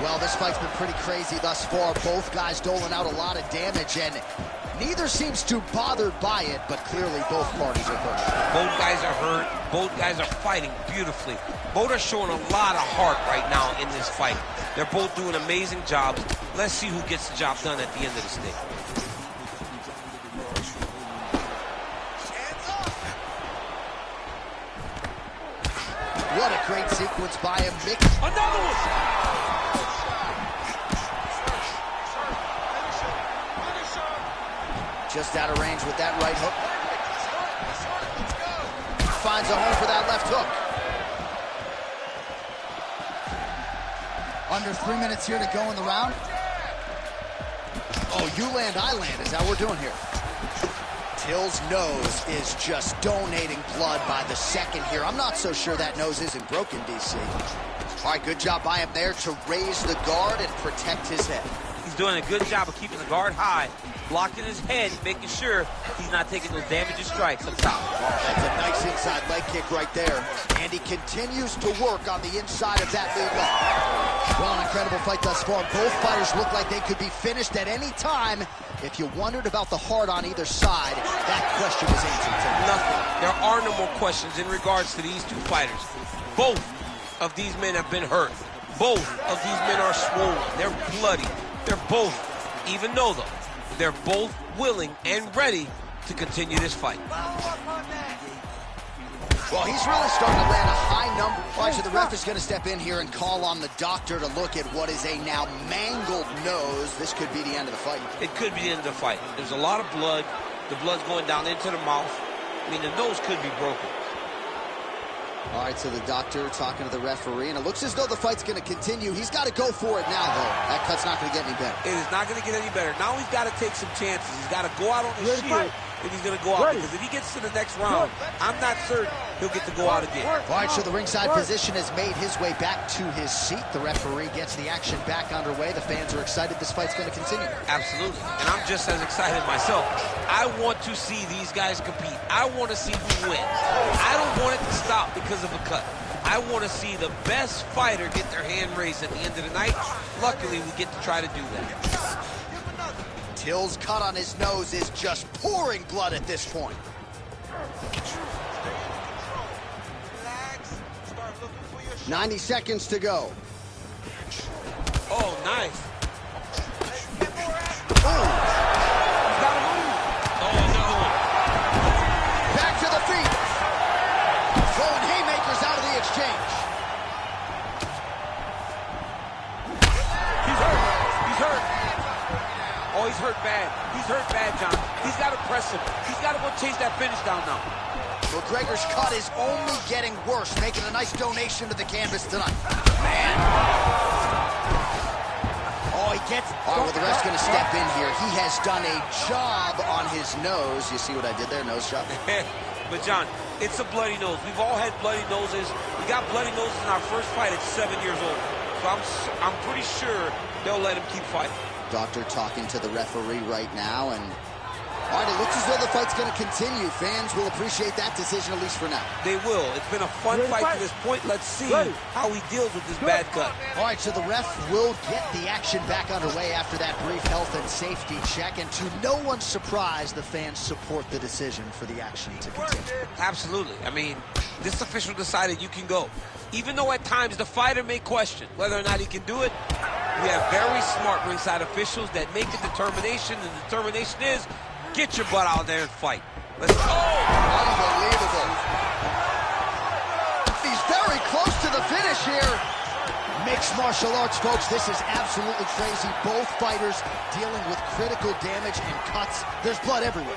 Well, this fight's been pretty crazy thus far. Both guys doling out a lot of damage, and neither seems too bothered by it, but clearly both parties are hurt. Both guys are hurt. Both guys are fighting beautifully. Both are showing a lot of heart right now in this fight. They're both doing amazing jobs. Let's see who gets the job done at the end of this thing. What a great sequence by him. Another one! Just out of range with that right hook. Finds a home for that left hook. Under 3 minutes here to go in the round. Oh, you land, I land. Is that what we're doing here? Till's nose is just donating blood by the second here. I'm not so sure that nose isn't broken, DC. All right, good job by him there to raise the guard and protect his head. He's doing a good job of keeping the guard high, blocking his head, making sure he's not taking those damaging strikes up top. That's a nice inside leg kick right there. And he continues to work on the inside of that lead leg. Well, an incredible fight thus far. Both fighters look like they could be finished at any time. If you wondered about the heart on either side, that question was answered today. Nothing. There are no more questions in regards to these two fighters. Both of these men have been hurt. Both of these men are swollen. They're bloody. They're both, even though they're both willing and ready to continue this fight. Well, he's really starting to land a high number. All right, so the ref is going to step in here and call on the doctor to look at what is a now mangled nose. This could be the end of the fight. It could be the end of the fight. There's a lot of blood. The blood's going down into the mouth. I mean, the nose could be broken. All right, so the doctor talking to the referee, and it looks as though the fight's going to continue. He's got to go for it now, though. That cut's not going to get any better. It is not going to get any better. Now he's got to take some chances. He's got to go out on his shield, and he's going to go out. Because if he gets to the next round, I'm not certain he'll get to go out again. All right, so the ringside physician has made his way back to his seat. The referee gets the action back underway. The fans are excited. This fight's going to continue. Absolutely. And I'm just as excited myself. I want to see these guys compete. I want to see who wins. I don't want it to stop because of a cut. I want to see the best fighter get their hand raised at the end of the night. Luckily, we get to try to do that. Till's cut on his nose is just pouring blood at this point. 90 seconds to go. Oh, nice. Oh, Oh, another one. back to the feet. hurt bad. He's hurt bad, John. He's got to press him. He's got to go chase that finish down now. McGregor's cut is only getting worse, making a nice donation to the canvas tonight. Man. Oh, he gets... All right, well, the ref's going to step in here. He has done a job on his nose. You see what I did there? Nose job. But, John, it's a bloody nose. We've all had bloody noses. We got bloody noses in our first fight at 7 years old. So I'm pretty sure they'll let him keep fighting. Doctor talking to the referee right now, and all right, it looks as though the fight's going to continue. Fans will appreciate that decision, at least for now. They will. It's been a fun fight to this point. Let's see how he deals with this bad cut. All right, so the ref will get the action back underway after that brief health and safety check, and to no one's surprise, the fans support the decision for the action to continue. Absolutely. I mean, this official decided you can go. Even though at times the fighter may question whether or not he can do it, we have very smart ringside officials that make a determination, and the determination is get your butt out there and fight. Let's go! Unbelievable. He's very close to the finish here. Mixed martial arts, folks, this is absolutely crazy. Both fighters dealing with critical damage and cuts. There's blood everywhere.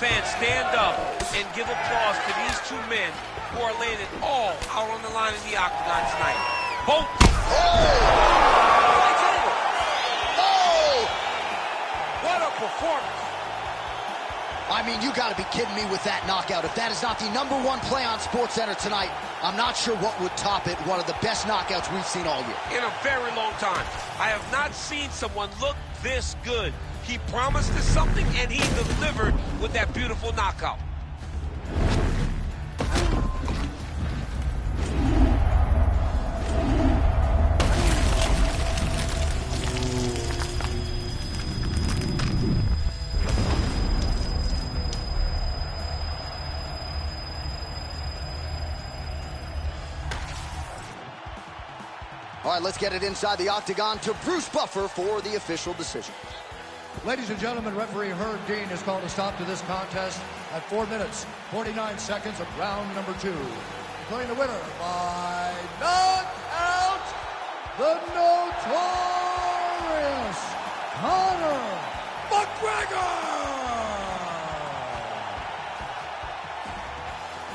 Fans, stand up and give applause to these two men who are laying it all out on the line in the octagon tonight. Both. Fight's over. Oh! What a performance. I mean, you got to be kidding me with that knockout. If that is not the #1 play on SportsCenter tonight, I'm not sure what would top it. One of the best knockouts we've seen all year. In a very long time. I have not seen someone look this good. He promised us something, and he delivered with that beautiful knockout. All right, let's get it inside the octagon to Bruce Buffer for the official decision. Ladies and gentlemen, referee Herb Dean has called a stop to this contest at 4 minutes, 49 seconds of round number 2. Declaring the winner by knockout, the notorious Conor McGregor!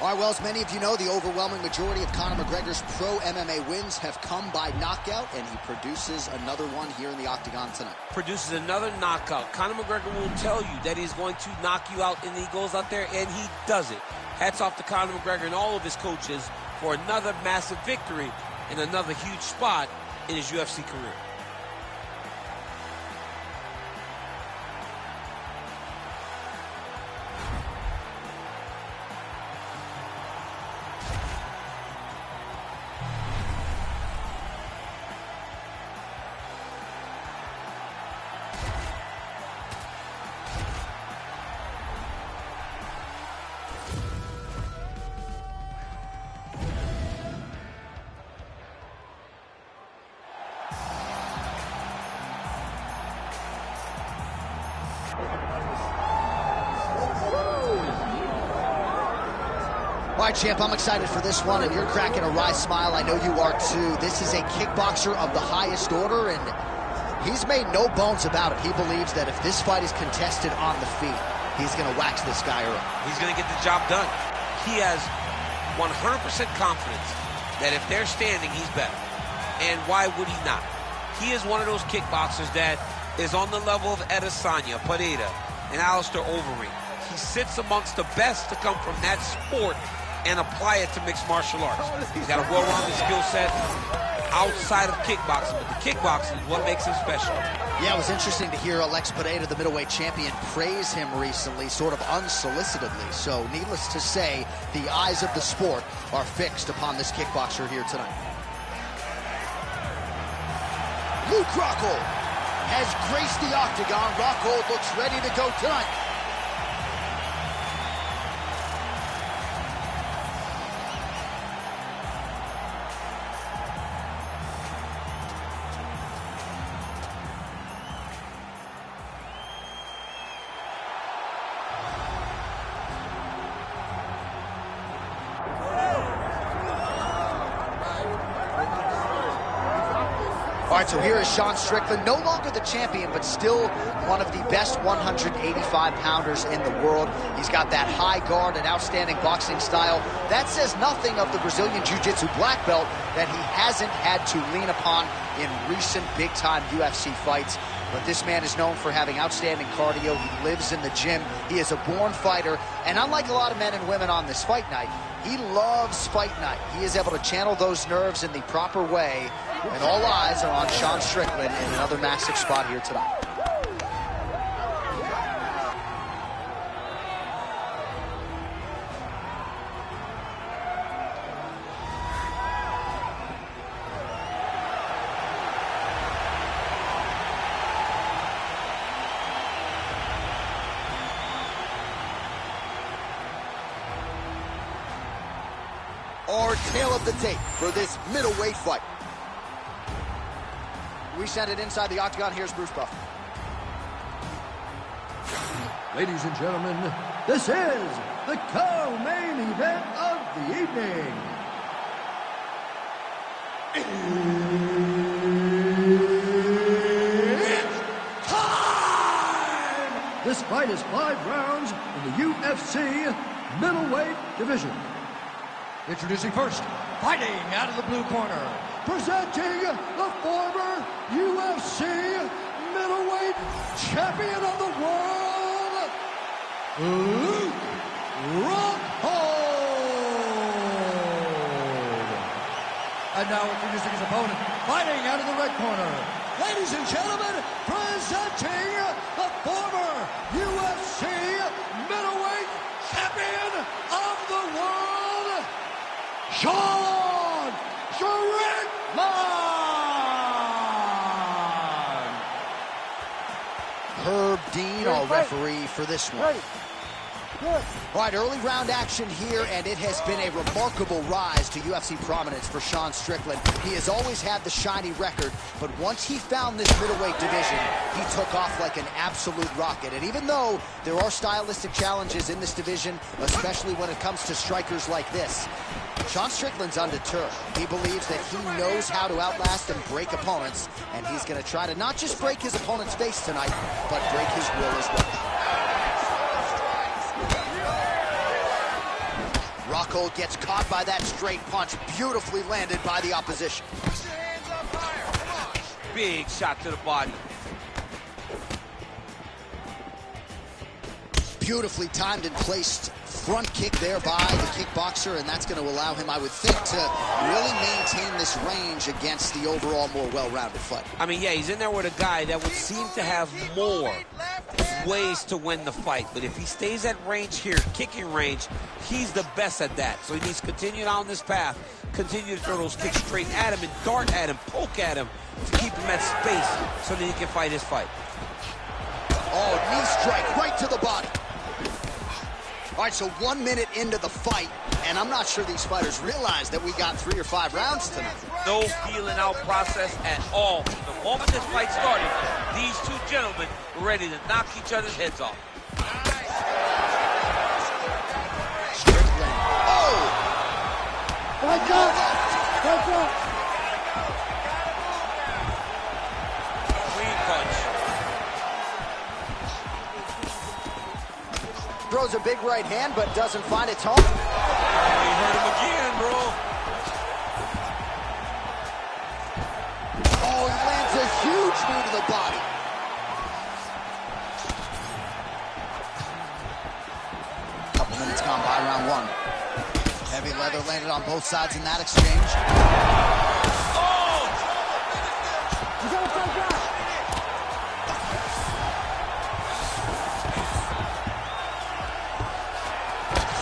All right, well, as many of you know, the overwhelming majority of Conor McGregor's pro MMA wins have come by knockout, and he produces another one here in the octagon tonight. Produces another knockout. Conor McGregor will tell you that he's going to knock you out, and he goes out there and he does it. Hats off to Conor McGregor and all of his coaches for another massive victory and another huge spot in his UFC career. All right, champ, I'm excited for this one, and you're cracking a wry smile. I know you are, too. This is a kickboxer of the highest order, and he's made no bones about it. He believes that if this fight is contested on the feet, he's going to wax this guy up. He's going to get the job done. He has 100% confidence that if they're standing, he's better. And why would he not? He is one of those kickboxers that is on the level of Adesanya, Pereira, and Alistair Overeem. He sits amongst the best to come from that sport and apply it to mixed martial arts. He's got a well-rounded skill set outside of kickboxing, but the kickboxing is what makes him special. Yeah, it was interesting to hear Alex Pereira, the middleweight champion, praise him recently, sort of unsolicitedly. So, needless to say, the eyes of the sport are fixed upon this kickboxer here tonight. Luke Rockhold has graced the octagon. Rockhold looks ready to go tonight. All right, so here is Sean Strickland, no longer the champion, but still one of the best 185-pounders in the world. He's got that high guard and outstanding boxing style. That says nothing of the Brazilian Jiu-Jitsu black belt that he hasn't had to lean upon in recent big-time UFC fights. But this man is known for having outstanding cardio. He lives in the gym. He is a born fighter. And unlike a lot of men and women on this fight night, he loves fight night. He is able to channel those nerves in the proper way. And all eyes are on Sean Strickland in another massive spot here tonight. Our tail of the tape for this middleweight fight. We send it inside the octagon. Here's Bruce Buffer. Ladies and gentlemen, this is the co-main event of the evening. It's time! This fight is 5 rounds in the UFC middleweight division. Introducing first, fighting out of the blue corner, presenting the former UFC middleweight champion of the world, Luke Rockhold. And now introducing his opponent, fighting out of the red corner, ladies and gentlemen, presenting the former UFC middleweight champion of the world, Sean Strickland! Herb Dean, our referee for this one. Ready. Good. All right, early round action here, and it has been a remarkable rise to UFC prominence for Sean Strickland. He has always had the shiny record, but once he found this middleweight division, he took off like an absolute rocket. And even though there are stylistic challenges in this division, especially when it comes to strikers like this, Sean Strickland's undeterred. He believes that he knows how to outlast and break opponents, and he's going to try to not just break his opponent's face tonight, but break his will as well. Rockhold gets caught by that straight punch, beautifully landed by the opposition. Put your hands up higher. Come on. Big shot to the body. Beautifully timed and placed front kick there by the kickboxer, and that's going to allow him, I would think, to really maintain this range against the overall more well-rounded fight. I mean, yeah, he's in there with a guy that would seem to have more ways to win the fight. But if he stays at range here, kicking range, he's the best at that. So he needs to continue down this path, continue to throw those kicks straight at him and dart at him, poke at him to keep him at space so that he can fight his fight. Oh, knee strike right to the body. All right, so 1 minute into the fight, and I'm not sure these fighters realize that we got 3 or 5 rounds tonight. No feeling out process at all. The moment this fight started, these two gentlemen were ready to knock each other's heads off. Strickland. Oh! Watch out! Watch out! Clean punch. Throws a big right hand, but doesn't find its home. Oh, he hurt him again, bro. Oh, he lands a huge knee to the body. Couple minutes gone by, round 1. Heavy leather landed on both sides in that exchange. You gotta fight back!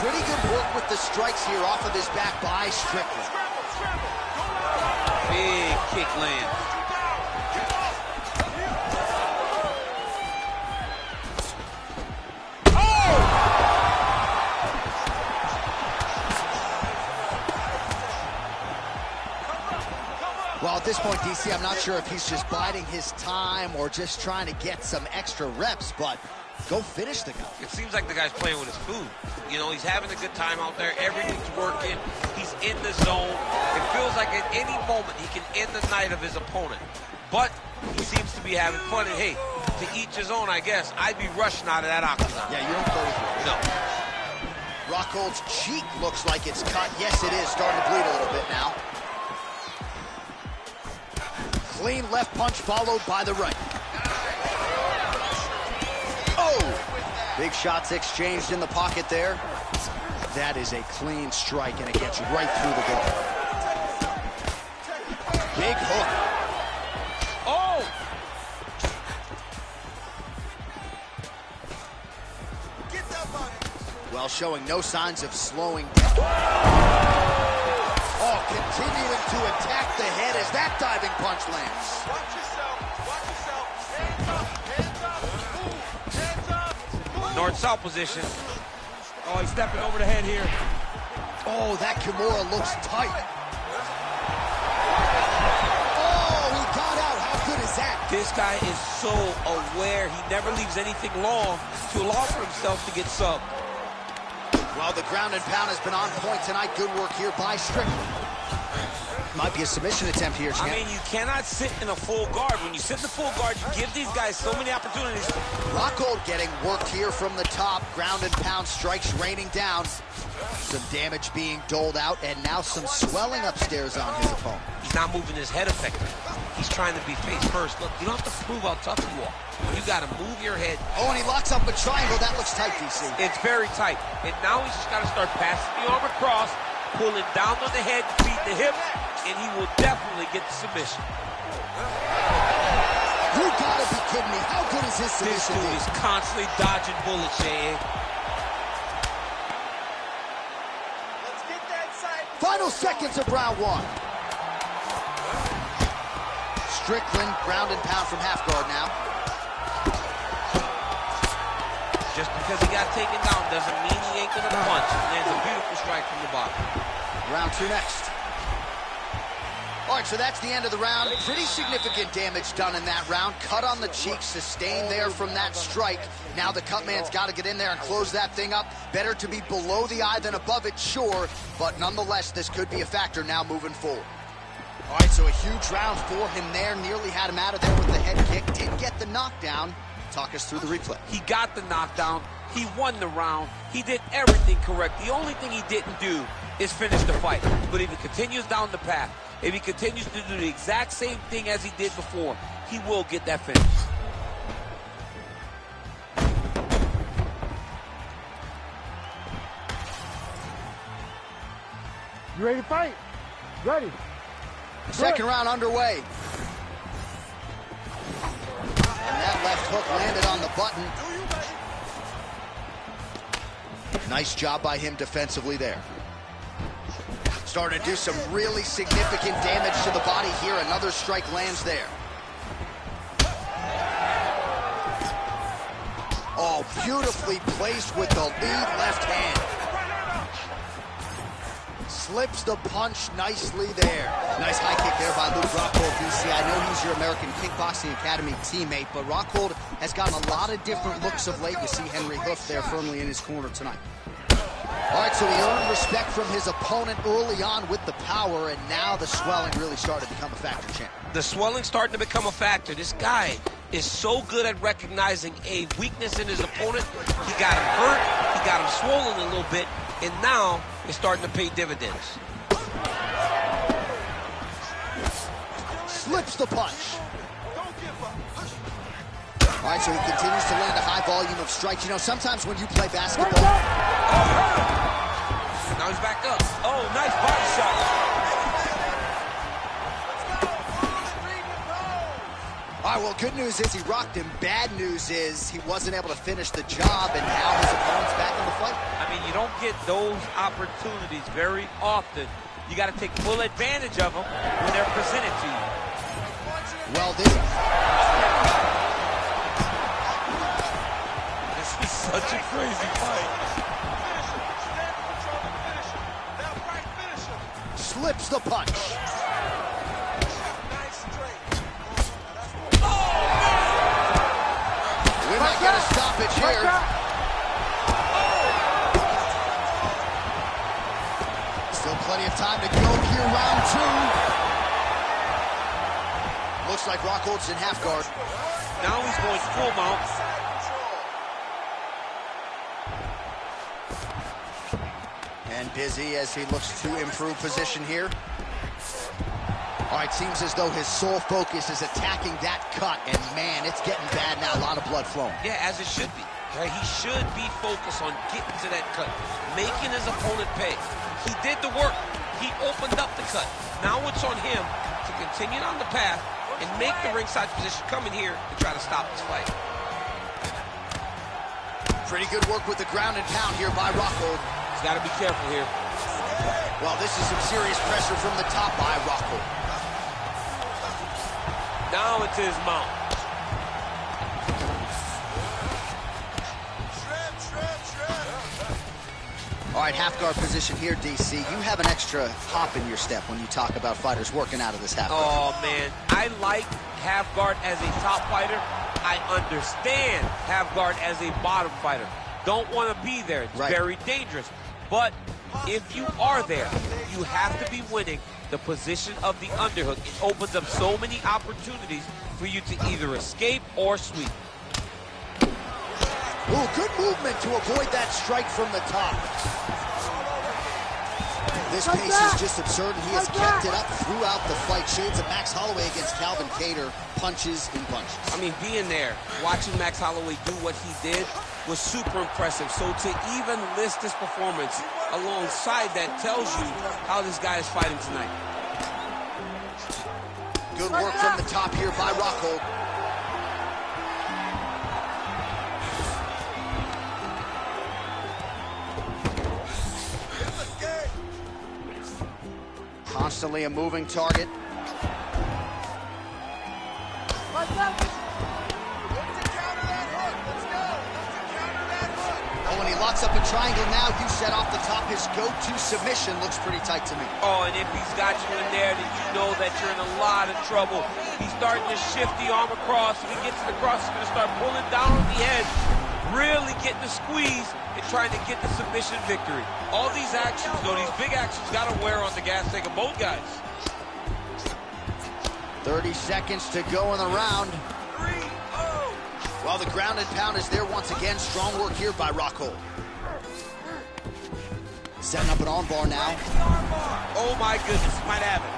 Pretty good work with the strikes here off of his back by Strickland. Big kick land. Well, at this point, DC, I'm not sure if he's just biding his time or just trying to get some extra reps, but Go finish the guy. It seems like the guy's playing with his food. You know, he's having a good time out there. Everything's working. He's in the zone. It feels like at any moment he can end the night of his opponent. But he seems to be having fun. And hey, to each his own, I guess. I'd be rushing out of that octagon. Yeah, you don't go with it. No. Rockhold's cheek looks like it's cut. Yes, it is. Starting to bleed a little bit now. Clean left punch followed by the right. Oh! Big shots exchanged in the pocket there. That is a clean strike, and it gets right through the guard. Big hook. Oh! Well, showing no signs of slowing down. Oh, continuing to attack the head as that diving punch lands. Watch yourself. Watch yourself. Hands up. Hands up. Move. Hands up. Move. North-south position. Oh, he's stepping over the head here. Oh, that Kimura looks tight. Oh, he got out. How good is that? This guy is so aware. He never leaves anything long to allow for himself to get subbed. Well, the ground and pound has been on point tonight. Good work here by Strickland. Might be a submission attempt here, champ. I mean, you cannot sit in a full guard. When you sit in the full guard, you give these guys so many opportunities. Rockhold getting worked here from the top. Ground and pound strikes raining down. Some damage being doled out, and now some swelling upstairs on his opponent. He's not moving his head effectively. He's trying to be face first. Look, you don't have to prove how tough you are. You got to move your head. Oh, and he locks up a triangle. That looks tight, DC. It's very tight. And now he's just got to start passing the arm across, pulling down on the head, feed the hip, and he will definitely get the submission. You gotta be kidding me. How good is his This submission? dude is constantly dodging bullets, Shane. Let's get that side. Final seconds of round one. Strickland, ground and pound from half guard now. Just because he got taken down doesn't mean he ain't gonna punch. Lands a beautiful strike from the bottom. Round two next. All right, so that's the end of the round. Pretty significant damage done in that round. Cut on the cheek, sustained there from that strike. Now the cut man's got to get in there and close that thing up. Better to be below the eye than above it, sure. But nonetheless, this could be a factor now moving forward. All right, so a huge round for him there. Nearly had him out of there with the head kick. Did get the knockdown. Talk us through the replay. He got the knockdown. He won the round. He did everything correct. The only thing he didn't do is finish the fight. But if he continues down the path, if he continues to do the exact same thing as he did before, he will get that finish. You ready to fight? Ready. Second round underway. And that left hook landed on the button. Nice job by him defensively there. Starting to do some really significant damage to the body here. Another strike lands there. Oh, beautifully placed with the lead left hand. Slips the punch nicely there. Nice high kick there by Luke Rockhold, DC. I know he's your American Kickboxing Academy teammate, but Rockhold has gotten a lot of different looks of late. You see Henry Hoof there firmly in his corner tonight. All right, so he earned respect from his opponent early on with the power, and now the swelling really started to become a factor, champ. The swelling's starting to become a factor. This guy is so good at recognizing a weakness in his opponent. He got him hurt, he got him swollen a little bit, and now it's starting to pay dividends. Slips the punch. All right, so he continues to land a high volume of strikes. You know, sometimes when you play basketball... Now he's back up. Oh, nice body shot. All right, well, good news is he rocked him. Bad news is he wasn't able to finish the job, and now his opponent's back in the fight. I mean, you don't get those opportunities very often. You got to take full advantage of them when they're presented to you. Well, this is such a crazy fight. Slips the punch. We might get a stoppage here. time to go here, round two. Looks like Rockhold's in half guard. Now he's going full mount. And busy as he looks to improve position here. All right, seems as though his sole focus is attacking that cut, and man, it's getting bad now. A lot of blood flowing. Yeah, as it should be. Right? He should be focused on getting to that cut, making his opponent pay. He did the work. He opened up the cut. Now it's on him to continue on the path and make the ringside position come in here and try to stop this fight. Pretty good work with the ground and pound here by Rockhold. He's got to be careful here. Well, this is some serious pressure from the top by Rockhold. Now it's his mount. All right, half guard position here, DC. You have an extra hop in your step when you talk about fighters working out of this half guard. Oh, man. I like half guard as a top fighter. I understand half guard as a bottom fighter. Don't want to be there. It's very dangerous. But if you are there, you have to be winning the position of the underhook. It opens up so many opportunities for you to either escape or sweep. Ooh, good movement to avoid that strike from the top. This pace is just absurd, and he has kept it up throughout the fight. Shades of Max Holloway against Calvin Kattar, punches in bunches. I mean, being there, watching Max Holloway do what he did was super impressive. So to even list this performance alongside that tells you how this guy is fighting tonight. Good work from the top here by Rockhold. Constantly a moving target. Oh, when he locks up a triangle now, you set off the top. His go-to submission looks pretty tight to me. Oh, and if he's got you in there, then you know that you're in a lot of trouble. He's starting to shift the arm across. If he gets it across, he's going to start pulling down on the edge, really getting the squeeze and trying to get the submission victory. All these actions, though, these big actions, got to wear on the gas tank of both guys. 30 seconds to go in the round. Well, the ground and pound is there once again. Strong work here by Rockhold. Setting up an armbar now. Oh, my goodness. He might have it.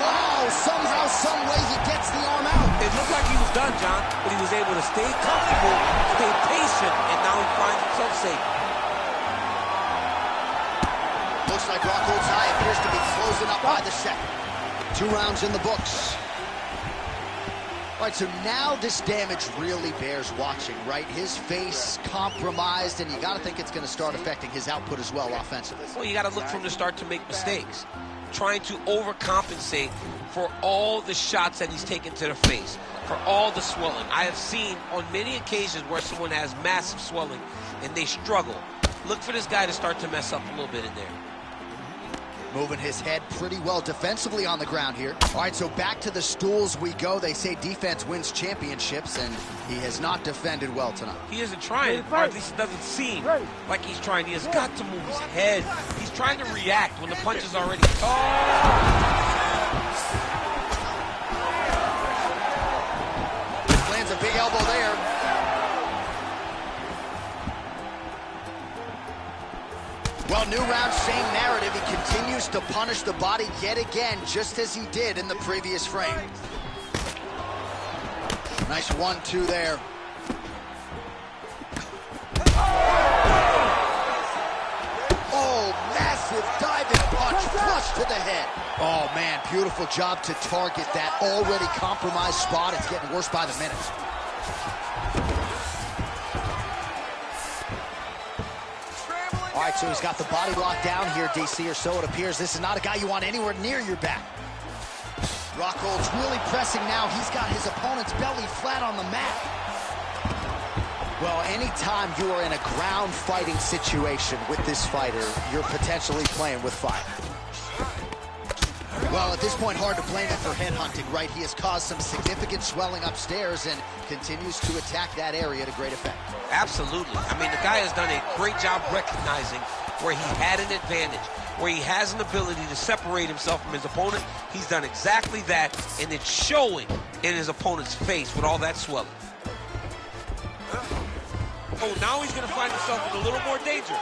Wow, somehow, some way he gets the arm out. It looked like he was done, John, but he was able to stay comfortable, stay patient, and now he finds himself safe. Looks like Rockhold's eye appears to be closing up by the second. 2 rounds in the books. All right, so now this damage really bears watching, right? His face compromised, and you got to think it's going to start affecting his output as well offensively. Well, you got to look for him to start to make mistakes, trying to overcompensate for all the shots that he's taken to the face, for all the swelling. I have seen on many occasions where someone has massive swelling and they struggle. Look for this guy to start to mess up a little bit in there. Moving his head pretty well defensively on the ground here. All right, so back to the stools we go. They say defense wins championships, and he has not defended well tonight. He isn't trying, or at least it doesn't seem like he's trying. He has got to move his head. He's trying to react when the punch is already... Lands a big elbow there. Well, new round, same narrative. He continues to punish the body yet again, just as he did in the previous frame. Nice 1-2 there. Oh, massive diving punch, flush to the head. Oh, man, beautiful job to target that already compromised spot. It's getting worse by the minute. All right, so he's got the body locked down here, DC, or so it appears. This is not a guy you want anywhere near your back. Rockhold's really pressing now. He's got his opponent's belly flat on the mat. Well, anytime you are in a ground fighting situation with this fighter, you're potentially playing with fire. Well, at this point, hard to blame him for headhunting, right? He has caused some significant swelling upstairs and continues to attack that area to great effect. Absolutely. I mean, the guy has done a great job recognizing where he had an advantage, where he has an ability to separate himself from his opponent. He's done exactly that, and it's showing in his opponent's face with all that swelling. Oh, now he's going to find himself in a little more danger.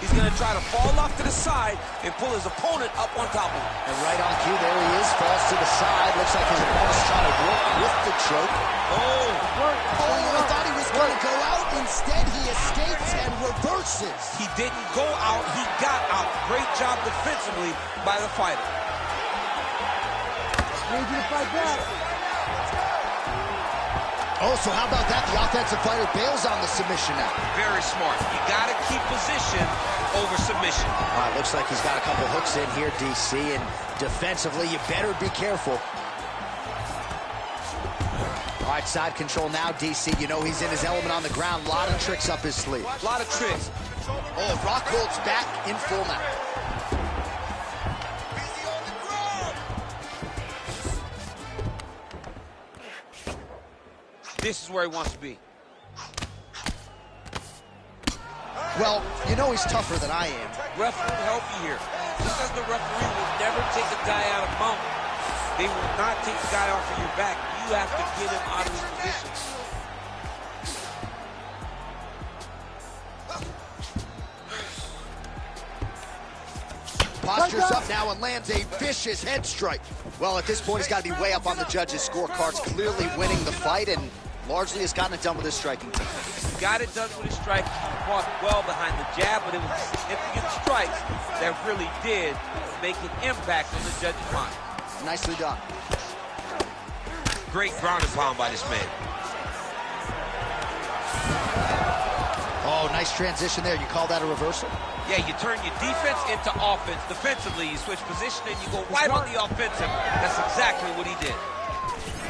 He's going to try to fall off to the side and pull his opponent up on top of him. And right on cue, there he is, falls to the side. Looks like his opponent's trying to work with the choke. Oh, I thought he was going to go out. Instead, he escapes and reverses. he didn't go out, he got out. Great job defensively by the fighter. Need you to fight back. Oh, so how about that? The offensive fighter bails on the submission now. Very smart. You got to keep position over submission. All right, looks like he's got a couple hooks in here, DC, and defensively, you better be careful. All right, side control now, DC. You know he's in his element on the ground. A lot of tricks up his sleeve. A lot of tricks. Oh, Rockhold's back in full now. Busy on the ground. This is where he wants to be. Well, you know he's tougher than I am. Ref will help you here. Just as the referee will never take a guy out of mount, they will not take the guy off of your back. You have to get him out of his position. Postures up now and lands a vicious head strike. Well, at this point, he's got to be way up on the judges' scorecards, clearly winning the fight, and largely has gotten it done with his striking team. He got it done with his strike. He fought well behind the jab, but it was significant strikes that really did make an impact on the judges' mind. Nicely done. Great ground and pound by this man. Oh, nice transition there. You call that a reversal? Yeah, you turn your defense into offense. Defensively, you switch position and you go right on the offensive. That's exactly what he did.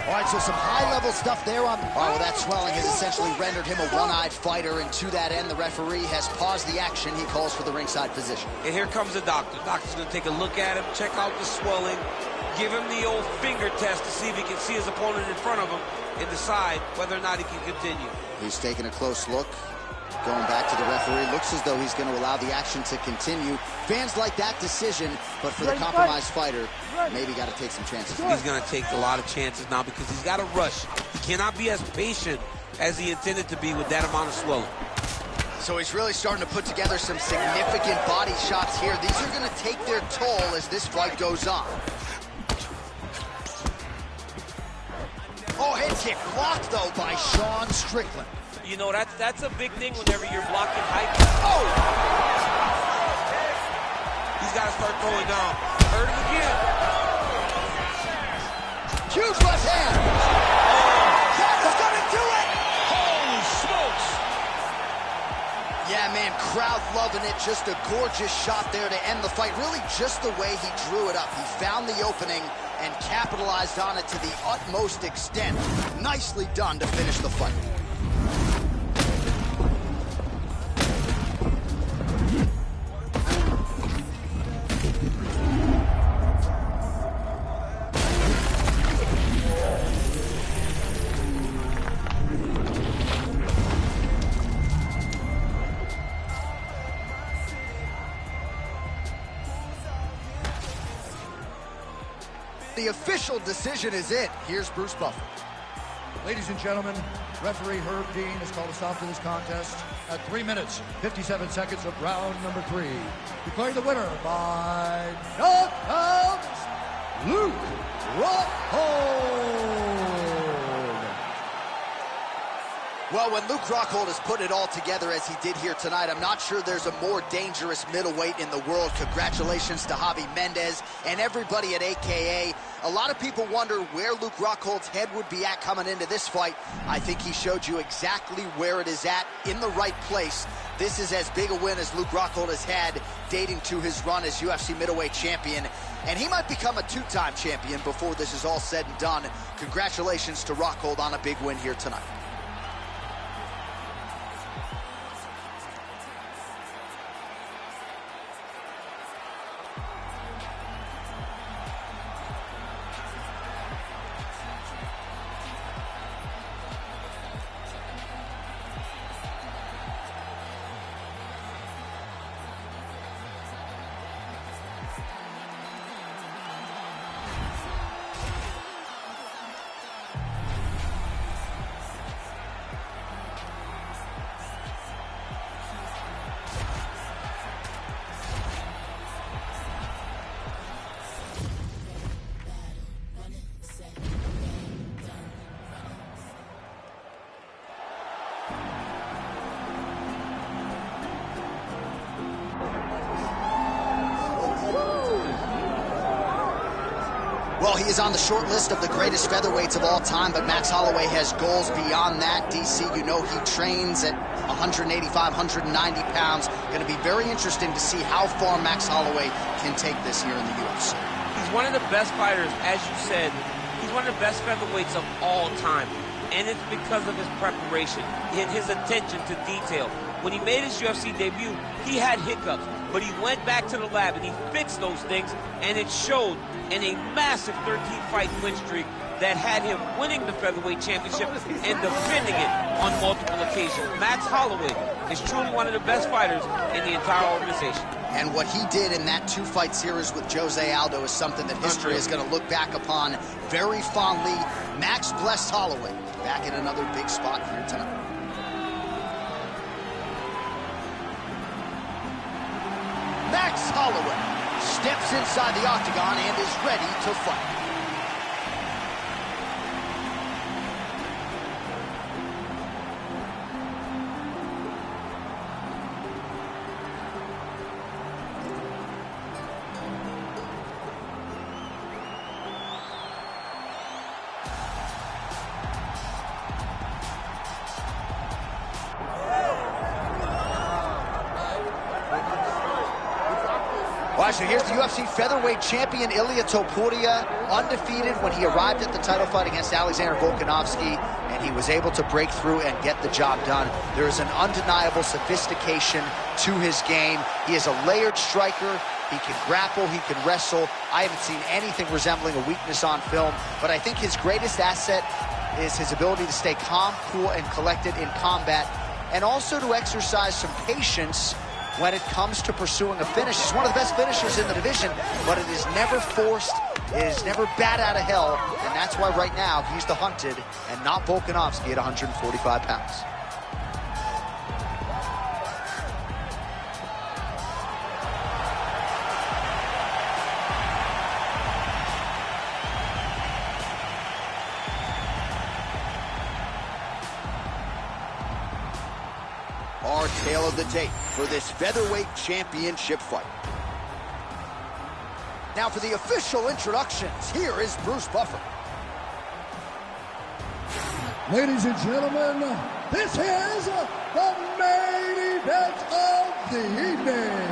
All right, so some high-level stuff there on... Oh, well, that swelling has essentially rendered him a one-eyed fighter, and to that end, the referee has paused the action. He calls for the ringside position. And here comes the doctor. The doctor's going to take a look at him, check out the swelling, give him the old finger test to see if he can see his opponent in front of him and decide whether or not he can continue. He's taking a close look. Going back to the referee, looks as though he's going to allow the action to continue. Fans like that decision, but for the compromised fighter, maybe got to take some chances. He's going to take a lot of chances now because he's got to rush. He cannot be as patient as he intended to be with that amount of swelling. So he's really starting to put together some significant body shots here. These are going to take their toll as this fight goes on. Oh, head kick blocked, though, by Sean Strickland. You know, that's a big thing whenever you're blocking height. Oh! He's got to start throwing down. Heard it again. Huge left hand. That's gonna do it. Holy smokes. Yeah, man, crowd loving it. Just a gorgeous shot there to end the fight. Really just the way he drew it up. He found the opening and capitalized on it to the utmost extent. Nicely done to finish the fight. The official decision is in. Here's Bruce Buffer. Ladies and gentlemen, referee Herb Dean has called a stop to this contest at 3 minutes, 57 seconds of round number 3. Declaring the winner by knockout, Luke Rockhold. Well, when Luke Rockhold has put it all together as he did here tonight, I'm not sure there's a more dangerous middleweight in the world. Congratulations to Javi Mendez and everybody at AKA. A lot of people wonder where Luke Rockhold's head would be at coming into this fight. I think he showed you exactly where it is at, in the right place. This is as big a win as Luke Rockhold has had dating to his run as UFC middleweight champion. And he might become a two-time champion before this is all said and done. Congratulations to Rockhold on a big win here tonight. Well, he is on the short list of the greatest featherweights of all time, but Max Holloway has goals beyond that. DC, you know he trains at 185, 190 pounds. Going to be very interesting to see how far Max Holloway can take this here in the UFC. He's one of the best fighters, as you said. He's one of the best featherweights of all time. And it's because of his preparation and his attention to detail. When he made his UFC debut, he had hiccups, but he went back to the lab and he fixed those things, and it showed in a massive 13-fight win streak that had him winning the featherweight championship and defending it on multiple occasions. Max Holloway is truly one of the best fighters in the entire organization. And what he did in that 2-fight series with Jose Aldo is something that history is going to look back upon very fondly. Max blessed Holloway back in another big spot here tonight. Max Holloway steps inside the octagon and is ready to fight. All right, so here's the UFC featherweight champion, Ilia Topuria, undefeated when he arrived at the title fight against Alexander Volkanovski, and he was able to break through and get the job done. There is an undeniable sophistication to his game. He is a layered striker. He can grapple, he can wrestle. I haven't seen anything resembling a weakness on film, but I think his greatest asset is his ability to stay calm, cool, and collected in combat, and also to exercise some patience when it comes to pursuing a finish. He's one of the best finishers in the division, but it is never forced, it is never bat out of hell, and that's why right now he's the hunted and not Volkanovski at 145 pounds. Our tale of the tape for this featherweight championship fight. Now for the official introductions, here is Bruce Buffer. Ladies and gentlemen, this is the main event of the evening.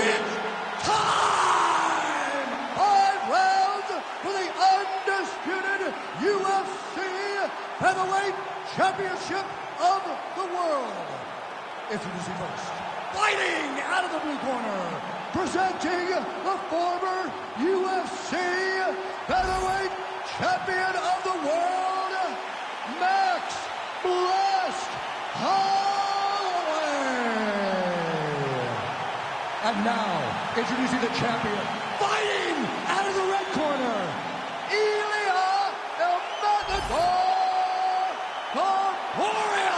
It's time! 5 rounds for the undisputed UFC Featherweight Championship of the world. Introducing first, fighting out of the blue corner, presenting the former UFC Featherweight Champion of the world, Max Blessed Holloway. And now, introducing the champion, fighting out of the red corner, Ilia Topuria.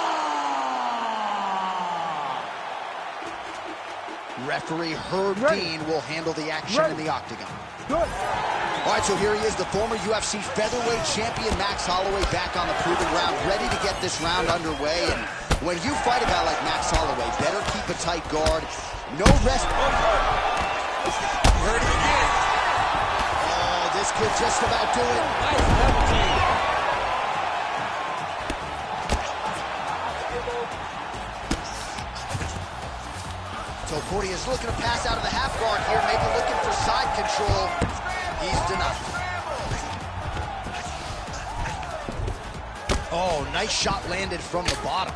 Referee Herb Dean will handle the action in the octagon. Good. All right, so here he is, the former UFC featherweight champion, Max Holloway, back on the proving ground, ready to get this round underway. And when you fight a guy like Max Holloway, better keep a tight guard. No rest. Heard it again. Oh, this could just about do it. Nice double team. Topuria is looking to pass out of the half guard here, maybe looking for side control. He's denied. Oh, nice shot landed from the bottom.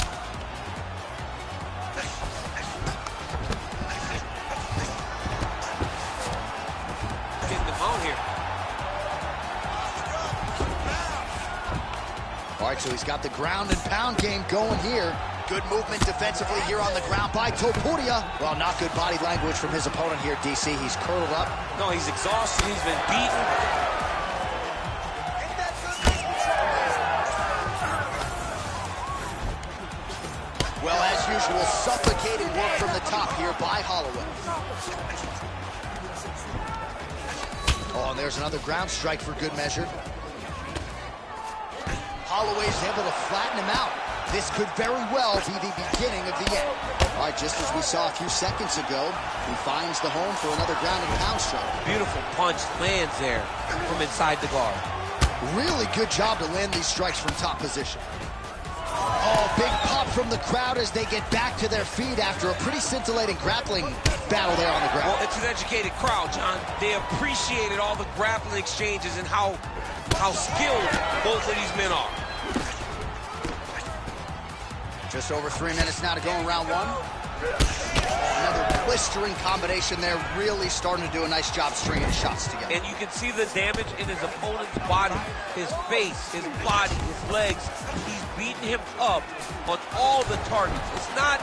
Getting them out here. All right, so he's got the ground and pound game going here. Good movement defensively here on the ground by Topuria. Well, not good body language from his opponent here, DC. He's curled up. No, he's exhausted. He's been beaten. Well, as usual, suffocating work from the top here by Holloway. Oh, and there's another ground strike for good measure. Holloway's able to flatten him out. This could very well be the beginning of the end. All right, just as we saw a few seconds ago, he finds the home for another ground and pound strike. Beautiful punch lands there from inside the guard. Really good job to land these strikes from top position. Oh, big pop from the crowd as they get back to their feet after a pretty scintillating grappling battle there on the ground. Well, it's an educated crowd, John. They appreciated all the grappling exchanges and how skilled both of these men are. Just over 3 minutes now to go in round one. Another blistering combination there, really starting to do a nice job stringing shots together. And you can see the damage in his opponent's body, his face, his body, his legs. He's beating him up on all the targets. It's not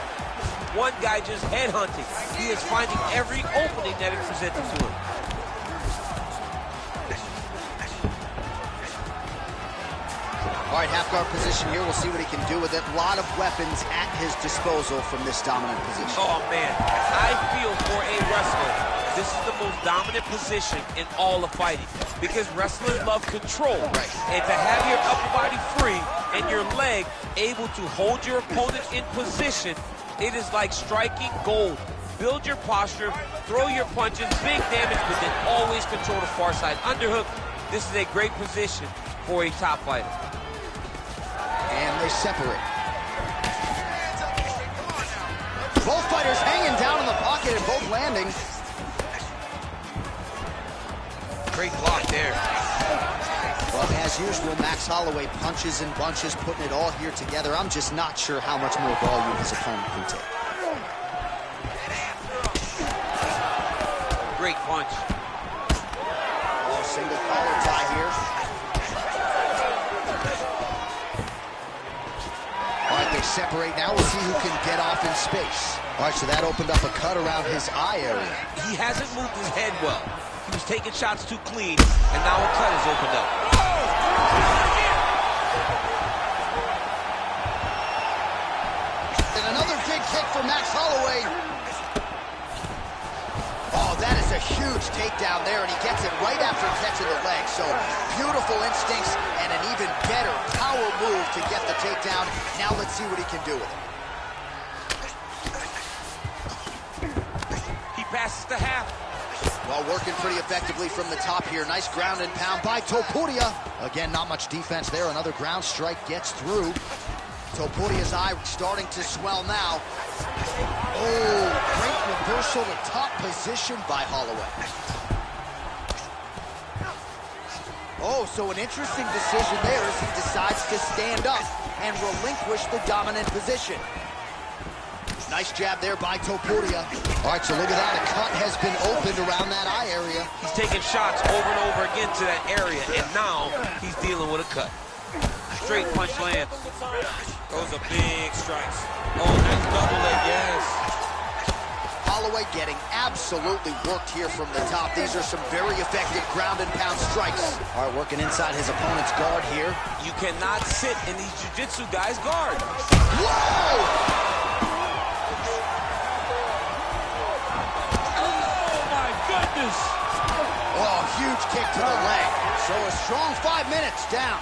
one guy just headhunting. He is finding every opening that is presented to him. All right, half guard position here. We'll see what he can do with it. A lot of weapons at his disposal from this dominant position. Oh, man. I feel for a wrestler, this is the most dominant position in all of fighting because wrestlers love control. Right. And to have your upper body free and your leg able to hold your opponent in position, it is like striking gold. Build your posture, throw your punches, big damage, but then always control the far side. Underhook, this is a great position for a top fighter. And they separate. Both fighters hanging down in the pocket and both landing. Great block there. Well, as usual, Max Holloway punches and bunches, putting it all here together. I'm just not sure how much more volume his opponent can take. Great punch. Oh, single collar tie here. All right, they separate now. We'll see who can get off in space. All right, so that opened up a cut around his eye area. He hasn't moved his head well. He was taking shots too clean, and now a cut has opened up. And another big kick for Max Holloway. Oh, that is a huge takedown there, and he gets it right after catching the leg. So beautiful instincts and an even better power move to get the takedown. Now let's see what he can do with it. He passes to half. Well, working pretty effectively from the top here. Nice ground and pound by Topuria. Again, not much defense there. Another ground strike gets through. Topuria's eye starting to swell now. Oh, great reversal to top position by Holloway. Oh, so an interesting decision there as he decides to stand up and relinquish the dominant position. Nice jab there by Topuria. All right, so look at that. A cut has been opened around that eye area. He's taking shots over and over again to that area, and now he's dealing with a cut. Straight punch lands. Those are big strikes. Oh, nice double leg, yes. Holloway getting absolutely worked here from the top. These are some very effective ground and pound strikes. All right, working inside his opponent's guard here. You cannot sit in these jiu-jitsu guys' guard. Whoa! Oh, huge kick to the leg. So a strong 5 minutes down.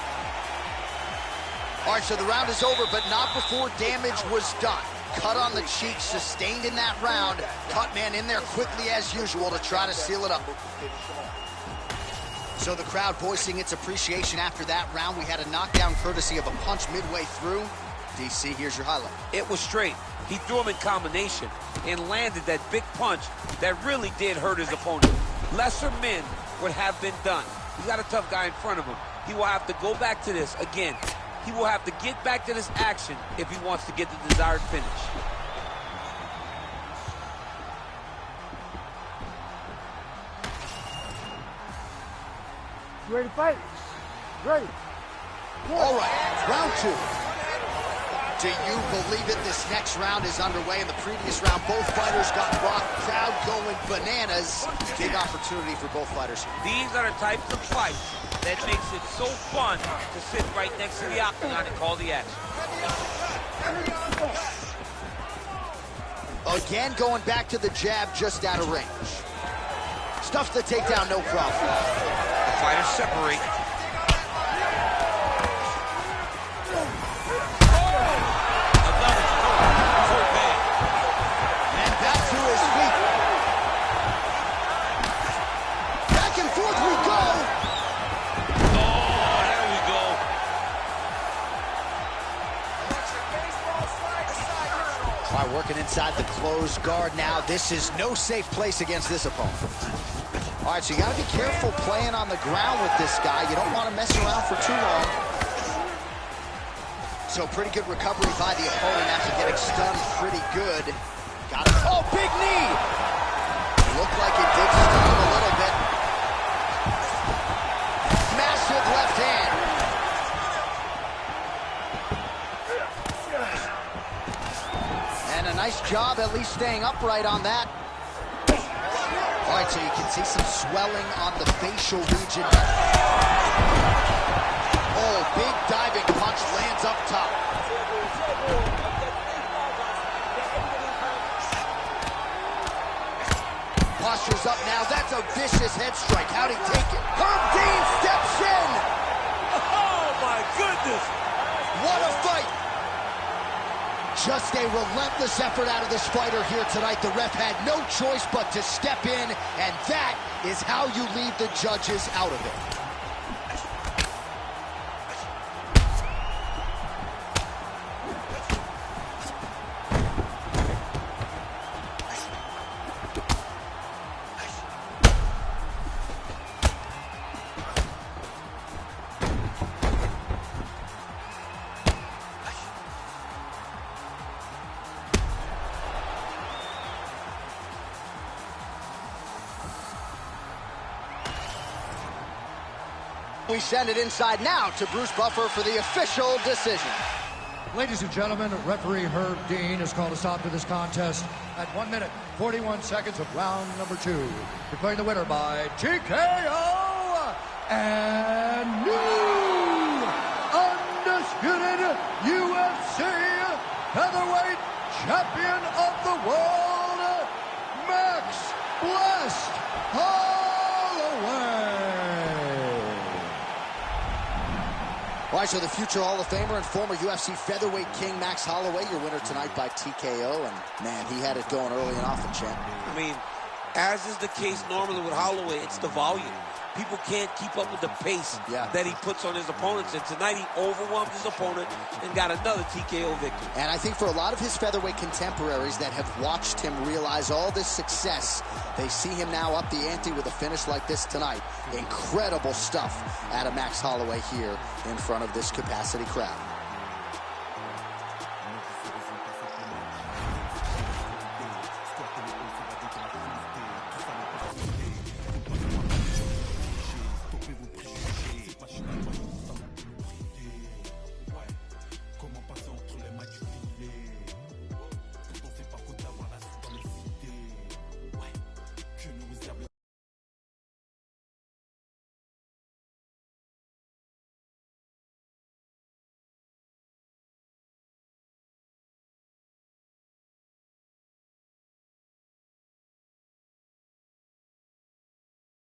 All right, so the round is over, but not before damage was done. Cut on the cheek, sustained in that round. Cut man in there quickly as usual to try to seal it up. So the crowd voicing its appreciation after that round. We had a knockdown courtesy of a punch midway through. DC, here's your highlight. It was straight. He threw him in combination and landed that big punch that really did hurt his opponent. Lesser men would have been done. He's got a tough guy in front of him. He will have to go back to this again. He will have to get back to this action if he wants to get the desired finish. You ready to fight? Ready. All right, round two. Do you believe it? This next round is underway. In the previous round, both fighters got rocked. Crowd going bananas. Big opportunity for both fighters here. These are the types of fights that makes it so fun to sit right next to the octagon and call the action. Again, going back to the jab just out of range. Stuffs the takedown, no problem. The fighters separate. All right, working inside the closed guard now. This is no safe place against this opponent. All right, so you got to be careful playing on the ground with this guy. You don't want to mess around for too long. So pretty good recovery by the opponent after getting stunned pretty good. Got it. Oh, big knee! Looked like it did stun him a little bit. Massive left hand. And a nice job at least staying upright on that. All right, so you can see some swelling on the facial region. Oh, big diving punch lands up top. Posture's up now. That's a vicious head strike. How'd he take it? Herb Dean steps in. Oh, my goodness. What a fight. Just a relentless effort out of this fighter here tonight. The ref had no choice but to step in, and that is how you leave the judges out of it. We send it inside now to Bruce Buffer for the official decision. Ladies and gentlemen, referee Herb Dean has called a stop to this contest at 1 minute, 41 seconds of round number 2. Declaring the winner by TKO and new undisputed UFC featherweight champion of the world, Max Blessed Holloway. All right, so the future Hall of Famer and former UFC featherweight king Max Holloway, your winner tonight by TKO, and man, he had it going early and often, champ. I mean, as is the case normally with Holloway, it's the volume. People can't keep up with the pace that he puts on his opponents, and tonight he overwhelmed his opponent and got another TKO victory. And I think for a lot of his featherweight contemporaries that have watched him realize all this success, they see him now up the ante with a finish like this tonight. Incredible stuff out of Max Holloway here in front of this capacity crowd.